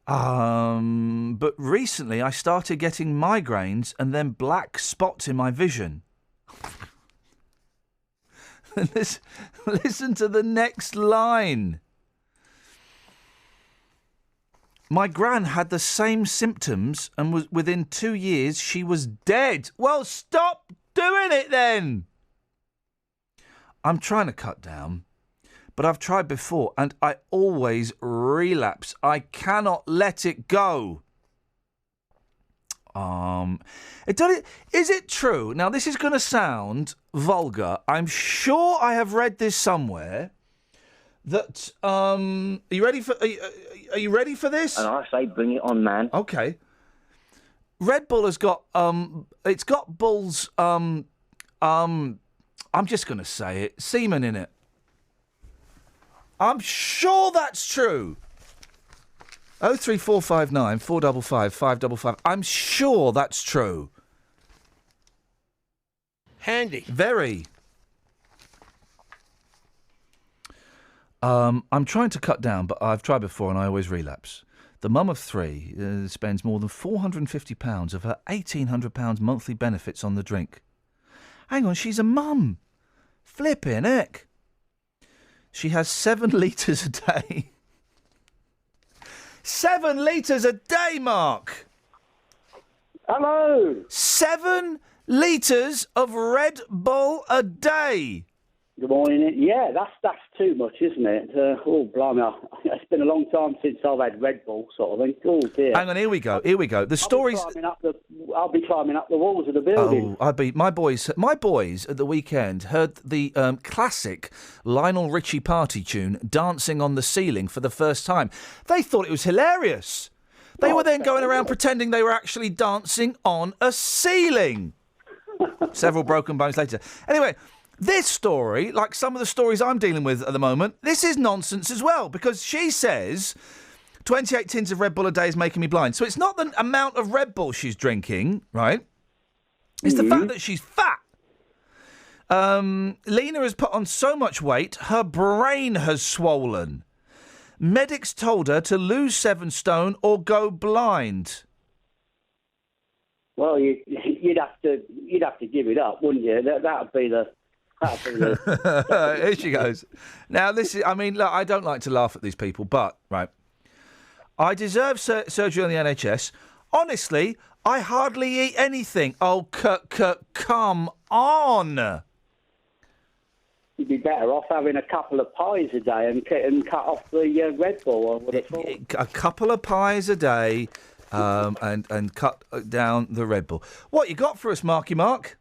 Speaker 3: But recently I started getting migraines and then black spots in my vision. Listen to the next line. My gran had the same symptoms and was within 2 years she was dead. Well, stop doing it then. I'm trying to cut down, but I've tried before and I always relapse. I cannot let it go. Is it true? Now, this is going to sound vulgar. I'm sure I have read this somewhere. That are you ready for? Are you ready for this?
Speaker 16: And I say, bring it on, man.
Speaker 3: Okay. Red Bull has got it's got Bull's I'm just going to say it, semen in it. I'm sure that's true. 03459 455 555. I'm sure that's true.
Speaker 14: Handy.
Speaker 3: Very. I'm trying to cut down, but I've tried before and I always relapse. The mum of three spends more than £450 of her £1,800 monthly benefits on the drink. Hang on, she's a mum. Flippin' heck. She has 7 litres a day. 7 litres a day, Mark!
Speaker 5: Hello!
Speaker 3: 7 litres of Red Bull a day!
Speaker 5: Good morning. Yeah, that's too much, isn't it? Oh, blimey. It's been a long time since I've had Red Bull, sort of thing. Oh, dear.
Speaker 3: Hang on, here we go. The stories...
Speaker 5: I'll be climbing up the walls of the building.
Speaker 3: Oh, my boys at the weekend heard the classic Lionel Richie party tune, Dancing on the Ceiling, for the first time. They thought it was hilarious. They were then going around pretending they were actually dancing on a ceiling. Several broken bones later. Anyway, this story, like some of the stories I'm dealing with at the moment, this is nonsense as well, because she says 28 tins of Red Bull a day is making me blind. So it's not the amount of Red Bull she's drinking, right? It's the fact that she's fat. Lena has put on so much weight, her brain has swollen. Medics told her to lose 7 stone or go blind.
Speaker 5: Well, you'd have to give it up, wouldn't you? That'd be the.
Speaker 3: Here she goes. Now, look, I don't like to laugh at these people, but, right, I deserve surgery on the NHS. Honestly, I hardly eat anything. Oh, come on.
Speaker 5: You'd be better off having a couple of pies a day and cut off the Red Bull, I would have thought.
Speaker 3: A couple of pies a day and cut down the Red Bull. What you got for us, Marky Mark?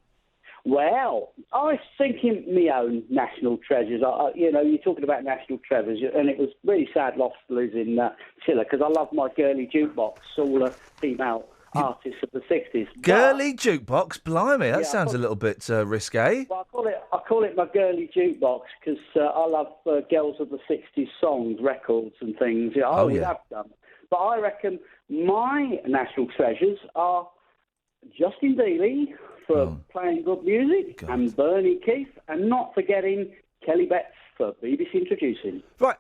Speaker 5: Well, I was thinking my own national treasures. You're talking about national treasures, and it was really sad loss losing Chiller, because I love my girly jukebox, all female artists of the 60s.
Speaker 3: Girly jukebox? Blimey, that sounds a little bit risque.
Speaker 5: Well, I call it my girly jukebox because I love girls of the 60s songs, records and things. Yeah, I always have done. But I reckon my national treasures are Justin Dealey for playing good music, and Bernie Keith, and not forgetting Kelly Betts for BBC Introducing.
Speaker 3: Right,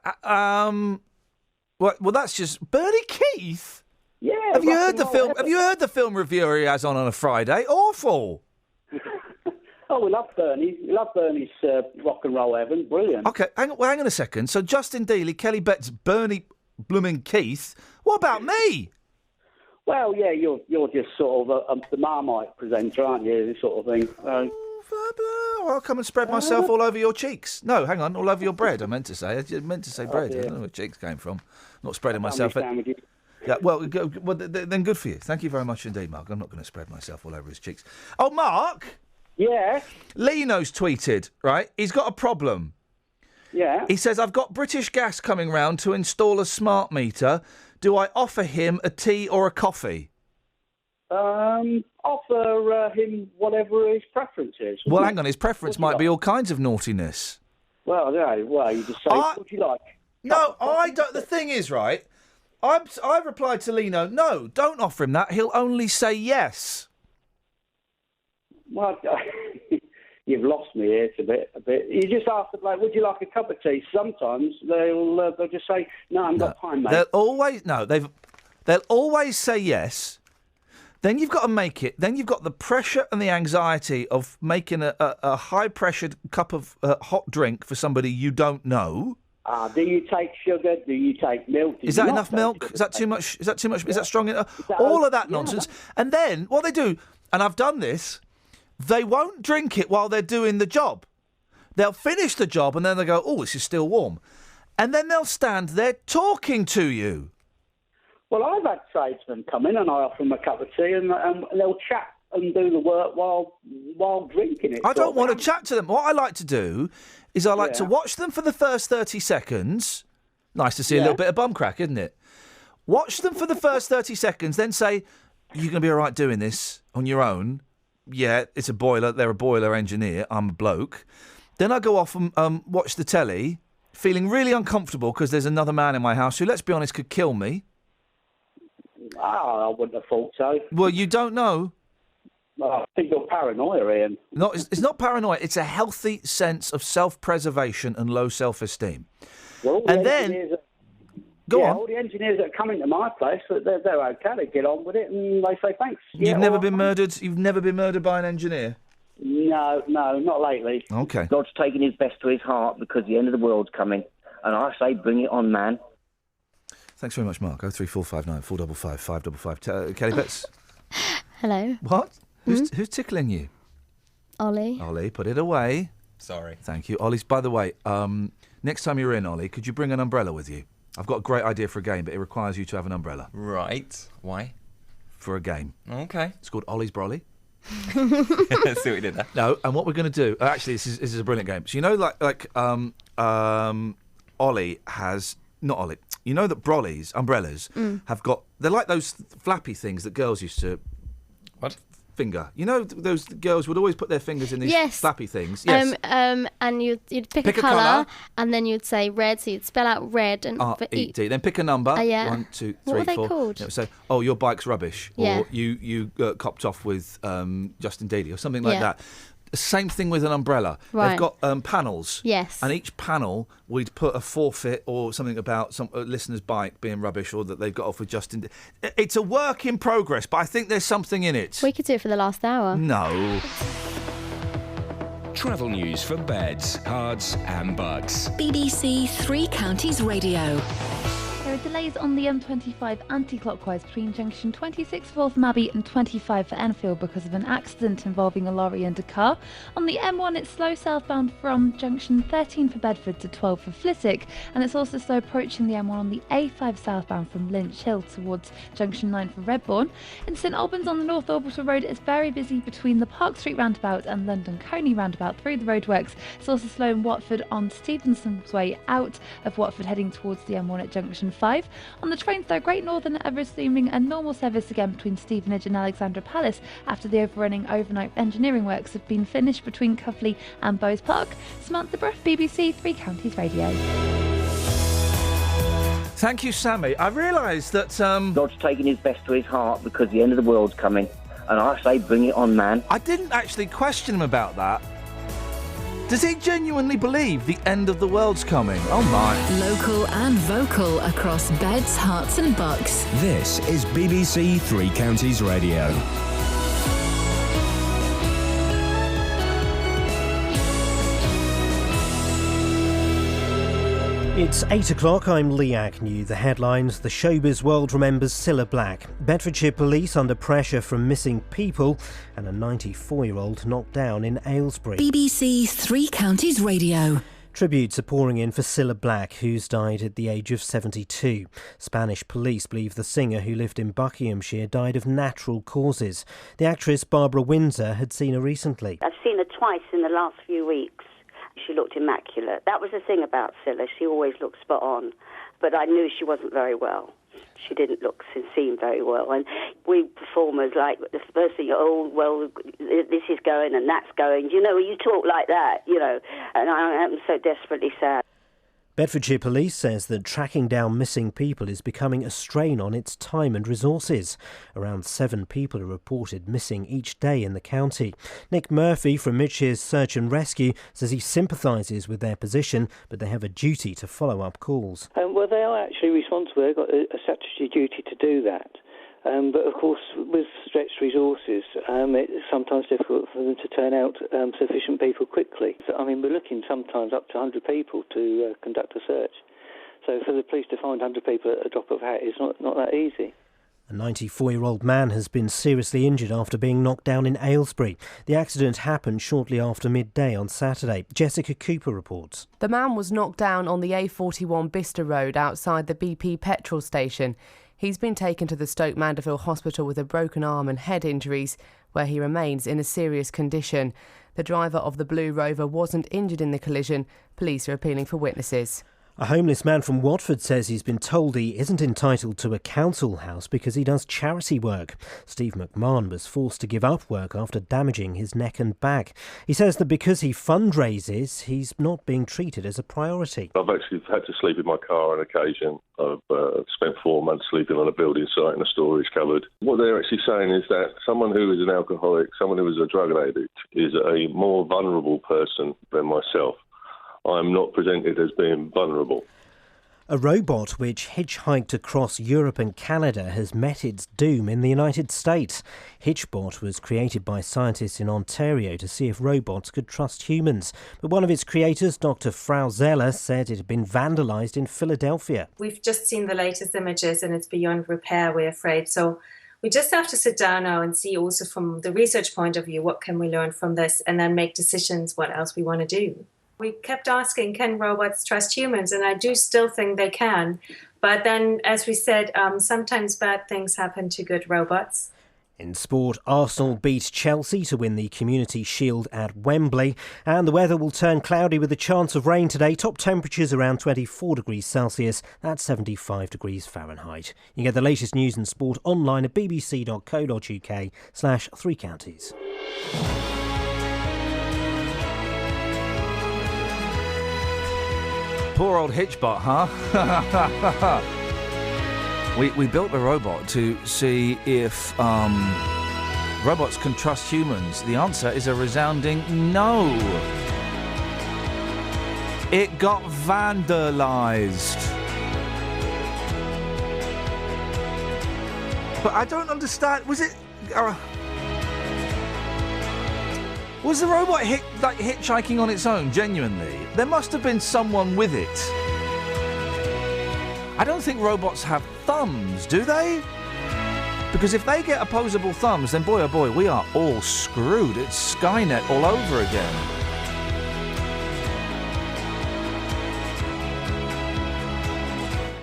Speaker 3: well, that's just Bernie Keith.
Speaker 5: Yeah.
Speaker 3: Have you heard the film? Have you heard the film reviewer he has on a Friday? Awful.
Speaker 5: Oh, we love Bernie. We love Bernie's rock and roll heaven. Brilliant.
Speaker 3: Okay, hang on a second. So Justin Dealey, Kelly Betts, Bernie blooming Keith. What about me?
Speaker 5: Well, yeah, you're just sort of the Marmite presenter, aren't you? This sort of thing.
Speaker 3: I'll come and spread myself all over your cheeks. No, hang on, all over your bread. I meant to say bread. I don't know where cheeks came from. Not spreading myself. Yeah, well, then good for you. Thank you very much indeed, Mark. I'm not going to spread myself all over his cheeks. Oh, Mark.
Speaker 5: Yeah.
Speaker 3: Lino's tweeted. Right, he's got a problem.
Speaker 5: Yeah.
Speaker 3: He says, I've got British Gas coming round to install a smart meter. Do I offer him a tea or a coffee?
Speaker 5: Offer him whatever his preference is.
Speaker 3: Well, hang on. His preference might be all kinds of naughtiness.
Speaker 5: Well, yeah. Well, you just say, what would you like?
Speaker 3: No, I don't. The thing is, right, I replied to Lino, no, don't offer him that. He'll only say yes.
Speaker 5: Well, you've lost me here a bit. You just ask the bloke, would you like a cup of tea? Sometimes they'll just say, no, I haven't got time, mate.
Speaker 3: They'll always say yes. Then you've got to make it. Then you've got the pressure and the anxiety of making a high-pressured cup of hot drink for somebody you don't know.
Speaker 5: Do you take sugar? Do you take milk?
Speaker 3: Is that enough milk? Is that too much? Is that too much? Is that strong enough? All of that nonsense. And then what they do, and I've done this, they won't drink it while they're doing the job. They'll finish the job and then they'll go, oh, this is still warm. And then they'll stand there talking to you.
Speaker 5: Well, I've had tradesmen come in and I offer them a cup of tea and they'll chat and do the work while drinking it.
Speaker 3: I don't want to chat to them. What I like to do is I like to watch them for the first 30 seconds. Nice to see a little bit of bum crack, isn't it? Watch them for the first 30 seconds, then say, you're going to be all right doing this on your own. Yeah, it's a boiler. They're a boiler engineer. I'm a bloke. Then I go off and watch the telly, feeling really uncomfortable because there's another man in my house who, let's be honest, could kill me.
Speaker 5: I wouldn't have thought so.
Speaker 3: Well, you don't know.
Speaker 5: I think you're paranoia, Ian.
Speaker 3: No, it's not paranoia. It's a healthy sense of self-preservation and low self-esteem.
Speaker 5: Well,
Speaker 3: and then... Go on.
Speaker 5: All the engineers that come into my place, they're okay. They get on with it and they say thanks.
Speaker 3: You've never been murdered. You've never been murdered by an engineer.
Speaker 5: No, not lately.
Speaker 3: Okay.
Speaker 16: God's taking his best to his heart because the end of the world's coming. And I say, bring it on, man.
Speaker 3: Thanks very much, Mark. 03459 455 555. Kelly Betts.
Speaker 10: Hello.
Speaker 3: What? Who's tickling you?
Speaker 10: Ollie.
Speaker 3: Ollie, put it away.
Speaker 1: Sorry.
Speaker 3: Thank you. Ollie's, by the way, next time you're in, Ollie, could you bring an umbrella with you? I've got a great idea for a game, but it requires you to have an umbrella.
Speaker 1: Right. Why?
Speaker 3: For a game.
Speaker 1: Okay.
Speaker 3: It's called Ollie's Brolly.
Speaker 1: Let's see what we did there.
Speaker 3: No, and what we're going to do... actually, this is a brilliant game. So you know, Ollie has... Not Ollie. You know that Brolly's umbrellas have got... They're like those flappy things that girls used to...
Speaker 1: What?
Speaker 3: Finger. You know, those girls would always put their fingers in these flappy things.
Speaker 10: Yes. And you'd pick a colour, and then you'd say red, so you'd spell out red and
Speaker 3: R-E-D. Then pick a number.
Speaker 10: Yeah.
Speaker 3: 1, 2, 3, 4.
Speaker 10: What were they called?
Speaker 3: It would say, oh, your bike's rubbish.
Speaker 10: Yeah.
Speaker 3: Or you copped off with Justin Dealey or something like
Speaker 10: Yeah.
Speaker 3: that. Same thing with an umbrella.
Speaker 10: Right.
Speaker 3: They've got panels.
Speaker 10: Yes.
Speaker 3: And each panel, we'd put a forfeit or something about some listener's bike being rubbish or that they've got off with Justin. It's a work in progress, but I think there's something in it.
Speaker 10: We could do it for the last hour.
Speaker 3: No.
Speaker 11: Travel news for beds, cards and bugs.
Speaker 2: BBC Three Counties Radio.
Speaker 12: There are delays on the M25 anti-clockwise between junction 26 for Waltham Abbey and 25 for Enfield because of an accident involving a lorry and a car. On the M1 it's slow southbound from junction 13 for Bedford to 12 for Flitwick, and it's also slow approaching the M1 on the A5 southbound from Lynch Hill towards junction 9 for Redbourne. In St Albans on the North Orbital Road it's very busy between the Park Street roundabout and London Coney roundabout through the roadworks. It's also slow in Watford on Stevenson's way out of Watford heading towards the M1 at junction 5. On the trains though, Great Northern are resuming a normal service again between Stevenage and Alexandra Palace after the overrunning overnight engineering works have been finished between Cuffley and Bowes Park. Samantha Bruff, BBC Three Counties Radio.
Speaker 3: Thank you, Sammy. I realised that...
Speaker 16: God's taking his best to his heart because the end of the world's coming. And I say, bring it on, man.
Speaker 3: I didn't actually question him about that. Does he genuinely believe the end of the world's coming? Oh, my.
Speaker 2: Local and vocal across beds, hearts and bucks.
Speaker 11: This is BBC Three Counties Radio.
Speaker 6: It's 8 o'clock, I'm Lee Agnew. The headlines: the showbiz world remembers Cilla Black. Bedfordshire police under pressure from missing people, and a 94-year-old knocked down in Aylesbury.
Speaker 2: BBC Three Counties Radio.
Speaker 6: Tributes are pouring in for Cilla Black, who's died at the age of 72. Spanish police believe the singer, who lived in Buckinghamshire, died of natural causes. The actress Barbara Windsor had seen her recently.
Speaker 7: I've seen her twice in the last few weeks. She looked immaculate. That was the thing about Cilla. She always looked spot on. But I knew she wasn't very well. She didn't look and seem very well. And we performers, like, the first thing, oh, well, this is going and that's going. You know, you talk like that, you know. And I am so desperately sad.
Speaker 6: Bedfordshire Police says that tracking down missing people is becoming a strain on its time and resources. Around 7 people are reported missing each day in the county. Nick Murphy from Midshire's Search and Rescue says he sympathises with their position, but they have a duty to follow up calls.
Speaker 8: Well, they are actually responsible. They've got a statutory duty to do that. But of course, with stretched resources, it's sometimes difficult for them to turn out sufficient people quickly. So, I mean, we're looking sometimes up to 100 people to conduct a search. So for the police to find 100 people at a drop of a hat is not that easy.
Speaker 6: A 94-year-old man has been seriously injured after being knocked down in Aylesbury. The accident happened shortly after midday on Saturday. Jessica Cooper reports.
Speaker 9: The man was knocked down on the A41 Bicester Road outside the BP petrol station. He's been taken to the Stoke Mandeville Hospital with a broken arm and head injuries, where he remains in a serious condition. The driver of the Blue Rover wasn't injured in the collision. Police are appealing for witnesses.
Speaker 6: A homeless man from Watford says he's been told he isn't entitled to a council house because he does charity work. Steve McMahon was forced to give up work after damaging his neck and back. He says that because he fundraises, he's not being treated as a priority.
Speaker 20: I've actually had to sleep in my car on occasion. I've spent 4 months sleeping on a building site in a storage cupboard. What they're actually saying is that someone who is an alcoholic, someone who is a drug addict, is a more vulnerable person than myself. I'm not presented as being vulnerable.
Speaker 6: A robot which hitchhiked across Europe and Canada has met its doom in the United States. Hitchbot was created by scientists in Ontario to see if robots could trust humans. But one of its creators, Dr. Frau Zeller, said it had been vandalised in Philadelphia.
Speaker 4: We've just seen the latest images and it's beyond repair, we're afraid. So we just have to sit down now and see also from the research point of view, what can we learn from this, and then make decisions what else we want to do. We kept asking, can robots trust humans? And I do still think they can. But then, as we said, sometimes bad things happen to good robots.
Speaker 6: In sport, Arsenal beat Chelsea to win the Community Shield at Wembley. And the weather will turn cloudy with a chance of rain today. Top temperatures around 24 degrees Celsius. That's 75 degrees Fahrenheit. You can get the latest news and sport online at bbc.co.uk/3 counties.
Speaker 3: Poor old Hitchbot, huh? we built a robot to see if robots can trust humans. The answer is a resounding no. It got vandalised. But I don't understand. Was it... was the robot hitchhiking on its own, genuinely? There must have been someone with it. I don't think robots have thumbs, do they? Because if they get opposable thumbs, then boy oh boy, we are all screwed. It's Skynet all over again.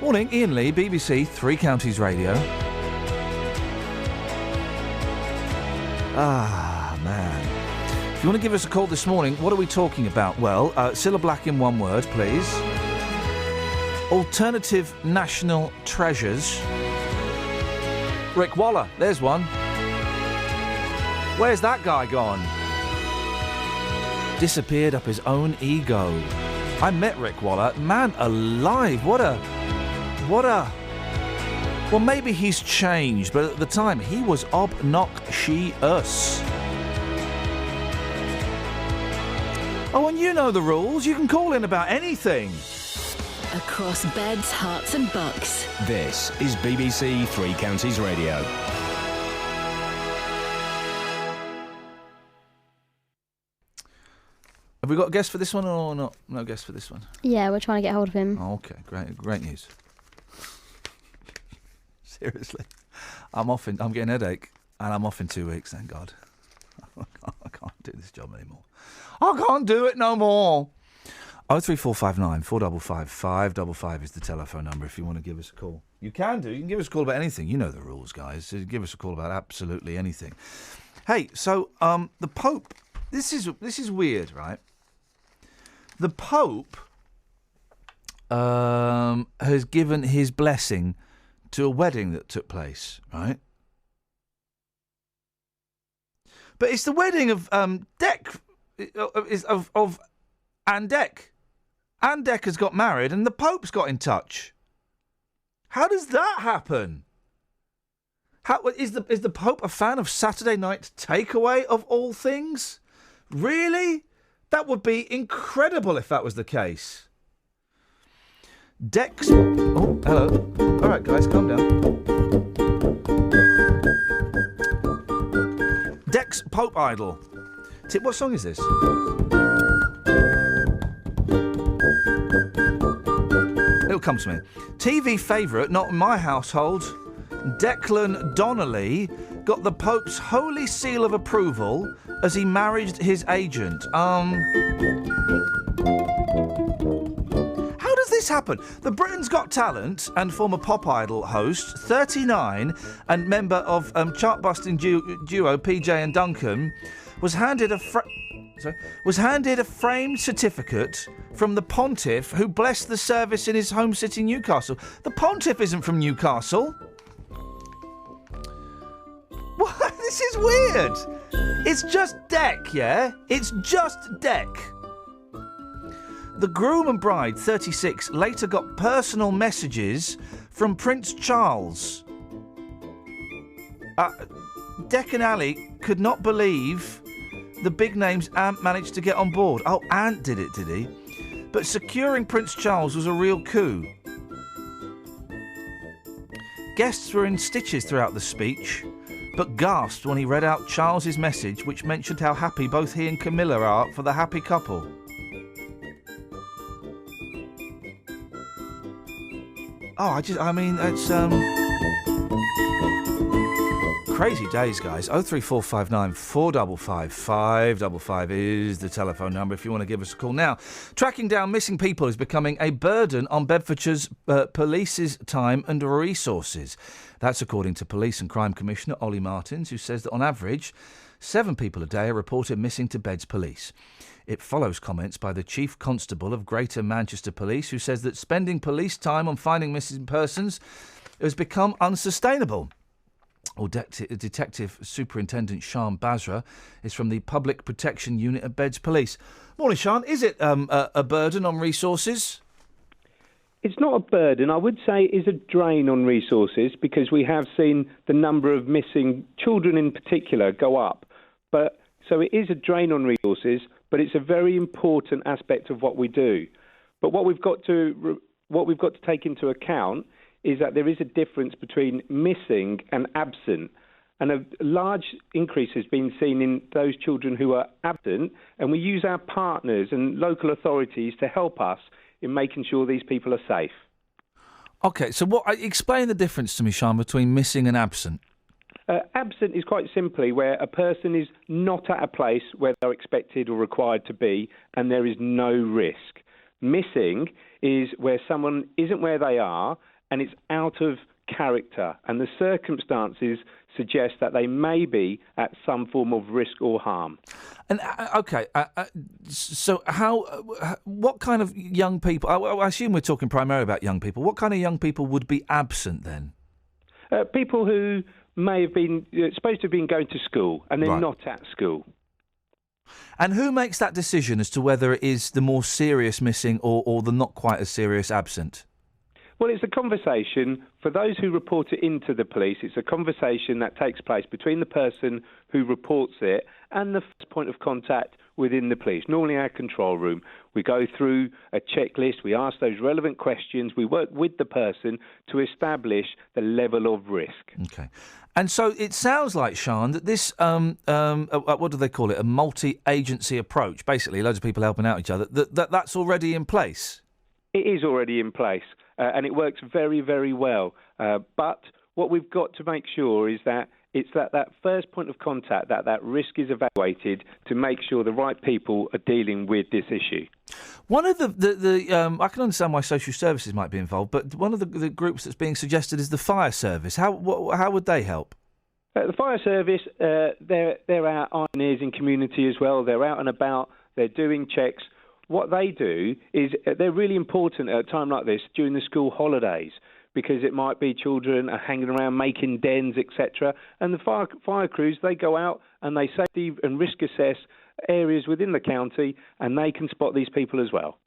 Speaker 3: Morning, Iain Lee, BBC Three Counties Radio. Ah, man. If you want to give us a call this morning, what are we talking about? Well, Cilla Black in one word, please. Alternative national treasures. Rick Waller, there's one. Where's that guy gone? Disappeared up his own ego. I met Rick Waller. Man alive, what a... Well, maybe he's changed, but at the time, he was obnoxious. Oh, and you know the rules. You can call in about anything.
Speaker 2: Across beds, hearts and bucks.
Speaker 11: This is BBC Three Counties Radio.
Speaker 3: Have we got a guest for this one or not? No guest for this one?
Speaker 10: Yeah, we're trying to get hold of him.
Speaker 3: Oh, okay, great news. Seriously. I'm getting a headache and I'm off in 2 weeks, thank God. I can't do this job anymore. I can't do it no more. 03459 455 555 is the telephone number if you want to give us a call. You can give us a call about anything. You know the rules, guys. So give us a call about absolutely anything. Hey, so the Pope, this is weird, right? The Pope has given his blessing to a wedding that took place, right? But it's the wedding of Dec, of Anne Dec. Anne Dec has got married and the Pope's got in touch. How does that happen? Is the Pope a fan of Saturday Night Takeaway of all things? Really? That would be incredible if that was the case. Dec's... Oh, hello. All right, guys, calm down. Dec's Pope Idol. What song is this? It'll come to me. TV favourite, not in my household, Declan Donnelly got the Pope's holy seal of approval as he married his agent. How does this happen? The Britain's Got Talent and former Pop Idol host, 39, and member of chart-busting duo PJ and Duncan, was handed a framed certificate from the Pontiff who blessed the service in his home city, Newcastle. The Pontiff isn't from Newcastle. What? This is weird. It's just Dec, yeah? It's just Dec. The groom and bride, 36, later got personal messages from Prince Charles. Dec and Ali could not believe the big names Ant managed to get on board. Oh, Ant did it, did he? But securing Prince Charles was a real coup. Guests were in stitches throughout the speech, but gasped when he read out Charles's message, which mentioned how happy both he and Camilla are for the happy couple. It's crazy days, guys. 03459 455 555 is the telephone number if you want to give us a call. Now, tracking down missing people is becoming a burden on Bedfordshire's police's time and resources. That's according to Police and Crime Commissioner Ollie Martins, who says that on average, 7 people a day are reported missing to Beds Police. It follows comments by the Chief Constable of Greater Manchester Police, who says that spending police time on finding missing persons has become unsustainable. Detective Superintendent Sian Basra is from the Public Protection Unit at Beds Police. Morning, Sian. Is it a burden on resources?
Speaker 13: It's not a burden. I would say it is a drain on resources because we have seen the number of missing children in particular go up. So it is a drain on resources, but it's a very important aspect of what we do. But what we've got to take into account is that there is a difference between missing and absent. And a large increase has been seen in those children who are absent, and we use our partners and local authorities to help us in making sure these people are safe.
Speaker 3: OK, so explain the difference to me, Sian, between missing and absent.
Speaker 13: Absent is quite simply where a person is not at a place where they're expected or required to be, and there is no risk. Missing is where someone isn't where they are, and it's out of character, and the circumstances suggest that they may be at some form of risk or harm.
Speaker 3: And so what kind of young people? I assume we're talking primarily about young people. What kind of young people would be absent then?
Speaker 13: People who may have been supposed to have been going to school and they're not at school.
Speaker 3: And who makes that decision as to whether it is the more serious missing or the not quite as serious absent?
Speaker 13: Well, it's a conversation, for those who report it into the police, it's a conversation that takes place between the person who reports it and the first point of contact within the police, normally our control room. We go through a checklist, we ask those relevant questions, we work with the person to establish the level of risk.
Speaker 3: Okay. And so it sounds like, Sian, that this, what do they call it, a multi-agency approach, basically loads of people helping out each other, that's already in place?
Speaker 13: It is already in place. And it works very, very well. But what we've got to make sure is that it's that first point of contact, that risk is evaluated to make sure the right people are dealing with this issue.
Speaker 3: One of the I can understand why social services might be involved, but one of the groups that's being suggested is the fire service. How would they help?
Speaker 13: The fire service, they're our eyes and ears in community as well. They're out and about. They're doing checks. What they do is they're really important at a time like this during the school holidays because it might be children are hanging around making dens, etc. And the fire crews, they go out and they safety and risk assess areas within the county and they can spot these people as well.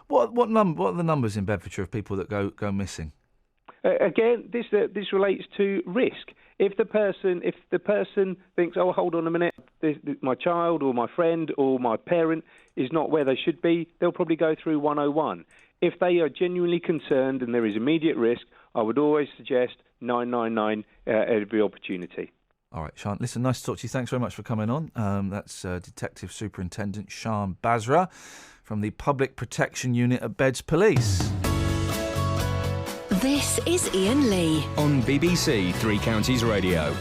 Speaker 3: What are the numbers in Bedfordshire of people that go missing?
Speaker 13: Again, this relates to risk. If the person thinks, oh, hold on a minute, my child or my friend or my parent is not where they should be, they'll probably go through 101. If they are genuinely concerned and there is immediate risk, I would always suggest 999 at every opportunity.
Speaker 3: All right, Sian, listen, nice to talk to you. Thanks very much for coming on. That's Detective Superintendent Sian Basra from the Public Protection Unit at Beds Police.
Speaker 2: This is Iain Lee
Speaker 11: on BBC Three Counties Radio.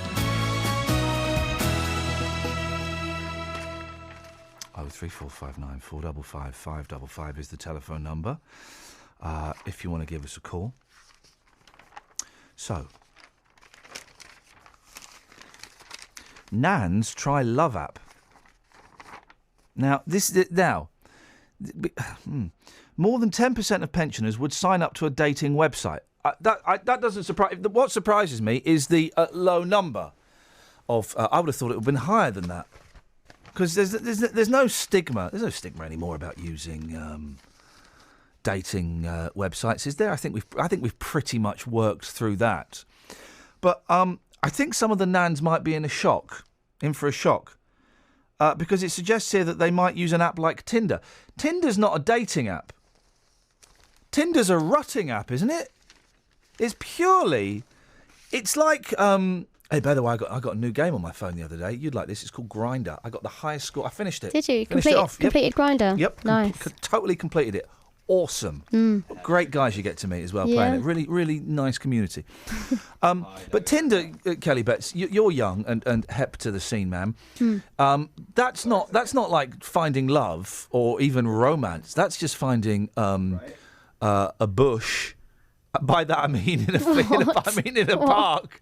Speaker 3: 03459 455 555 is the telephone number if you want to give us a call. So, Nans try Love app. Now, more than 10% of pensioners would sign up to a dating website. That doesn't surprise. What surprises me is the low number of. I would have thought it would have been higher than that, because there's no stigma. There's no stigma anymore about using dating websites, is there? I think we've pretty much worked through that. But I think some of the nans might be in for a shock. Because it suggests here that they might use an app like Tinder. Tinder's not a dating app. Tinder's a rutting app, isn't it? It's purely It's like. Hey, by the way, I got a new game on my phone the other day. You'd like this. It's called Grindr. I got the highest score. I finished it.
Speaker 10: Did you?
Speaker 3: Finished it off.
Speaker 10: Completed Grindr?
Speaker 3: Yep.
Speaker 10: Nice.
Speaker 3: Totally completed it. Awesome. Great guys you get to meet as well playing it. Really, really nice community. But Tinder, Kelly Betts, you're young and hep to the scene, ma'am. That's not like finding love or even romance. That's just finding a bush. By that I mean in a park.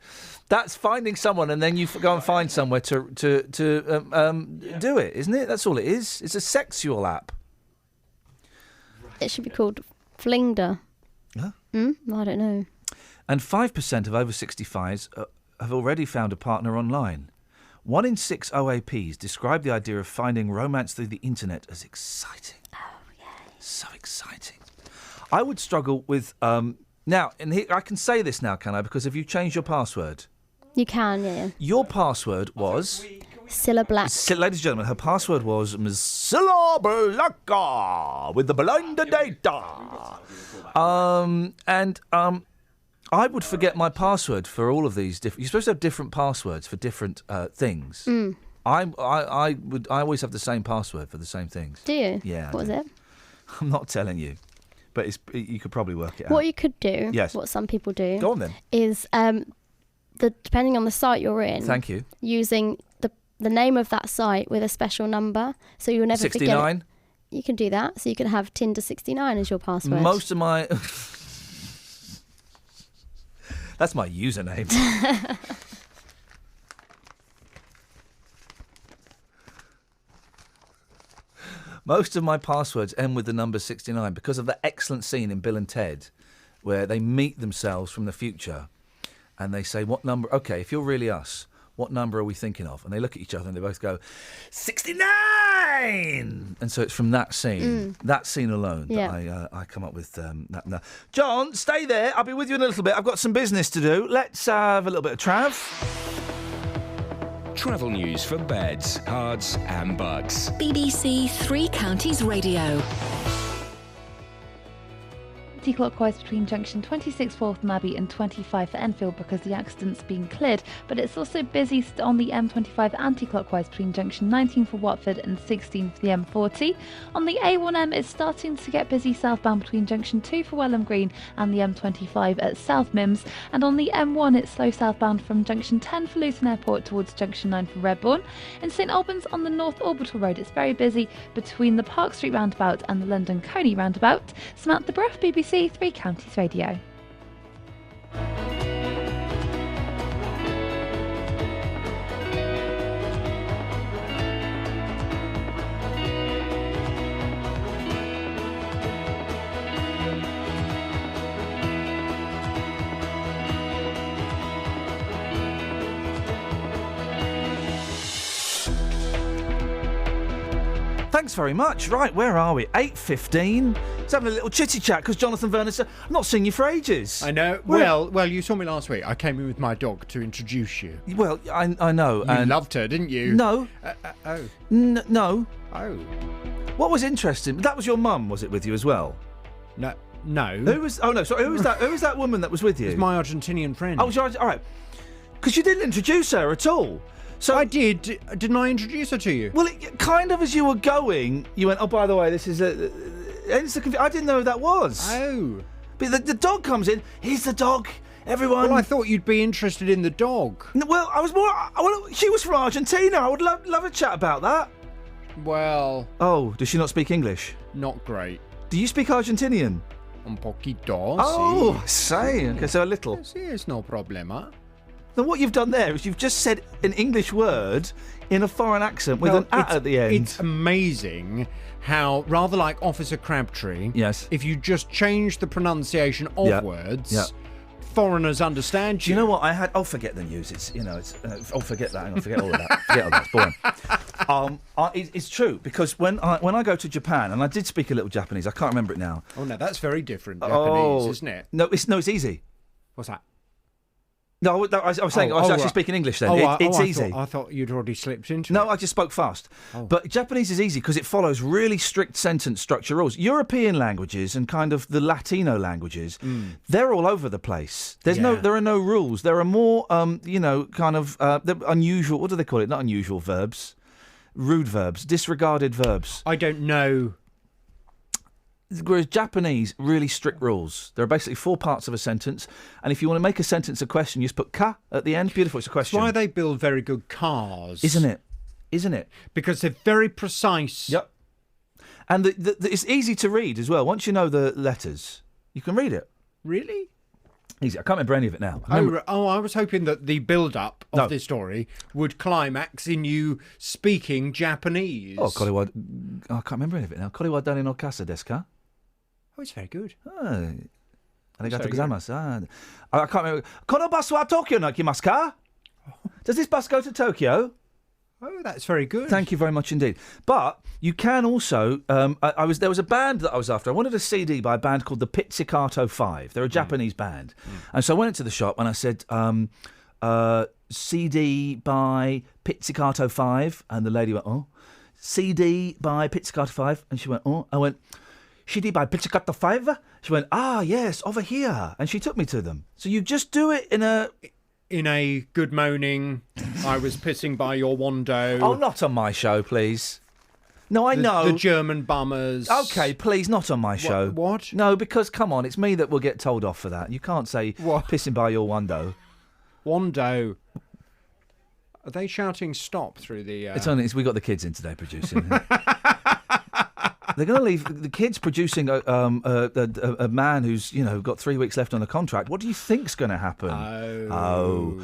Speaker 3: That's finding someone, and then you go and find somewhere to do it, isn't it? That's all it is. It's a sexual app.
Speaker 10: It should be called Flingder.
Speaker 3: Huh?
Speaker 10: I don't know.
Speaker 3: And 5% of over 65s have already found a partner online. 1 in 6 OAPs describe the idea of finding romance through the internet as exciting.
Speaker 10: Oh, yeah.
Speaker 3: So exciting. I would struggle with... now, I can say this now, can I? Because have you changed your password?
Speaker 10: You can, yeah.
Speaker 3: Your password was...
Speaker 10: Cilla Black.
Speaker 3: Ladies and gentlemen, her password was Cilla Black with the blind data. I would forget my password for all of these different... You're supposed to have different passwords for different things. I always have the same password for the same things.
Speaker 10: Do you?
Speaker 3: Yeah.
Speaker 10: What was it?
Speaker 3: I'm not telling you, but you could probably work it out.
Speaker 10: What you could do,
Speaker 3: yes.
Speaker 10: What some people do...
Speaker 3: Go on then.
Speaker 10: ...is, depending on the site you're in...
Speaker 3: Thank you.
Speaker 10: ...using the name of that site with a special number, so you'll never
Speaker 3: 69?
Speaker 10: forget it. You can do that. So you can have Tinder 69 as your password.
Speaker 3: Most of my... That's my username. Most of my passwords end with the number 69 because of the excellent scene in Bill and Ted where they meet themselves from the future and they say, what number... OK, if you're really us, what number are we thinking of? And they look at each other and they both go, 69! And so it's from that scene, alone, that I come up with that. No. John, stay there. I'll be with you in a little bit. I've got some business to do. Let's have a little bit of trav.
Speaker 11: Travel news for beds, cards and bugs.
Speaker 2: BBC Three Counties Radio.
Speaker 12: Anti-clockwise between junction 26 for Waltham Abbey and 25 for Enfield because the accident's been cleared, but it's also busy on the M25 anti-clockwise between junction 19 for Watford and 16 for the M40. On the A1M, it's starting to get busy southbound between junction 2 for Welham Green and the M25 at South Mims, and on the M1 it's slow southbound from junction 10 for Luton Airport towards junction 9 for Redbourne. In St Albans on the North Orbital Road, it's very busy between the Park Street roundabout and the London Coney roundabout. Samantha Bruff, BBC Three Counties Radio.
Speaker 3: Thanks very much. Right, where are we? 8:15. Let's have a little chitty chat because Jonathan Vernon said, I've not seen you for ages.
Speaker 15: I know. Well, you saw me last week. I came in with my dog to introduce you.
Speaker 3: Well, I know.
Speaker 15: You loved her, didn't you?
Speaker 3: No.
Speaker 15: Oh.
Speaker 3: No.
Speaker 15: Oh.
Speaker 3: What was interesting? That was your mum, was it, with you as well?
Speaker 15: No.
Speaker 3: Who was? Oh no. Sorry. Who was that? Who was that woman that was with you?
Speaker 15: It was my Argentinian friend.
Speaker 3: Oh, all right. Because you didn't introduce her at all. So
Speaker 15: I did. Didn't I introduce her to you?
Speaker 3: Well, kind of as you were going, you went, oh, by the way, this is a... I didn't know who that was.
Speaker 15: Oh.
Speaker 3: But the dog comes in. He's the dog. Everyone...
Speaker 15: Well, I thought you'd be interested in the dog.
Speaker 3: Well, I was more... she was from Argentina. I would love a chat about that.
Speaker 15: Well...
Speaker 3: Oh, does she not speak English?
Speaker 15: Not great.
Speaker 3: Do you speak Argentinian?
Speaker 15: Un poquito,
Speaker 3: Oh, say. Okay, so a little.
Speaker 15: Sí, es no problema.
Speaker 3: Then what you've done there is you've just said an English word in a foreign accent with an at the end.
Speaker 15: It's amazing how, rather like Officer Crabtree,
Speaker 3: yes,
Speaker 15: if you just change the pronunciation of words, foreigners understand you.
Speaker 3: Do you know what I had? Oh, forget the news. It's forget that. Hang on, forget all of that. Forget all that. It's boring. It's true because when I go to Japan, and I did speak a little Japanese. I can't remember it now.
Speaker 15: Oh no, that's very different Japanese, isn't it?
Speaker 3: No, it's easy.
Speaker 15: What's that?
Speaker 3: No, I was saying I was actually speaking English then. It's easy.
Speaker 15: I thought you'd already slipped into
Speaker 3: No,
Speaker 15: it.
Speaker 3: I just spoke fast. But Japanese is easy because it follows really strict sentence structure rules. European languages and kind of the Latino languages, they're all over the place. There are no rules. There are more, kind of unusual. What do they call it? Not unusual verbs, rude verbs, disregarded verbs.
Speaker 15: I don't know.
Speaker 3: Whereas Japanese, really strict rules. There are basically 4 parts of a sentence, and if you want to make a sentence a question, you just put ka at the end. Beautiful, it's a question.
Speaker 15: That's why they build very good cars.
Speaker 3: Isn't it?
Speaker 15: Because they're very precise.
Speaker 3: Yep. And it's easy to read as well. Once you know the letters, you can read it.
Speaker 15: Really?
Speaker 3: Easy. I can't remember any of it now.
Speaker 15: I was hoping that the build-up of this story would climax in you speaking Japanese.
Speaker 3: I can't remember any of it now. Koriwa dani no kasa desu ka?
Speaker 15: Oh, it's very good.
Speaker 3: Arigatou gozaimasu. I can't remember. Kono basu wa Tokyo no ikimasu ka? Does this bus go to Tokyo?
Speaker 15: Oh, that's very good.
Speaker 3: Thank you very much indeed. But you can also. There was a band that I was after. I wanted a CD by a band called the Pizzicato 5. They're a Japanese band, and so I went into the shop and I said, "CD by Pizzicato 5," and the lady went, "Oh, CD by Pizzicato 5," and she went, "Oh," I went, "CD by Pizzicato 5?" She went, "Ah, yes, over here," and she took me to them. So you just do it in a
Speaker 15: good moaning, I was pissing by your window.
Speaker 3: Oh, not on my show, please. No, I know.
Speaker 15: The German bummers.
Speaker 3: Okay, please, not on my show.
Speaker 15: What?
Speaker 3: No, because, come on, it's me that will get told off for that. You can't say pissing by your window.
Speaker 15: Wando. Are they shouting stop through the...
Speaker 3: We got the kids in today producing. They're going to leave the kids producing a man who's got 3 weeks left on a contract. What do you think's going to happen? Oh,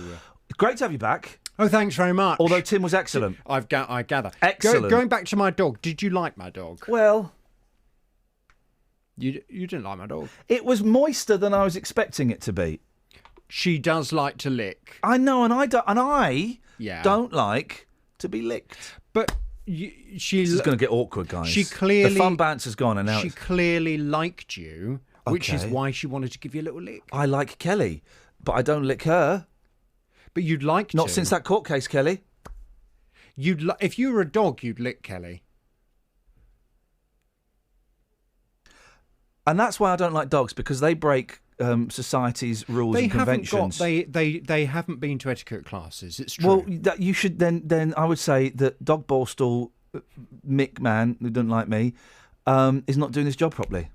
Speaker 3: great to have you back.
Speaker 15: Oh, thanks very much.
Speaker 3: Although Tim was excellent.
Speaker 15: I gather.
Speaker 3: Excellent.
Speaker 15: Going back to my dog, did you like my dog?
Speaker 3: Well,
Speaker 15: you didn't like my dog.
Speaker 3: It was moister than I was expecting it to be.
Speaker 15: She does like to lick.
Speaker 3: I know, and I don't like to be licked.
Speaker 15: But
Speaker 3: this is going to get awkward, guys.
Speaker 15: She clearly...
Speaker 3: The fun bounce has gone, and now
Speaker 15: she clearly liked you, which is why she wanted to give you a little lick.
Speaker 3: I like Kelly, but I don't lick her.
Speaker 15: But you'd like to.
Speaker 3: Not since that court case, Kelly.
Speaker 15: If you were a dog, you'd lick Kelly.
Speaker 3: And that's why I don't like dogs, because they break society's rules and conventions.
Speaker 15: They haven't been to etiquette classes. It's true.
Speaker 3: Well, you should then I would say that Dog Borstal, Mick man who doesn't like me, is not doing his job properly.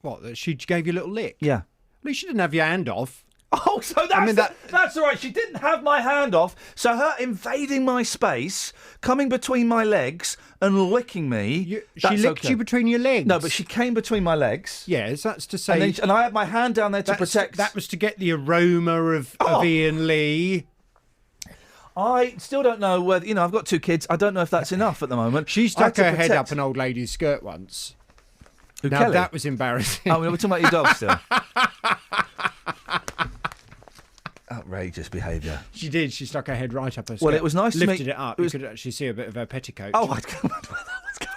Speaker 15: What? That she gave you a little lick?
Speaker 3: Yeah.
Speaker 15: At least she didn't have your hand off.
Speaker 3: Oh, so that's all right. She didn't have my hand off. So her invading my space, coming between my legs and licking me.
Speaker 15: She licked you between your legs?
Speaker 3: No, but she came between my legs.
Speaker 15: Yes, that's to say...
Speaker 3: And I had my hand down there to protect...
Speaker 15: That was to get the aroma of Iain Lee.
Speaker 3: I still don't know whether... I've got 2 kids. I don't know if that's enough at the moment.
Speaker 15: She stuck her head up an old lady's skirt once. Now,
Speaker 3: Kelly?
Speaker 15: That was embarrassing.
Speaker 3: Oh, we're talking about your dog still. Outrageous behaviour.
Speaker 15: She did. She stuck her head right up her skirt.
Speaker 3: Well, it was nice to
Speaker 15: Lifted it up. You could actually see a bit of her petticoat.
Speaker 3: Oh, I'd come where that was going.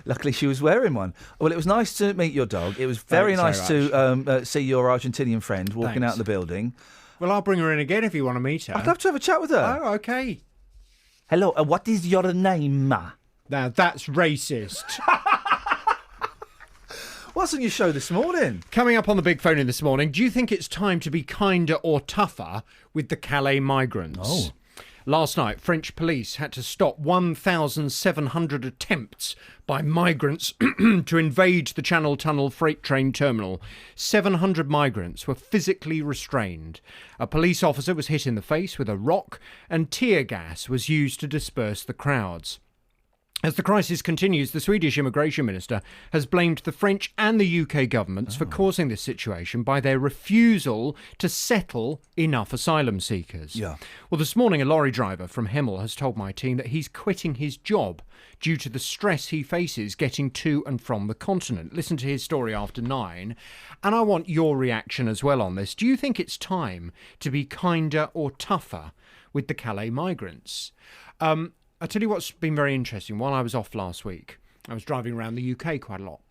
Speaker 3: Luckily, she was wearing one. Well, it was nice to meet your dog. It was very nice to see your Argentinian friend walking out of the building.
Speaker 15: Well, I'll bring her in again if you want to meet her.
Speaker 3: I'd love to have a chat with her.
Speaker 15: Oh, okay.
Speaker 3: Hello, what is your name?
Speaker 15: Now, that's racist.
Speaker 3: What's on your show this morning?
Speaker 15: Coming up on the big phone in this morning, do you think it's time to be kinder or tougher with the Calais migrants?
Speaker 3: Oh.
Speaker 15: Last night, French police had to stop 1,700 attempts by migrants to invade the Channel Tunnel freight train terminal. 700 migrants were physically restrained. A police officer was hit in the face with a rock, and tear gas was used to disperse the crowds. As the crisis continues, the Swedish immigration minister has blamed the French and the UK governments for causing this situation by their refusal to settle enough asylum seekers.
Speaker 3: Yeah.
Speaker 15: Well, this morning, a lorry driver from Hemel has told my team that he's quitting his job due to the stress he faces getting to and from the continent. Listen to his story after 9, and I want your reaction as well on this. Do you think it's time to be kinder or tougher with the Calais migrants? I'll tell you what's been very interesting. While I was off last week, I was driving around the UK quite a lot.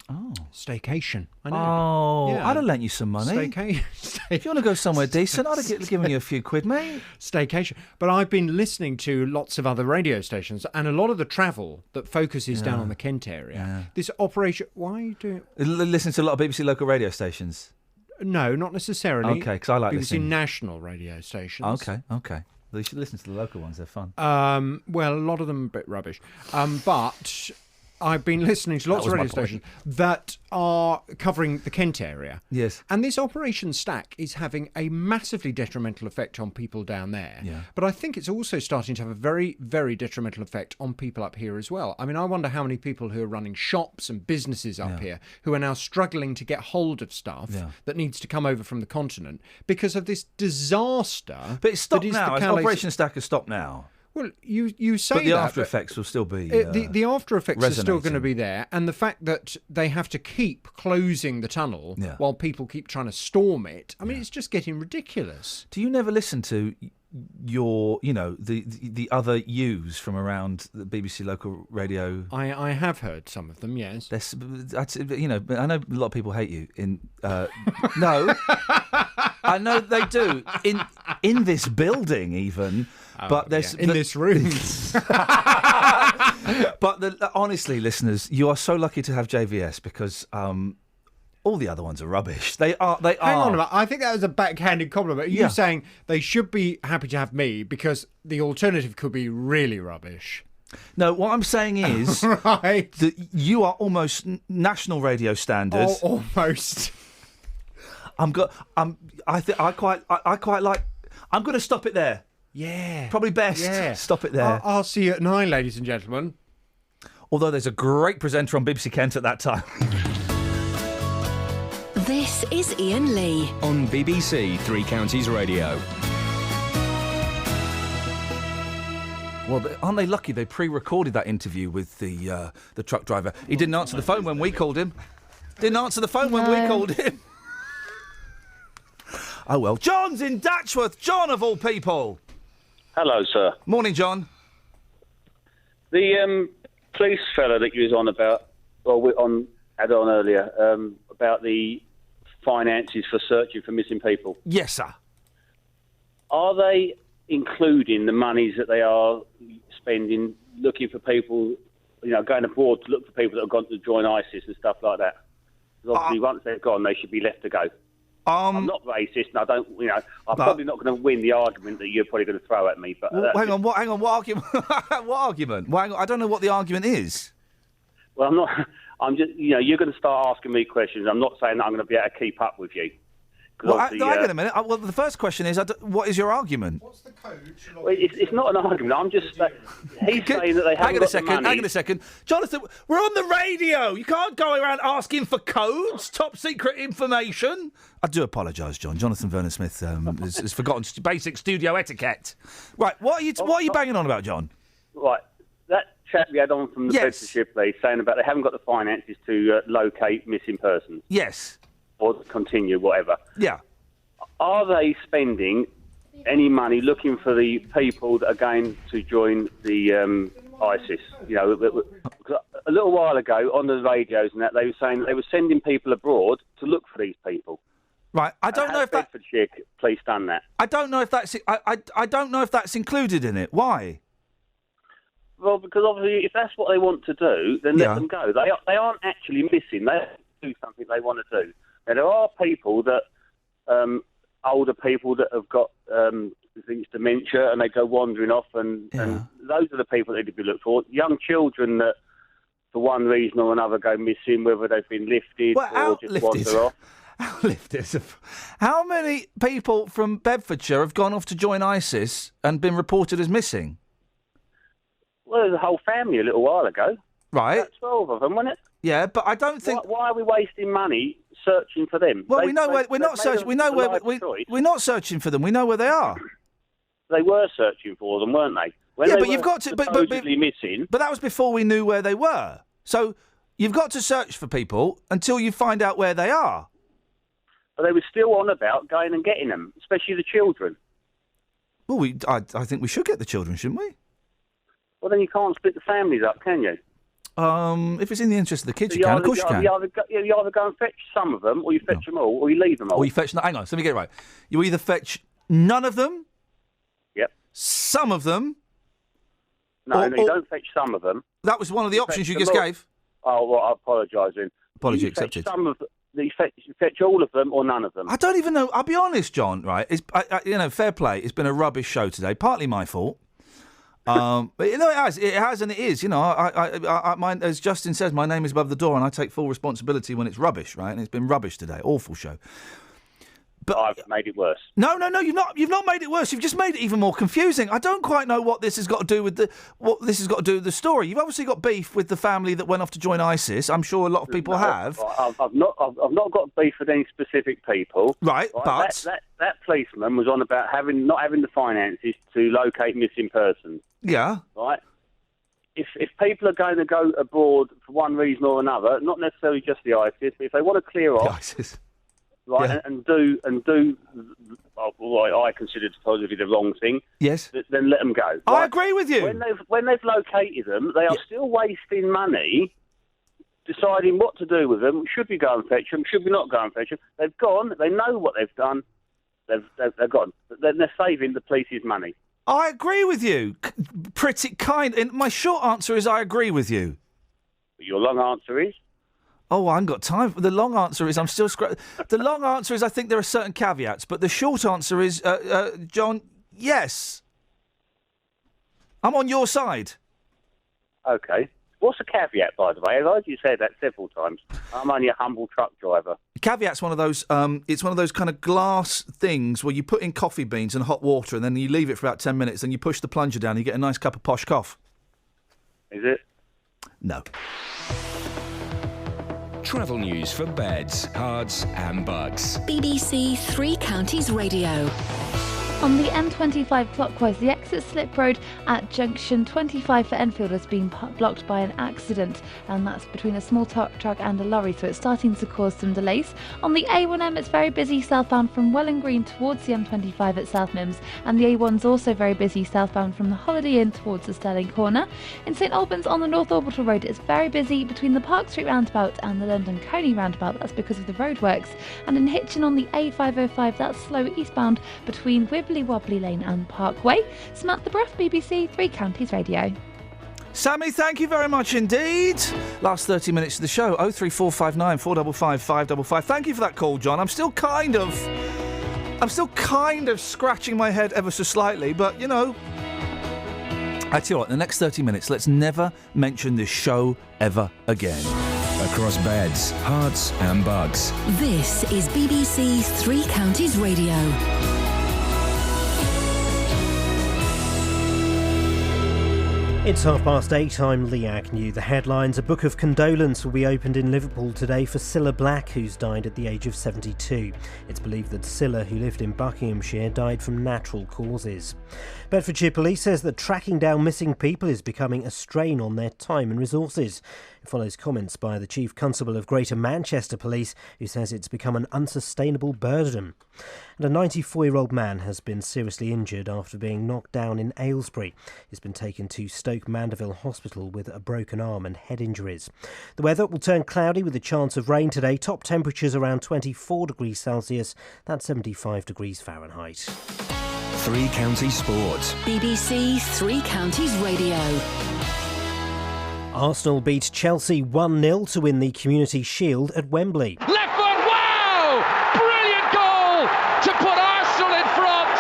Speaker 3: Oh.
Speaker 15: Staycation. I know.
Speaker 3: Oh,
Speaker 15: Yeah.
Speaker 3: I'd have lent you some money. If you want to go somewhere decent, I'd have given you a few quid, mate.
Speaker 15: Staycation. But I've been listening to lots of other radio stations, and a lot of the travel that focuses down on the Kent area. This operation. Why are you doing?
Speaker 3: Listen to a lot of BBC local radio stations.
Speaker 15: No, not necessarily.
Speaker 3: Okay, because I like
Speaker 15: BBC
Speaker 3: listening.
Speaker 15: national radio stations.
Speaker 3: Okay. Well, you should listen to the local ones. They're fun.
Speaker 15: Well, a lot of them are a bit rubbish. But I've been listening to lots of radio stations that are covering the Kent area.
Speaker 3: Yes.
Speaker 15: And this Operation Stack is having a massively detrimental effect on people down there.
Speaker 3: Yeah.
Speaker 15: But I think it's also starting to have a very, very detrimental effect on people up here as well. I mean, I wonder how many people who are running shops and businesses up here who are now struggling to get hold of stuff that needs to come over from the continent because of this disaster.
Speaker 3: But it's stopped now. Operation Stack has stopped now.
Speaker 15: Well, you say that,
Speaker 3: but the after effects will still be.
Speaker 15: The after effects are still going to
Speaker 3: resonating.
Speaker 15: be there, and the fact that they have to keep closing the tunnel while people keep trying to storm it. I mean, it's just getting ridiculous.
Speaker 3: Do you never listen to your, the other yous from around the BBC local radio?
Speaker 15: I have heard some of them. Yes.
Speaker 3: But I know a lot of people hate you. No, I know they do in this building even. But there's
Speaker 15: in this room.
Speaker 3: But honestly, listeners, you are so lucky to have JVS because all the other ones are rubbish. They are.
Speaker 15: Hang on a minute. I think that was a backhanded compliment. Are you saying they should be happy to have me because the alternative could be really rubbish?
Speaker 3: No, what I'm saying is that you are almost national radio standards.
Speaker 15: Almost.
Speaker 3: I quite like. I'm going to stop it there.
Speaker 15: Yeah.
Speaker 3: Probably best.
Speaker 15: Yeah.
Speaker 3: Stop it there.
Speaker 15: I'll see you at 9, ladies and gentlemen.
Speaker 3: Although there's a great presenter on BBC Kent at that time.
Speaker 2: This is Iain Lee
Speaker 11: on BBC Three Counties Radio.
Speaker 3: Well, aren't they lucky they pre-recorded that interview with the truck driver? He didn't answer the phone when we called him. When we called him. Oh, well. John's in Datchworth. John, of all people.
Speaker 17: Hello, sir.
Speaker 3: Morning, John.
Speaker 17: The police fella that you was on about, had on earlier, about the finances for searching for missing people.
Speaker 3: Yes, sir.
Speaker 17: Are they including the monies that they are spending looking for people, going abroad to look for people that have gone to join ISIS and stuff like that? Because obviously once they're gone, they should be left to go. I'm not racist, and I don't, I'm probably not going to win the argument that you're probably going to throw at me. But
Speaker 3: hang on, what argument? What argument? Well, I don't know what the argument is.
Speaker 17: Well, I'm not. I'm just, you're going to start asking me questions. I'm not saying that I'm going to be able to keep up with you.
Speaker 3: Well, hang on a minute. Well, the first question is, what is your argument?
Speaker 17: Well, it's not an argument. I'm just he's saying that they haven't got the money.
Speaker 3: Hang on a second. Jonathan, we're on the radio. You can't go around asking for codes, top secret information. I do apologise, John. Jonathan Vernon-Smith has forgotten basic studio etiquette. Right, what are you banging on about, John?
Speaker 17: Right, that chap we had on from the Bedfordshire Police saying about they haven't got the finances to locate missing persons.
Speaker 3: Yes.
Speaker 17: Or continue, whatever.
Speaker 3: Yeah.
Speaker 17: Are they spending any money looking for the people that are going to join the ISIS? Because a little while ago on the radios and that, they were saying that they were sending people abroad to look for these people.
Speaker 3: Right. I don't know if
Speaker 17: Bedfordshire Police done that.
Speaker 3: I don't know if that's. I don't know if that's included in it. Why?
Speaker 17: Well, because obviously, if that's what they want to do, then let them go. They aren't actually missing. They do something they want to do. Now, there are people that, older people that have got things, dementia, and they go wandering off, and those are the people that need to be looked for. Young children that, for one reason or another, go missing, whether they've been lifted or just wander off.
Speaker 3: How many people from Bedfordshire have gone off to join ISIS and been reported as missing?
Speaker 17: Well, there's a whole family a little while ago.
Speaker 3: Right.
Speaker 17: About 12 of them, wasn't it?
Speaker 3: Yeah, but I don't think.
Speaker 17: Why are we wasting money searching for them?
Speaker 3: Well, we know where we're not searching. We know where we're not searching for them. We know where they are.
Speaker 17: They were searching for them, weren't they?
Speaker 3: But you've got to.
Speaker 17: Supposedly missing.
Speaker 3: But that was before we knew where they were. So you've got to search for people until you find out where they are.
Speaker 17: But they were still on about going and getting them, especially the children.
Speaker 3: Well, I think we should get the children, shouldn't we?
Speaker 17: Well, then you can't split the families up, can you?
Speaker 3: If it's in the interest of the kids,
Speaker 17: So
Speaker 3: you can. Of course you can.
Speaker 17: You either go and fetch some of them, or you fetch them all, or you leave them all.
Speaker 3: Or you fetch... Hang on, let me get it right. You either fetch none of them...
Speaker 17: Yep.
Speaker 3: Some of them...
Speaker 17: No,
Speaker 3: or,
Speaker 17: you don't fetch some of them.
Speaker 3: That was one of the options you
Speaker 17: fetch
Speaker 3: just
Speaker 17: them all.
Speaker 3: gave.
Speaker 17: Oh, well, I apologise then.
Speaker 3: Apology
Speaker 17: You fetch
Speaker 3: accepted.
Speaker 17: Some of you fetch all of them or none of them.
Speaker 3: I don't even know. I'll be honest, John, right? Fair play. It's been a rubbish show today. Partly my fault. But it has and it is. As Justin says, my name is above the door and I take full responsibility when it's rubbish, right? And it's been rubbish today. Awful show.
Speaker 17: But I've made it worse.
Speaker 3: No, you've not made it worse. You've just made it even more confusing. I don't quite know what this has got to do with the story. You've obviously got beef with the family that went off to join ISIS. I'm sure a lot of people have.
Speaker 17: I've not got beef with any specific people.
Speaker 3: Right, but
Speaker 17: that policeman was on about not having the finances to locate missing persons.
Speaker 3: Yeah.
Speaker 17: Right. If people are going to go abroad for one reason or another, not necessarily just the ISIS, but if they want to clear off,
Speaker 3: ISIS.
Speaker 17: right,
Speaker 3: Yeah.
Speaker 17: and do what I consider supposedly the wrong thing,
Speaker 3: yes,
Speaker 17: then let them go.
Speaker 3: I
Speaker 17: right?
Speaker 3: agree with you.
Speaker 17: When they've located them, they are still wasting money deciding what to do with them. Should we go and fetch them? Should we not go and fetch them? They've gone. They know what they've done. They've gone. They're saving the police's money.
Speaker 3: I agree with you. Pretty kind. And my short answer is I agree with you.
Speaker 17: Your long answer is?
Speaker 3: Oh, I haven't got time. The long answer is I'm still The long answer is I think there are certain caveats, but the short answer is, John, yes. I'm on your side.
Speaker 17: Okay. What's a caveat, by the way? I've heard you say that several times. I'm only a humble truck driver.
Speaker 3: Caveat's one of those. It's one of those kind of glass things where you put in coffee beans and hot water, and then you leave it for about 10 minutes, and you push the plunger down, and you get a nice cup of posh coff.
Speaker 17: Is it?
Speaker 3: No.
Speaker 11: Travel news for beds, cards, and bugs.
Speaker 2: BBC Three Counties Radio.
Speaker 12: On the M25 clockwise, the exit slip road at junction 25 for Enfield has been blocked by an accident, and that's between a small truck and a lorry, so it's starting to cause some delays. On the A1M, it's very busy southbound from Welland Green towards the M25 at South Mims, and the A1's also very busy southbound from the Holiday Inn towards the Stirling Corner. In St Albans on the North Orbital Road, it's very busy between the Park Street roundabout and the London Coney roundabout. That's because of the roadworks. And in Hitchin on the A505, that's slow eastbound between Wibbly Wobbly Lane and Parkway. Samantha Bruff, BBC Three Counties Radio.
Speaker 3: Sammy, thank you very much indeed. Last 30 minutes of the show, 03459 455 555. Thank you for that call, John. I'm still kind of scratching my head ever so slightly, but, you know, I tell you what, in the next 30 minutes, let's never mention this show ever again.
Speaker 11: Across beds, hearts and bugs.
Speaker 2: This is BBC Three Counties Radio.
Speaker 6: It's 8:30. I'm Lee Agnew. The headlines: a book of condolence will be opened in Liverpool today for Cilla Black, who's died at the age of 72. It's believed that Cilla, who lived in Buckinghamshire, died from natural causes. Bedfordshire Police says that tracking down missing people is becoming a strain on their time and resources. It follows comments by the Chief Constable of Greater Manchester Police, who says it's become an unsustainable burden. And a 94-year-old man has been seriously injured after being knocked down in Aylesbury. He's been taken to Stoke Mandeville Hospital with a broken arm and head injuries. The weather will turn cloudy with a chance of rain today. Top temperatures around 24 degrees Celsius. That's 75 degrees Fahrenheit.
Speaker 11: Three Counties Sports.
Speaker 2: BBC Three Counties Radio.
Speaker 6: Arsenal beat Chelsea 1-0 to win the Community Shield at Wembley.
Speaker 18: Left foot, wow! Brilliant goal to put Arsenal in front,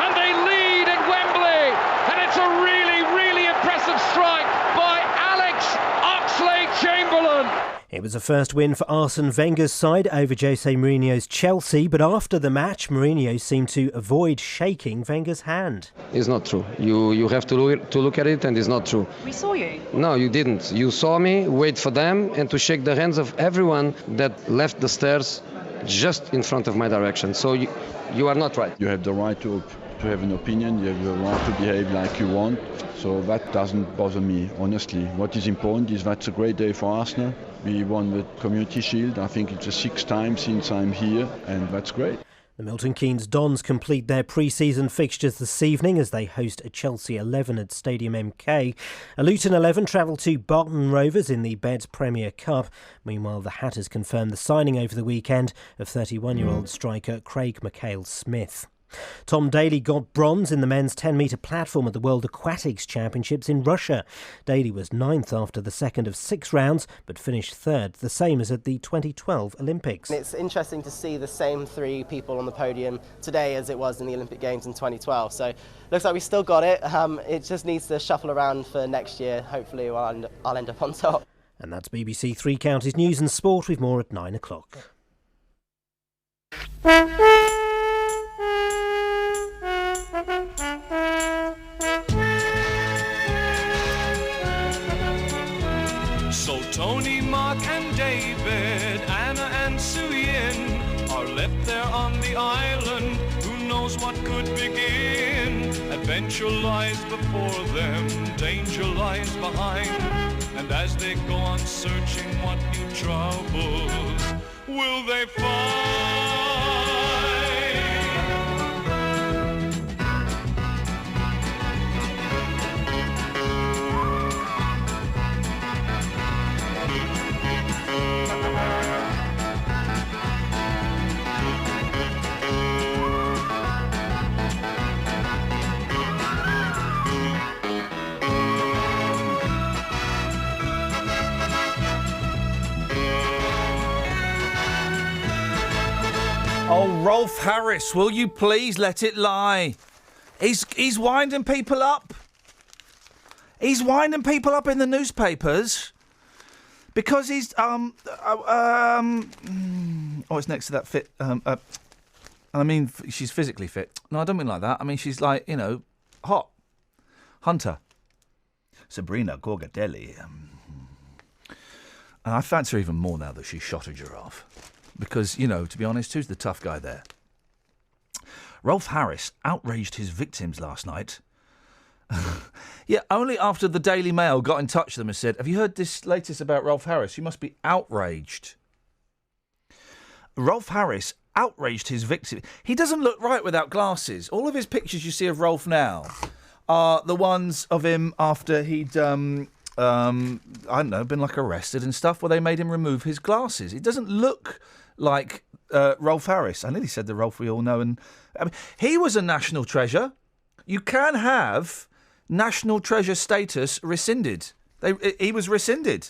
Speaker 18: and they lead at Wembley, and it's a really, really impressive strike by Alex Oxlade-Chamberlain.
Speaker 6: It was a first win for Arsene Wenger's side over Jose Mourinho's Chelsea, but after the match, Mourinho seemed to avoid shaking Wenger's hand.
Speaker 19: It's not true. You have to look at it, and it's not true.
Speaker 21: We saw you.
Speaker 19: No, you didn't. You saw me wait for them and to shake the hands of everyone that left the stairs just in front of my direction. So you are not right.
Speaker 22: You have the right to have an opinion. You have the right to behave like you want. So that doesn't bother me, honestly. What is important is that's a great day for Arsenal. We won the Community Shield. I think it's the 6th time since I'm here, and that's great.
Speaker 6: The Milton Keynes Dons complete their pre-season fixtures this evening as they host a Chelsea 11 at Stadium MK. A Luton 11 travel to Barton Rovers in the Beds Premier Cup. Meanwhile, the Hatters confirmed the signing over the weekend of 31-year-old striker Craig McHale-Smith. Tom Daley got bronze in the men's 10-metre platform at the World Aquatics Championships in Russia. Daley was ninth after the second of 6 rounds, but finished third, the same as at the 2012 Olympics.
Speaker 14: It's interesting to see the same 3 people on the podium today as it was in the Olympic Games in 2012. So looks like we still got it. It just needs to shuffle around for next year. Hopefully I'll end up on top.
Speaker 6: And that's BBC Three Counties News and Sport with more at 9 o'clock.
Speaker 21: So Tony, Mark and David, Anna and Suyin are left there on the island. Who knows what could begin? Adventure lies before them, danger lies behind. And as they go on searching, what new troubles will they find?
Speaker 3: Oh, Rolf Harris, will you please let it lie? He's winding people up. He's winding people up in the newspapers because he's it's next to that fit. I mean, she's physically fit. No, I don't mean like that. I mean, she's like, hot. Hunter. Sabrina Gorgadelli. And I fancy her even more now that she's shot a giraffe. Because, to be honest, who's the tough guy there? Rolf Harris outraged his victims last night. Yeah, only after the Daily Mail got in touch with them and said, have you heard this latest about Rolf Harris? You must be outraged. Rolf Harris outraged his victims. He doesn't look right without glasses. All of his pictures you see of Rolf now are the ones of him after he'd... been arrested and stuff, where they made him remove his glasses. He doesn't look like Rolf Harris. I nearly said the Rolf we all know. And he was a national treasure. You can have national treasure status rescinded. He was rescinded.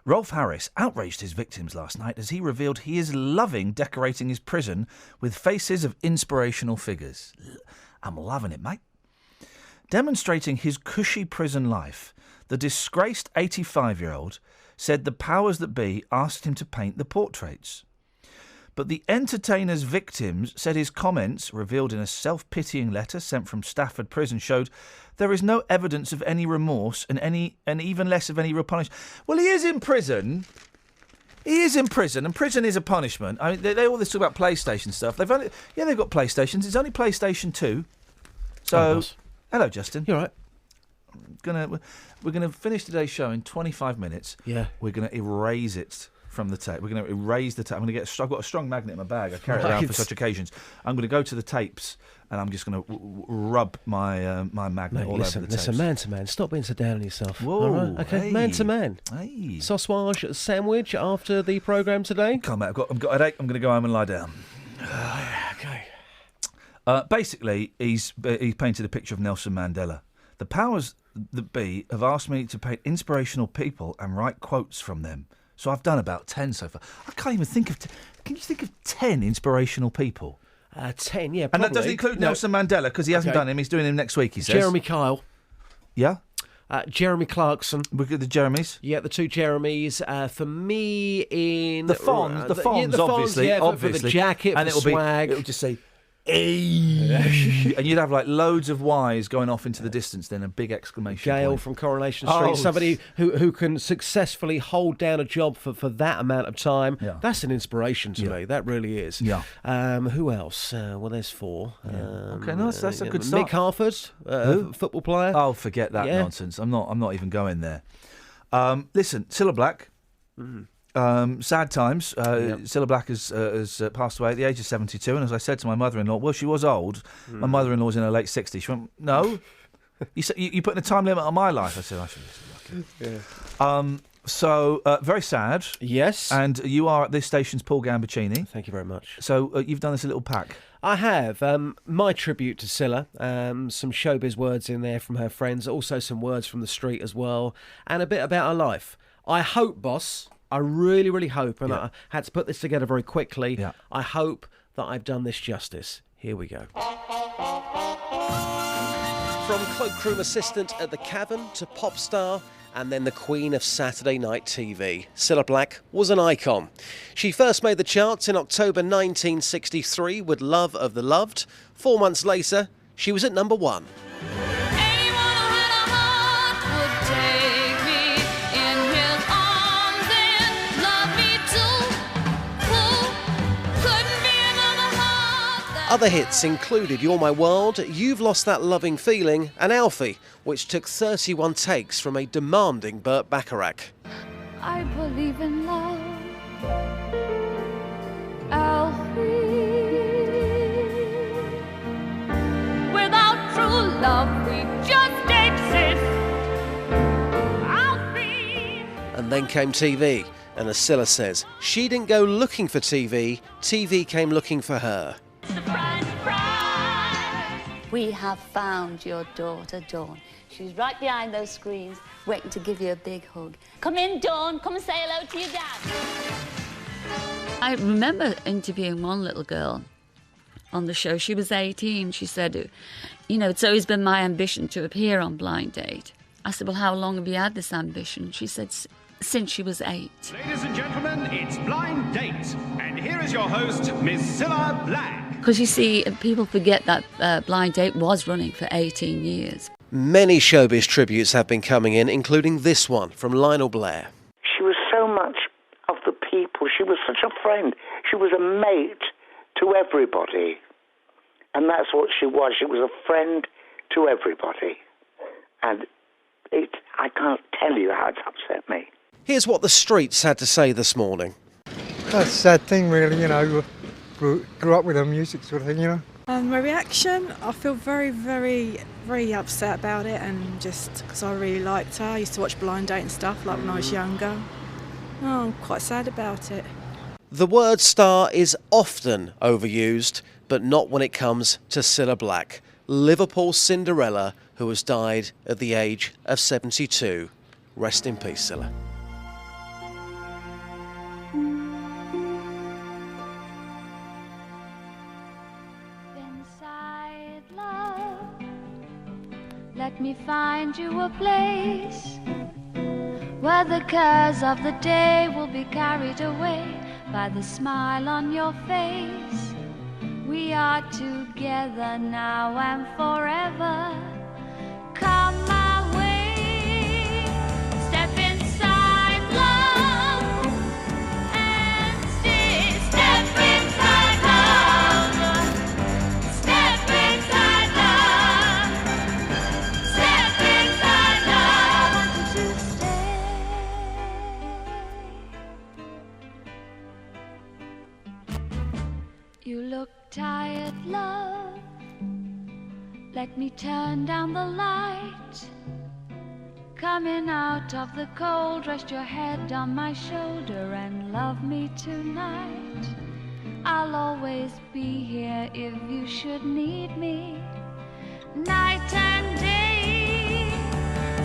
Speaker 3: Rolf Harris outraged his victims last night as he revealed he is loving decorating his prison with faces of inspirational figures. I'm loving it, mate. Demonstrating his cushy prison life, the disgraced 85-year-old said the powers that be asked him to paint the portraits. But the entertainer's victims said his comments, revealed in a self-pitying letter sent from Stafford Prison, showed there is no evidence of any remorse and even less of any real punishment. Well, he is in prison. He is in prison, and prison is a punishment. I mean, they all this talk about PlayStation stuff. They've got PlayStations. It's only PlayStation 2. So... Hello, Justin.
Speaker 23: You all right?
Speaker 3: We're gonna finish today's show in 25 minutes.
Speaker 23: Yeah.
Speaker 3: We're gonna erase it from the tape. We're gonna erase the tape. I've got a strong magnet in my bag. I carry it around for such occasions. I'm gonna go to the tapes and I'm just gonna rub my my magnet all over the tapes.
Speaker 23: Listen, man to man. Stop being so down on yourself.
Speaker 3: Whoa,
Speaker 23: all right? Okay,
Speaker 3: hey,
Speaker 23: man to man.
Speaker 3: Hey.
Speaker 23: Sausage sandwich after the programme today.
Speaker 3: Come on, I've got a headache. I'm gonna go home and lie down.
Speaker 23: Okay.
Speaker 3: Basically, he's painted a picture of Nelson Mandela. The powers that be have asked me to paint inspirational people and write quotes from them. So I've done about 10 so far. I can't even think of... Can you think of 10 inspirational people?
Speaker 23: 10, yeah, probably.
Speaker 3: And that doesn't include Nelson Mandela, because he hasn't done him. He's doing him next week, he says.
Speaker 23: Jeremy Kyle.
Speaker 3: Yeah?
Speaker 23: Jeremy Clarkson.
Speaker 3: Look at the Jeremys.
Speaker 23: Yeah, the 2 Jeremys. For me, in...
Speaker 3: The Fonz, obviously.
Speaker 23: Yeah, for the jacket, and for swag.
Speaker 3: It'll just say... and you'd have like loads of Y's going off into the distance, then a big exclamation
Speaker 23: Gail
Speaker 3: point.
Speaker 23: from Coronation Street, somebody who can successfully hold down a job for that amount of time.
Speaker 3: Yeah.
Speaker 23: That's an inspiration to me. That really is.
Speaker 3: Yeah.
Speaker 23: Who else? Well, there's 4.
Speaker 3: Yeah. Okay, no, that's a good start.
Speaker 23: Mick Harford, football player.
Speaker 3: Oh, forget that nonsense. I'm not even going there. Listen, Cilla Black. Sad times. Cilla Black has passed away at the age of 72, and as I said to my mother-in-law, well, she was old. My mother-in-law was in her late 60s. She went, no, you put in a time limit on my life. I said, I should be lucky. So, very sad.
Speaker 23: Yes.
Speaker 3: And you are at this station's Paul Gambaccini.
Speaker 23: Thank you very much.
Speaker 3: So, you've done this little pack.
Speaker 23: I have. My tribute to Cilla. Some showbiz words in there from her friends. Also some words from the street as well. And a bit about her life. I hope, boss, I really, really hope, and I had to put this together very quickly, I hope that I've done this justice. Here we go. From cloakroom assistant at the Cavern to pop star and then the queen of Saturday night TV, Cilla Black was an icon. She first made the charts in October 1963 with Love of the Loved. 4 months later, she was at number 1. Other hits included You're My World, You've Lost That Loving Feeling and Alfie, which took 31 takes from a demanding Burt Bacharach.
Speaker 1: I believe in love, Alfie. Without true love, we just exist, Alfie.
Speaker 23: And then came TV, and as Cilla says, she didn't go looking for TV, TV came looking for her.
Speaker 5: We have found your daughter, Dawn. She's right behind those screens, waiting to give you a big hug. Come in, Dawn. Come and say hello to your dad. I remember interviewing one little girl on the show. She was 18. She said, you know, it's always been my ambition to appear on Blind Date. I said, well, how long have you had this ambition? She said, since she was 8.
Speaker 16: Ladies and gentlemen, it's Blind Date. And here is your host, Miss Cilla Black.
Speaker 5: Because you see, people forget that Blind Date was running for 18 years.
Speaker 23: Many showbiz tributes have been coming in, including this one from Lionel Blair.
Speaker 24: She was so much of the people. She was such a friend. She was a mate to everybody. And that's what she was. She was a friend to everybody. And I can't tell you how it's upset me.
Speaker 23: Here's what the streets had to say this morning.
Speaker 25: That's a sad thing, really, you know. Grew up with her music sort of thing, you know.
Speaker 26: My reaction, I feel very, very, very upset about it, and just because I really liked her. I used to watch Blind Date and stuff like when I was younger. Oh, I'm quite sad about it.
Speaker 23: The word star is often overused, but not when it comes to Cilla Black, Liverpool's Cinderella, who has died at the age of 72. Rest in peace, Cilla.
Speaker 1: Let me find you a place where the cares of the day will be carried away by the smile on your face. We are together now and forever. Come my way, step inside love and stay. Step inside love, step inside love, step inside love to stay. You look tired, love. Let me turn down the light. Coming out of the cold, rest your head on my shoulder and love me tonight. I'll always be here if you should need me. Night and day,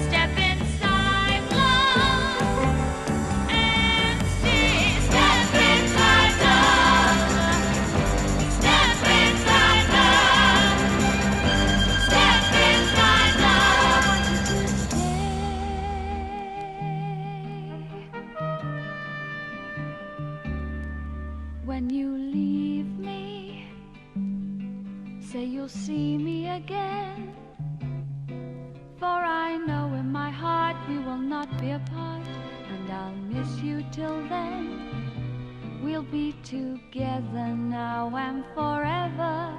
Speaker 1: step inside love and see. Step inside love, step inside love, step inside love to stay. When you leave me, say you'll see me again. For I know in my heart we will not be apart, and I'll miss you till then. We'll be together now and forever.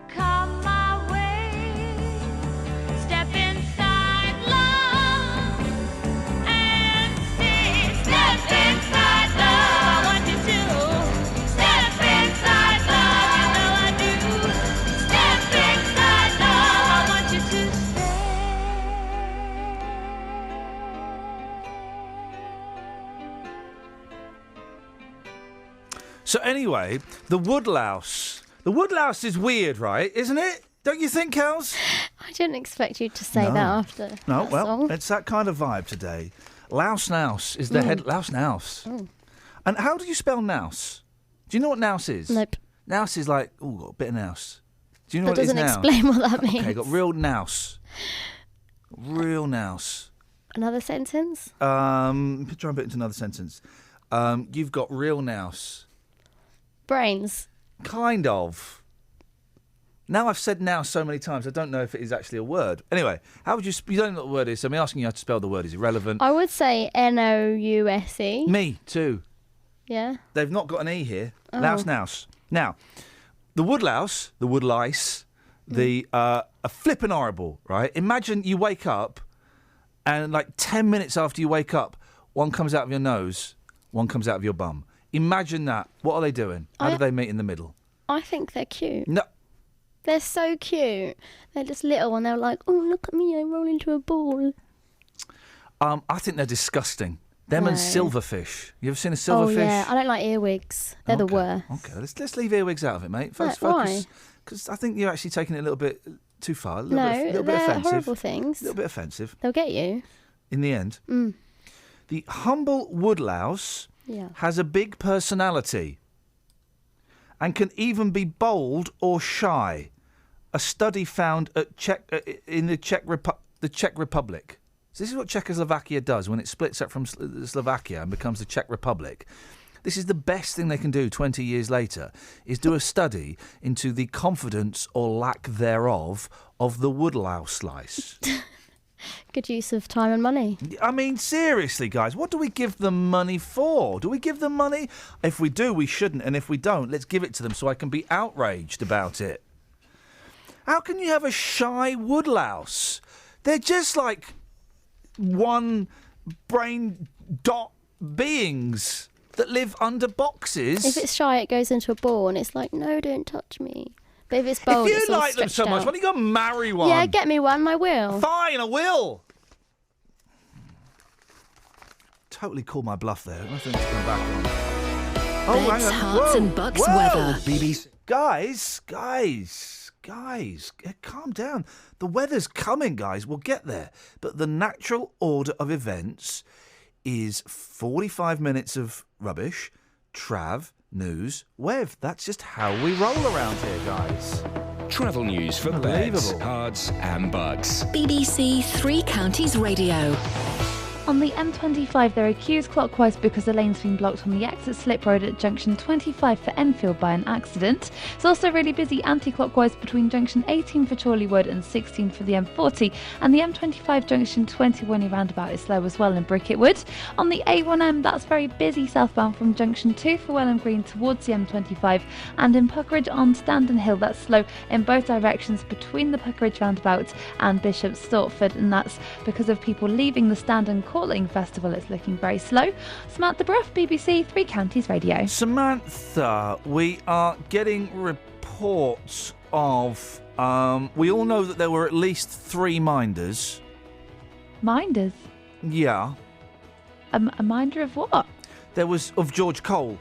Speaker 1: Come my way, step inside love and see. Step inside
Speaker 3: So anyway, the woodlouse. The woodlouse is weird, right? Isn't it? Don't you think, Kels?
Speaker 10: I didn't expect you to say that after
Speaker 3: No,
Speaker 10: that
Speaker 3: well,
Speaker 10: song.
Speaker 3: it's that kind of vibe today. Louse Nouse is the head... Louse Nouse.
Speaker 10: Mm.
Speaker 3: And how do you spell nouse? Do you know what nouse is?
Speaker 10: Nope.
Speaker 3: Nouse is like, got a bit of nouse. Do you know
Speaker 10: That
Speaker 3: what it is
Speaker 10: doesn't
Speaker 3: now?
Speaker 10: explain what that means.
Speaker 3: Okay, got real nouse. Real nouse.
Speaker 10: Another sentence?
Speaker 3: Try and put it into another sentence. You've got real nouse.
Speaker 10: Brains.
Speaker 3: Kind of. Now I've said now so many times, I don't know if it is actually a word. Anyway, how would you... You don't know what the word is, so me asking you how to spell the word is irrelevant.
Speaker 10: I would say Nouse.
Speaker 3: Me, too.
Speaker 10: Yeah.
Speaker 3: They've not got an E here.
Speaker 10: Oh.
Speaker 3: Louse Nouse. Now, the woodlouse, the woodlice, are flippin' horrible, right? Imagine you wake up and like 10 minutes after you wake up, one comes out of your nose, one comes out of your bum. Imagine that. What are they doing? How do they meet in the middle?
Speaker 10: I think they're cute.
Speaker 3: No.
Speaker 10: They're so cute. They're just little and they're like, oh, look at me, I roll into a ball.
Speaker 3: I think they're disgusting. Them
Speaker 10: No.
Speaker 3: and silverfish. You ever seen a
Speaker 10: Oh,
Speaker 3: silverfish?
Speaker 10: yeah. I don't like earwigs. They're the worst.
Speaker 3: Okay, let's leave earwigs out of it, mate.
Speaker 10: Right, why?
Speaker 3: Because I think you're actually taking it a little bit too far. A little
Speaker 10: No,
Speaker 3: bit
Speaker 10: they're
Speaker 3: offensive.
Speaker 10: horrible things.
Speaker 3: A little bit offensive.
Speaker 10: They'll get you.
Speaker 3: In the end.
Speaker 10: Mm.
Speaker 3: The humble woodlouse
Speaker 10: Yeah.
Speaker 3: has a big personality and can even be bold or shy. A study found at in the Czech Republic. So this is what Czechoslovakia does when it splits up from Slovakia and becomes the Czech Republic. This is the best thing they can do 20 years later, is do a study into the confidence or lack thereof of the woodlouse slice.
Speaker 10: Good use of time and money.
Speaker 3: I mean, seriously, guys, what do we give them money for? Do we give them money? If we do, we shouldn't. And if we don't, let's give it to them so I can be outraged about it. How can you have a shy woodlouse? They're just like one brain dot beings that live under boxes.
Speaker 10: If it's shy, it goes into a ball and it's like, no, don't touch me. But if it's bold,
Speaker 3: if
Speaker 10: it's
Speaker 3: you
Speaker 10: all
Speaker 3: like them so
Speaker 10: stretched
Speaker 3: much,
Speaker 10: out.
Speaker 3: why don't you go marry one?
Speaker 10: Yeah, get me one, I will.
Speaker 3: Fine, I will. Totally called my bluff there. Nothing to come back on.
Speaker 2: Beds,
Speaker 3: hang on.
Speaker 2: hearts
Speaker 3: Whoa,
Speaker 2: and bucks
Speaker 3: whoa.
Speaker 2: weather.
Speaker 3: BBC. Guys, calm down. The weather's coming, guys. We'll get there. But the natural order of events is 45 minutes of rubbish, trav, news, wev. That's just how we roll around here, guys.
Speaker 11: Travel news for beds, cards and bugs.
Speaker 2: BBC Three Counties Radio.
Speaker 12: On the M25, there are queues clockwise because the lane's been blocked on the exit slip road at junction 25 for Enfield by an accident. It's also really busy anti-clockwise between junction 18 for Chorley Wood and 16 for the M40, and the M25 junction 21 roundabout is slow as well in Bricket Wood. On the A1M, that's very busy southbound from junction 2 for Welham Green towards the M25, and in Puckeridge on Standon Hill, that's slow in both directions between the Puckeridge roundabout and Bishop Stortford, and that's because of people leaving the Standon Calling Festival. It's looking very slow. Samantha Bruff, BBC Three Counties Radio.
Speaker 3: Samantha, we are getting reports of... we all know that there were at least 3 minders.
Speaker 12: Minders?
Speaker 3: Yeah.
Speaker 12: A minder of what?
Speaker 3: There was... Of George Cole.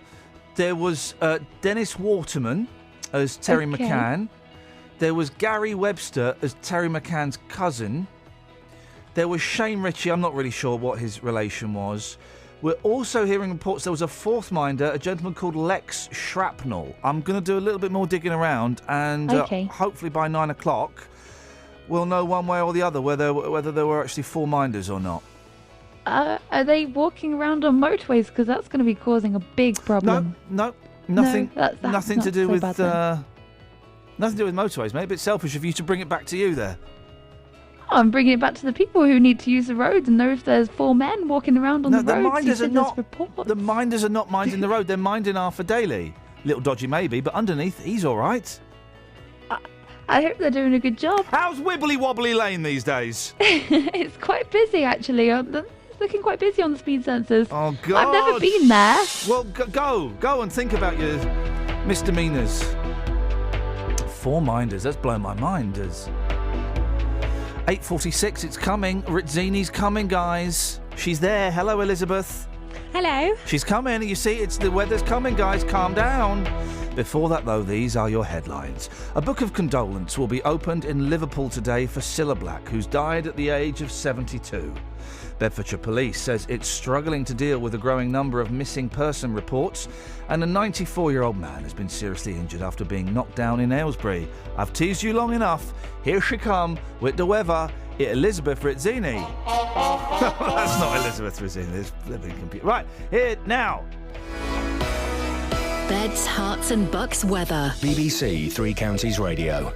Speaker 3: There was Dennis Waterman as Terry
Speaker 12: Okay.
Speaker 3: McCann. There was Gary Webster as Terry McCann's cousin. There was Shane Ritchie. I'm not really sure what his relation was. We're also hearing reports there was a 4th minder, a gentleman called Lex Shrapnel. I'm going to do a little bit more digging around, and hopefully by 9 o'clock we'll know one way or the other whether there were actually 4 minders or not.
Speaker 12: Are they walking around on motorways? Because that's going to be causing a big problem.
Speaker 3: No, nothing.
Speaker 12: that's
Speaker 3: nothing to
Speaker 12: not
Speaker 3: do
Speaker 12: so
Speaker 3: with
Speaker 12: bad then.
Speaker 3: nothing to do with motorways, mate. A bit selfish of you to bring it back to you there.
Speaker 12: I'm bringing it back to the people who need to use the roads and know if there's 4 men walking around on the roads.
Speaker 3: The minders
Speaker 12: you
Speaker 3: are
Speaker 12: see
Speaker 3: not.
Speaker 12: there's reports.
Speaker 3: The minders are not minding the road. They're minding Arthur Daly. Little dodgy maybe, but underneath he's all right.
Speaker 12: I hope they're doing a good job.
Speaker 3: How's Wibbly Wobbly Lane these days?
Speaker 12: It's quite busy actually. It's looking quite busy on the speed sensors.
Speaker 3: Oh God!
Speaker 12: I've never been there.
Speaker 3: Well, go and think about your misdemeanours. 4 minders. That's blown my mind. 8:46. It's coming. Rizzini's coming, guys. She's there. Hello, Elizabeth.
Speaker 4: Hello.
Speaker 3: She's coming. You see, the weather's coming, guys. Calm down. Before that, though, these are your headlines. A book of condolence will be opened in Liverpool today for Cilla Black, who's died at the age of 72. Bedfordshire Police says it's struggling to deal with a growing number of missing person reports, and a 94-year-old man has been seriously injured after being knocked down in Aylesbury. I've teased you long enough. Here she come with the weather. Elizabeth Rizzini. That's not Elizabeth Rizzini. There's flipping computer. Right, here now.
Speaker 2: Beds, Hearts and Bucks weather.
Speaker 11: BBC Three Counties Radio.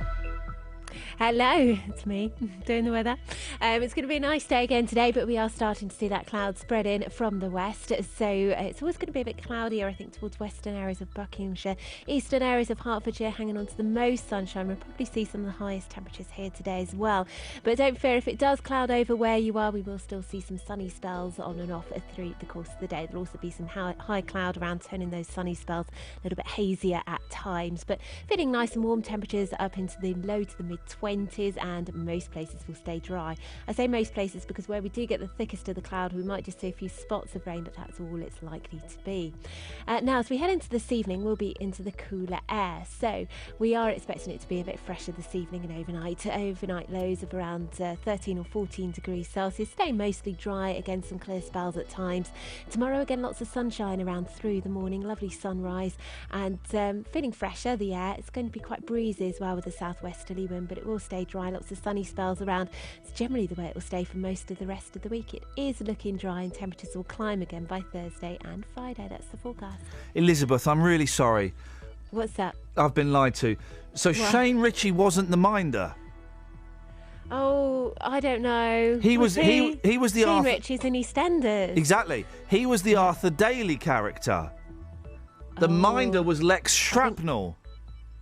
Speaker 4: Hello, it's me doing the weather. It's going to be a nice day again today, but we are starting to see that cloud spread in from the west. So it's always going to be a bit cloudier, I think, towards western areas of Buckinghamshire, eastern areas of Hertfordshire, hanging on to the most sunshine. We'll probably see some of the highest temperatures here today as well. But don't fear, if it does cloud over where you are, we will still see some sunny spells on and off through the course of the day. There'll also be some high cloud around, turning those sunny spells a little bit hazier at times. But feeling nice and warm temperatures up into the low to the mid-20s, and most places will stay dry. I say most places because where we do get the thickest of the cloud, we might just see a few spots of rain, but that's all it's likely to be. Now, as we head into this evening, we'll be into the cooler air. So we are expecting it to be a bit fresher this evening and overnight. Overnight lows of around 13 or 14 degrees Celsius. Stay mostly dry, again some clear spells at times. Tomorrow, again, lots of sunshine around through the morning, lovely sunrise, and feeling fresher, the air. It's going to be quite breezy as well with a southwesterly wind, but it will stay dry, lots of sunny spells around. It's generally the way it will stay for most of the rest of the week. It is looking dry and temperatures will climb again by Thursday and Friday. That's the forecast.
Speaker 3: Elizabeth, I'm really sorry.
Speaker 4: What's that?
Speaker 3: I've been lied to. So
Speaker 4: What?
Speaker 3: Shane Ritchie wasn't the minder.
Speaker 4: Oh, I don't know.
Speaker 3: He was the
Speaker 4: Shane
Speaker 3: Arthur.
Speaker 4: Ritchie's in EastEnders.
Speaker 3: Exactly. He was the Arthur Daly character. The minder was Lex Shrapnel.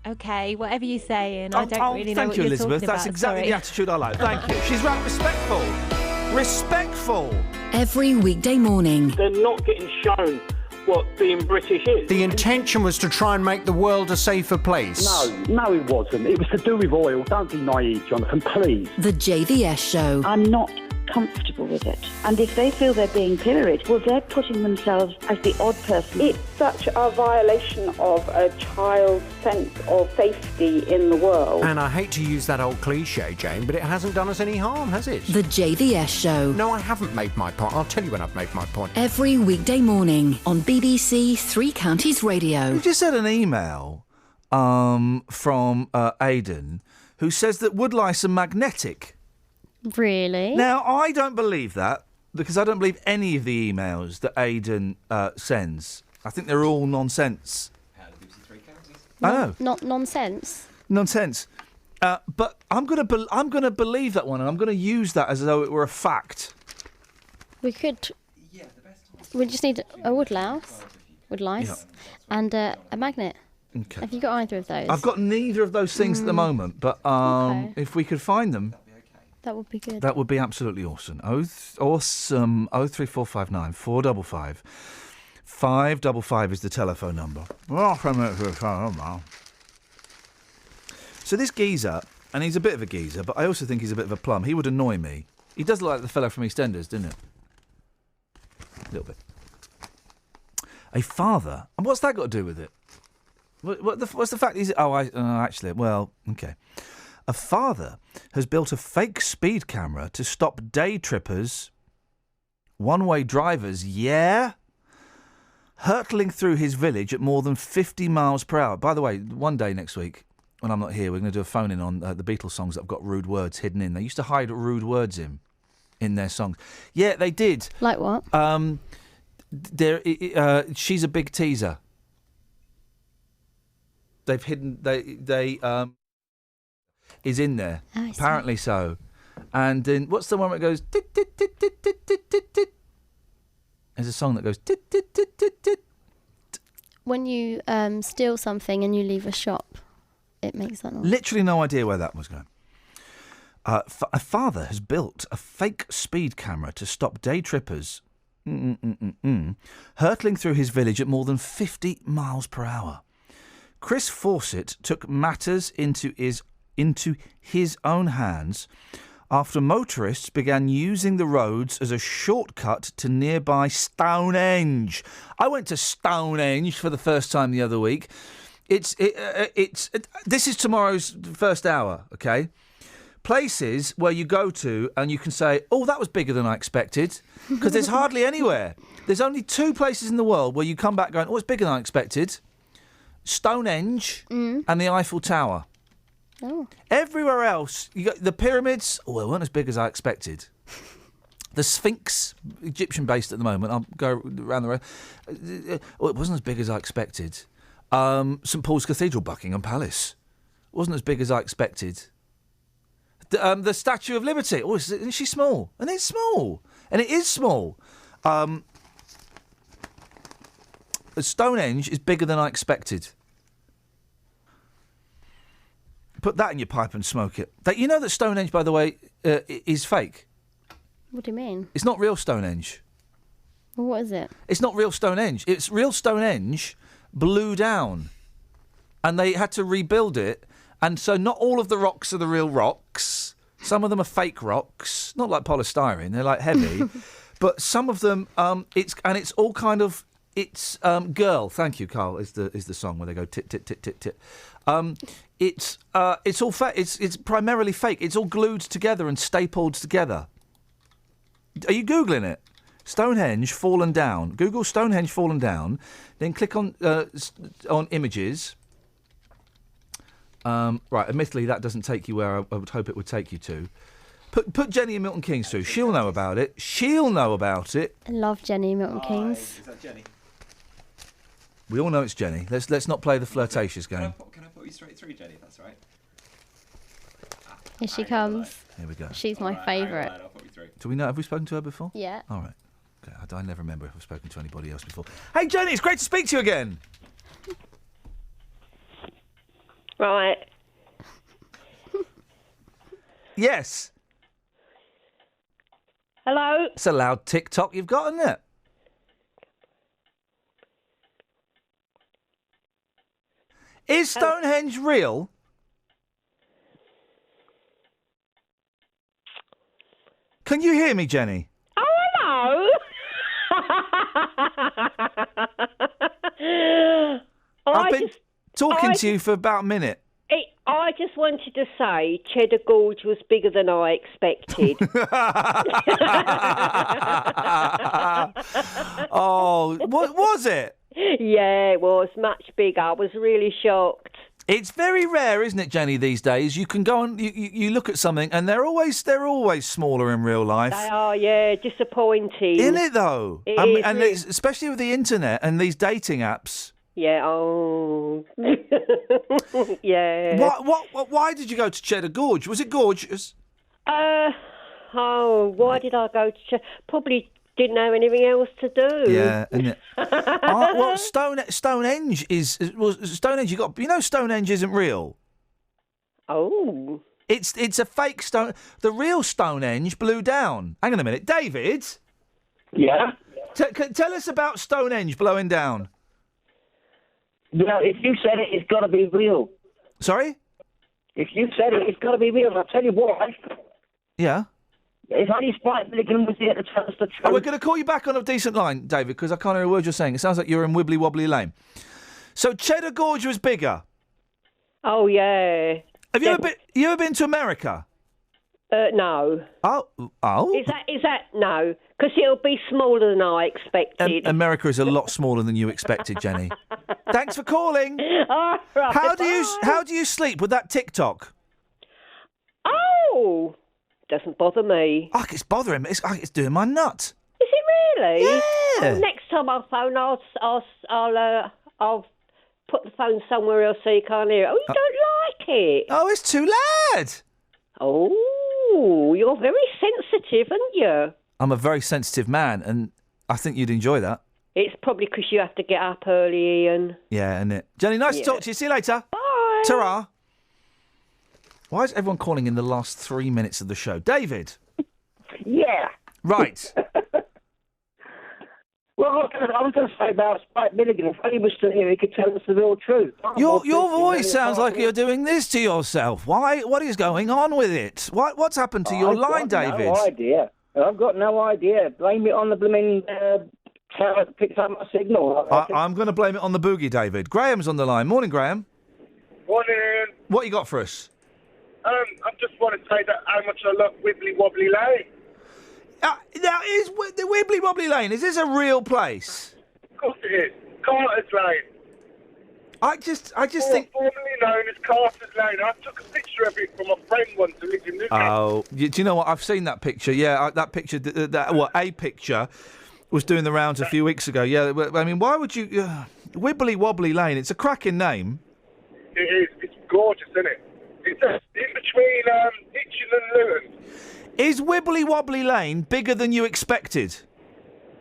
Speaker 4: Okay, whatever you say, and I don't really know
Speaker 3: thank
Speaker 4: what
Speaker 3: you,
Speaker 4: you're
Speaker 3: Elizabeth.
Speaker 4: talking
Speaker 3: That's
Speaker 4: about.
Speaker 3: exactly
Speaker 4: Sorry.
Speaker 3: the attitude I like. Thank you. She's right, respectful. Respectful.
Speaker 2: Every weekday morning.
Speaker 7: They're not getting shown what being British is.
Speaker 15: The intention was to try and make the world a safer place.
Speaker 7: No, it wasn't. It was to do with oil. Don't be naive, Jonathan, please.
Speaker 2: The JVS Show.
Speaker 8: I'm not comfortable with it. And if they feel they're being pilloried, well, they're putting themselves as the odd person.
Speaker 9: It's such a violation of a child's sense of safety in the world.
Speaker 15: And I hate to use that old cliche, Jane, but it hasn't done us any harm, has it?
Speaker 2: The JVS Show.
Speaker 15: No, I haven't made my point. I'll tell you when I've made my point.
Speaker 2: Every weekday morning on BBC Three Counties Radio.
Speaker 3: We just had an email from Aidan, who says that woodlice are magnetic.
Speaker 10: Really?
Speaker 3: Now, I don't believe that, because I don't believe any of the emails that Aidan sends. I think they're all nonsense. I know.
Speaker 10: Not nonsense.
Speaker 3: Nonsense. But I'm gonna believe that one, and I'm gonna use that as though it were a fact.
Speaker 10: We could. We just need a woodlice, and a magnet.
Speaker 3: Okay.
Speaker 10: Have you got either of those?
Speaker 3: I've got neither of those things at the moment, but
Speaker 10: Okay.
Speaker 3: if we could find them,
Speaker 10: That would be good.
Speaker 3: that would be absolutely awesome. Awesome. 03459 455 555 is the telephone number. So this geezer, and he's a bit of a geezer, but I also think he's a bit of a plum. He would annoy me. He does look like the fellow from EastEnders, didn't it? A little bit. A father, and what's that got to do with it? What's the fact? Actually, well, okay. A father has built a fake speed camera to stop day trippers, one-way drivers, hurtling through his village at more than 50 miles per hour. By the way, one day next week, when I'm not here, we're going to do a phone-in on the Beatles songs that have got rude words hidden in. They used to hide rude words in their songs. Yeah, they did.
Speaker 10: Like what?
Speaker 3: She's a big teaser. They've hidden. They is in there.
Speaker 10: Oh,
Speaker 3: Apparently so. And then what's the one where it goes? Tit, tit, tit, tit, tit, tit, tit, tit. There's a song that goes. Tit, tit, tit, tit, tit.
Speaker 10: When you steal something and you leave a shop, it makes that noise.
Speaker 3: Literally no idea where that was going. A father has built a fake speed camera to stop day trippers hurtling through his village at more than 50 miles per hour. Chris Fawcett took matters into his own hands after motorists began using the roads as a shortcut to nearby Stonehenge. I went to Stonehenge for the first time the other week. This is tomorrow's first hour, okay? Places where you go to and you can say, oh, that was bigger than I expected, because there's hardly anywhere. There's only 2 places in the world where you come back going, oh, it's bigger than I expected. Stonehenge and the Eiffel Tower.
Speaker 10: Oh.
Speaker 3: Everywhere else, you got the pyramids. Oh, they weren't as big as I expected. The Sphinx, Egyptian-based at the moment. I'll go around the road. Oh, it wasn't as big as I expected. St Paul's Cathedral, Buckingham Palace, wasn't as big as I expected. The Statue of Liberty. Oh, isn't she small? And it's small. And it is small. Stonehenge is bigger than I expected. Put that in your pipe and smoke it. You know that Stonehenge, by the way, is fake?
Speaker 10: What do you mean?
Speaker 3: It's not real Stonehenge.
Speaker 10: Well, what is it?
Speaker 3: It's not real Stonehenge. It's real Stonehenge blew down. And they had to rebuild it. And so not all of the rocks are the real rocks. Some of them are fake rocks. Not like polystyrene. They're like heavy. But some of them, it's all kind of... It's Girl, thank you, Carl, is the song where they go tit, tit, tit, tit, tit. It's all it's primarily fake. It's all glued together and stapled together. Are you Googling it? Stonehenge fallen down. Google Stonehenge fallen down. Then click on images. Right, admittedly, that doesn't take you where I would hope it would take you to. Put Jenny and Milton Keynes through. She'll know about it.
Speaker 10: I love Jenny and Milton Keynes.
Speaker 3: Is that Jenny? We all know it's Jenny. Let's not play the flirtatious game.
Speaker 13: Can I put you straight through, Jenny, if that's all right?
Speaker 10: Here she comes.
Speaker 3: Here we go.
Speaker 10: She's my favourite.
Speaker 3: Do we know? Have we spoken to her before?
Speaker 10: Yeah.
Speaker 3: All right. Okay. I never remember if I've spoken to anybody else before. Hey, Jenny, it's great to speak to you again.
Speaker 17: Right.
Speaker 3: Yes.
Speaker 17: Hello?
Speaker 3: It's a loud tick-tock you've got, isn't it? Is Stonehenge real? Can you hear me, Jenny?
Speaker 17: Oh, hello.
Speaker 3: I've been talking to you for about a minute.
Speaker 17: I just wanted to say Cheddar Gorge was bigger than I expected.
Speaker 3: Oh, what was it?
Speaker 17: Yeah, it was much bigger. I was really shocked.
Speaker 3: It's very rare, isn't it, Jenny, these days? You can go on, you look at something and they're always smaller in real life.
Speaker 17: They are, yeah, disappointing.
Speaker 3: Isn't it, though? It's, especially with the internet and these dating apps.
Speaker 17: Yeah, oh. Yeah.
Speaker 3: Why did you go to Cheddar Gorge? Was it gorgeous?
Speaker 17: Why did I go to Cheddar? Probably didn't have anything else to do.
Speaker 3: Yeah, isn't it? Well, Stonehenge is... Well, Stonehenge, Stonehenge isn't real.
Speaker 17: Oh.
Speaker 3: It's a fake stone... The real Stonehenge blew down. Hang on a minute. David?
Speaker 24: Yeah?
Speaker 3: Tell us about Stonehenge blowing down.
Speaker 24: Well, if you said it, it's got to be real.
Speaker 3: Sorry?
Speaker 24: If you said it, it's got to be real. I'll tell you why.
Speaker 3: Yeah?
Speaker 24: If only Spike Milligan was here to tell us the truth.
Speaker 3: Oh, we're going to call you back on a decent line, David, because I can't hear a word you're saying. It sounds like you're in Wibbly Wobbly Lane. So Cheddar Gorge was bigger?
Speaker 17: Oh, yeah.
Speaker 3: Have you ever been to America?
Speaker 17: No.
Speaker 3: Oh?
Speaker 17: Is that no? Because it'll be smaller than I expected.
Speaker 3: America is a lot smaller than you expected, Jenny. Thanks for calling.
Speaker 17: All right,
Speaker 3: How do you sleep with that TikTok?
Speaker 17: Oh, doesn't bother me.
Speaker 3: Oh, it's bothering me. It's doing my nut.
Speaker 17: Is it really?
Speaker 3: Yeah.
Speaker 17: Well, next time I phone, I'll put the phone somewhere else so you can't hear it. Oh, you don't like it?
Speaker 3: Oh, it's too loud.
Speaker 17: Oh, you're very sensitive, aren't you?
Speaker 3: I'm a very sensitive man, and I think you'd enjoy that.
Speaker 17: It's probably because you have to get up early, Ian.
Speaker 3: Yeah, isn't it? Jenny, nice to talk to you. See you later.
Speaker 17: Bye.
Speaker 3: Ta-ra. Why is everyone calling in the last 3 minutes of the show? David?
Speaker 24: Yeah.
Speaker 3: Right.
Speaker 6: Well, I'm going to say about Spike Milligan. If he was still here, he could tell us the real truth.
Speaker 3: Your voice sounds like you're doing this to yourself. Why? What is going on with it? What's happened to your line, David?
Speaker 6: I've got no idea. I've got no idea. Blame it on the blooming tower that picked up my signal.
Speaker 3: I'm going to blame it on the boogie, David. Graham's on the line. Morning, Graham.
Speaker 14: Morning.
Speaker 3: What you got for us?
Speaker 14: I just want to say that how much I love Wibbly Wobbly Lane.
Speaker 3: Now, is the Wibbly Wobbly Lane, is this a real place?
Speaker 14: Of course it is. Carter's Lane.
Speaker 3: I just think...
Speaker 14: Formerly known as Carter's Lane. I took a picture of it from a friend once who lives in Newcastle.
Speaker 3: Oh, do you know what? I've seen that picture. Yeah, that picture, a picture was doing the rounds a few weeks ago. Yeah, I mean, why would you... Wibbly Wobbly Lane, it's a cracking name.
Speaker 14: It is. It's gorgeous, isn't it? It's in between Hitchin and Luton.
Speaker 3: Is Wibbly Wobbly Lane bigger than you expected?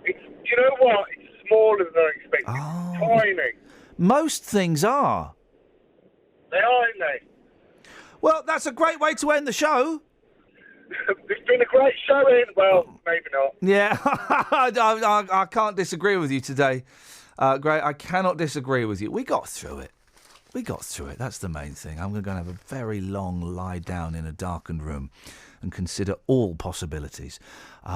Speaker 14: You know what? It's smaller than I expected.
Speaker 3: Oh.
Speaker 14: It's tiny.
Speaker 3: Most things are.
Speaker 14: They are, aren't they?
Speaker 3: Well, that's a great way to end the show.
Speaker 14: It's been a great show, Ian. Well, maybe not.
Speaker 3: Yeah, I can't disagree with you today. Great, I cannot disagree with you. We got through it. That's the main thing. I'm going to have a very long lie down in a darkened room and consider all possibilities. Right,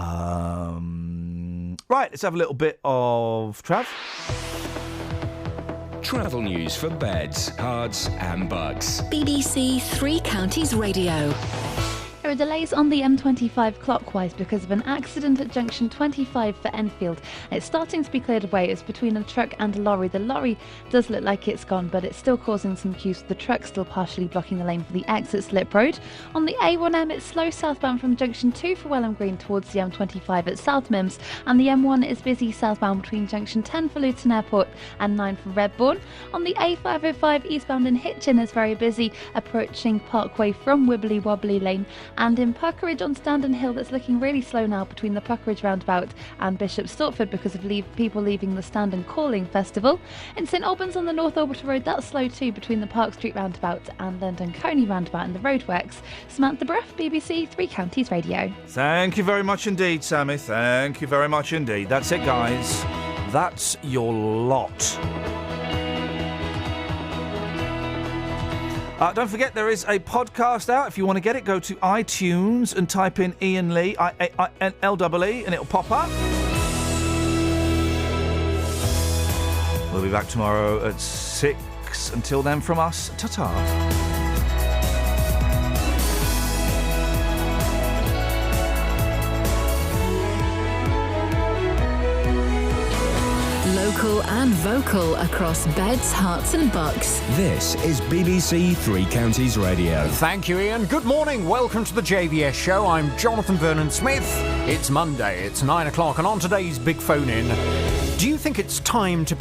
Speaker 3: let's have a little bit of Trav.
Speaker 11: Travel news for beds, cards and bugs.
Speaker 2: BBC Three Counties Radio.
Speaker 12: There are delays on the M25 clockwise because of an accident at junction 25 for Enfield. It's starting to be cleared away. It's between a truck and a lorry. The lorry does look like it's gone, but it's still causing some queues. The truck's still partially blocking the lane for the exit Slip Road. On the A1M, it's slow southbound from junction 2 for Welham Green towards the M25 at South Mims, and the M1 is busy southbound between junction 10 for Luton Airport and 9 for Redbourne. On the A505 eastbound in Hitchin is very busy, approaching Parkway from Wibbly Wobbly Lane. And in Puckeridge on Standon Hill, that's looking really slow now between the Puckeridge roundabout and Bishop Stortford because of people leaving the Standon Calling Festival. In St Albans on the North Orbital Road, that's slow too between the Park Street roundabout and London Coney roundabout and the roadworks. Samantha Bruff, BBC Three Counties Radio.
Speaker 3: Thank you very much indeed, Sammy. Thank you very much indeed. That's it, guys. That's your lot. Don't forget, there is a podcast out. If you want to get it, go to iTunes and type in Iain Lee, L-E-E, and it'll pop up. We'll be back tomorrow at 6. Until then, from us, ta-ta.
Speaker 2: Local and vocal across beds, hearts and bucks.
Speaker 11: This is BBC Three Counties Radio.
Speaker 15: Thank you, Ian. Good morning. Welcome to the JVS show. I'm Jonathan Vernon-Smith. It's Monday. It's 9 o'clock, and on today's Big Phone In, do you think it's time to be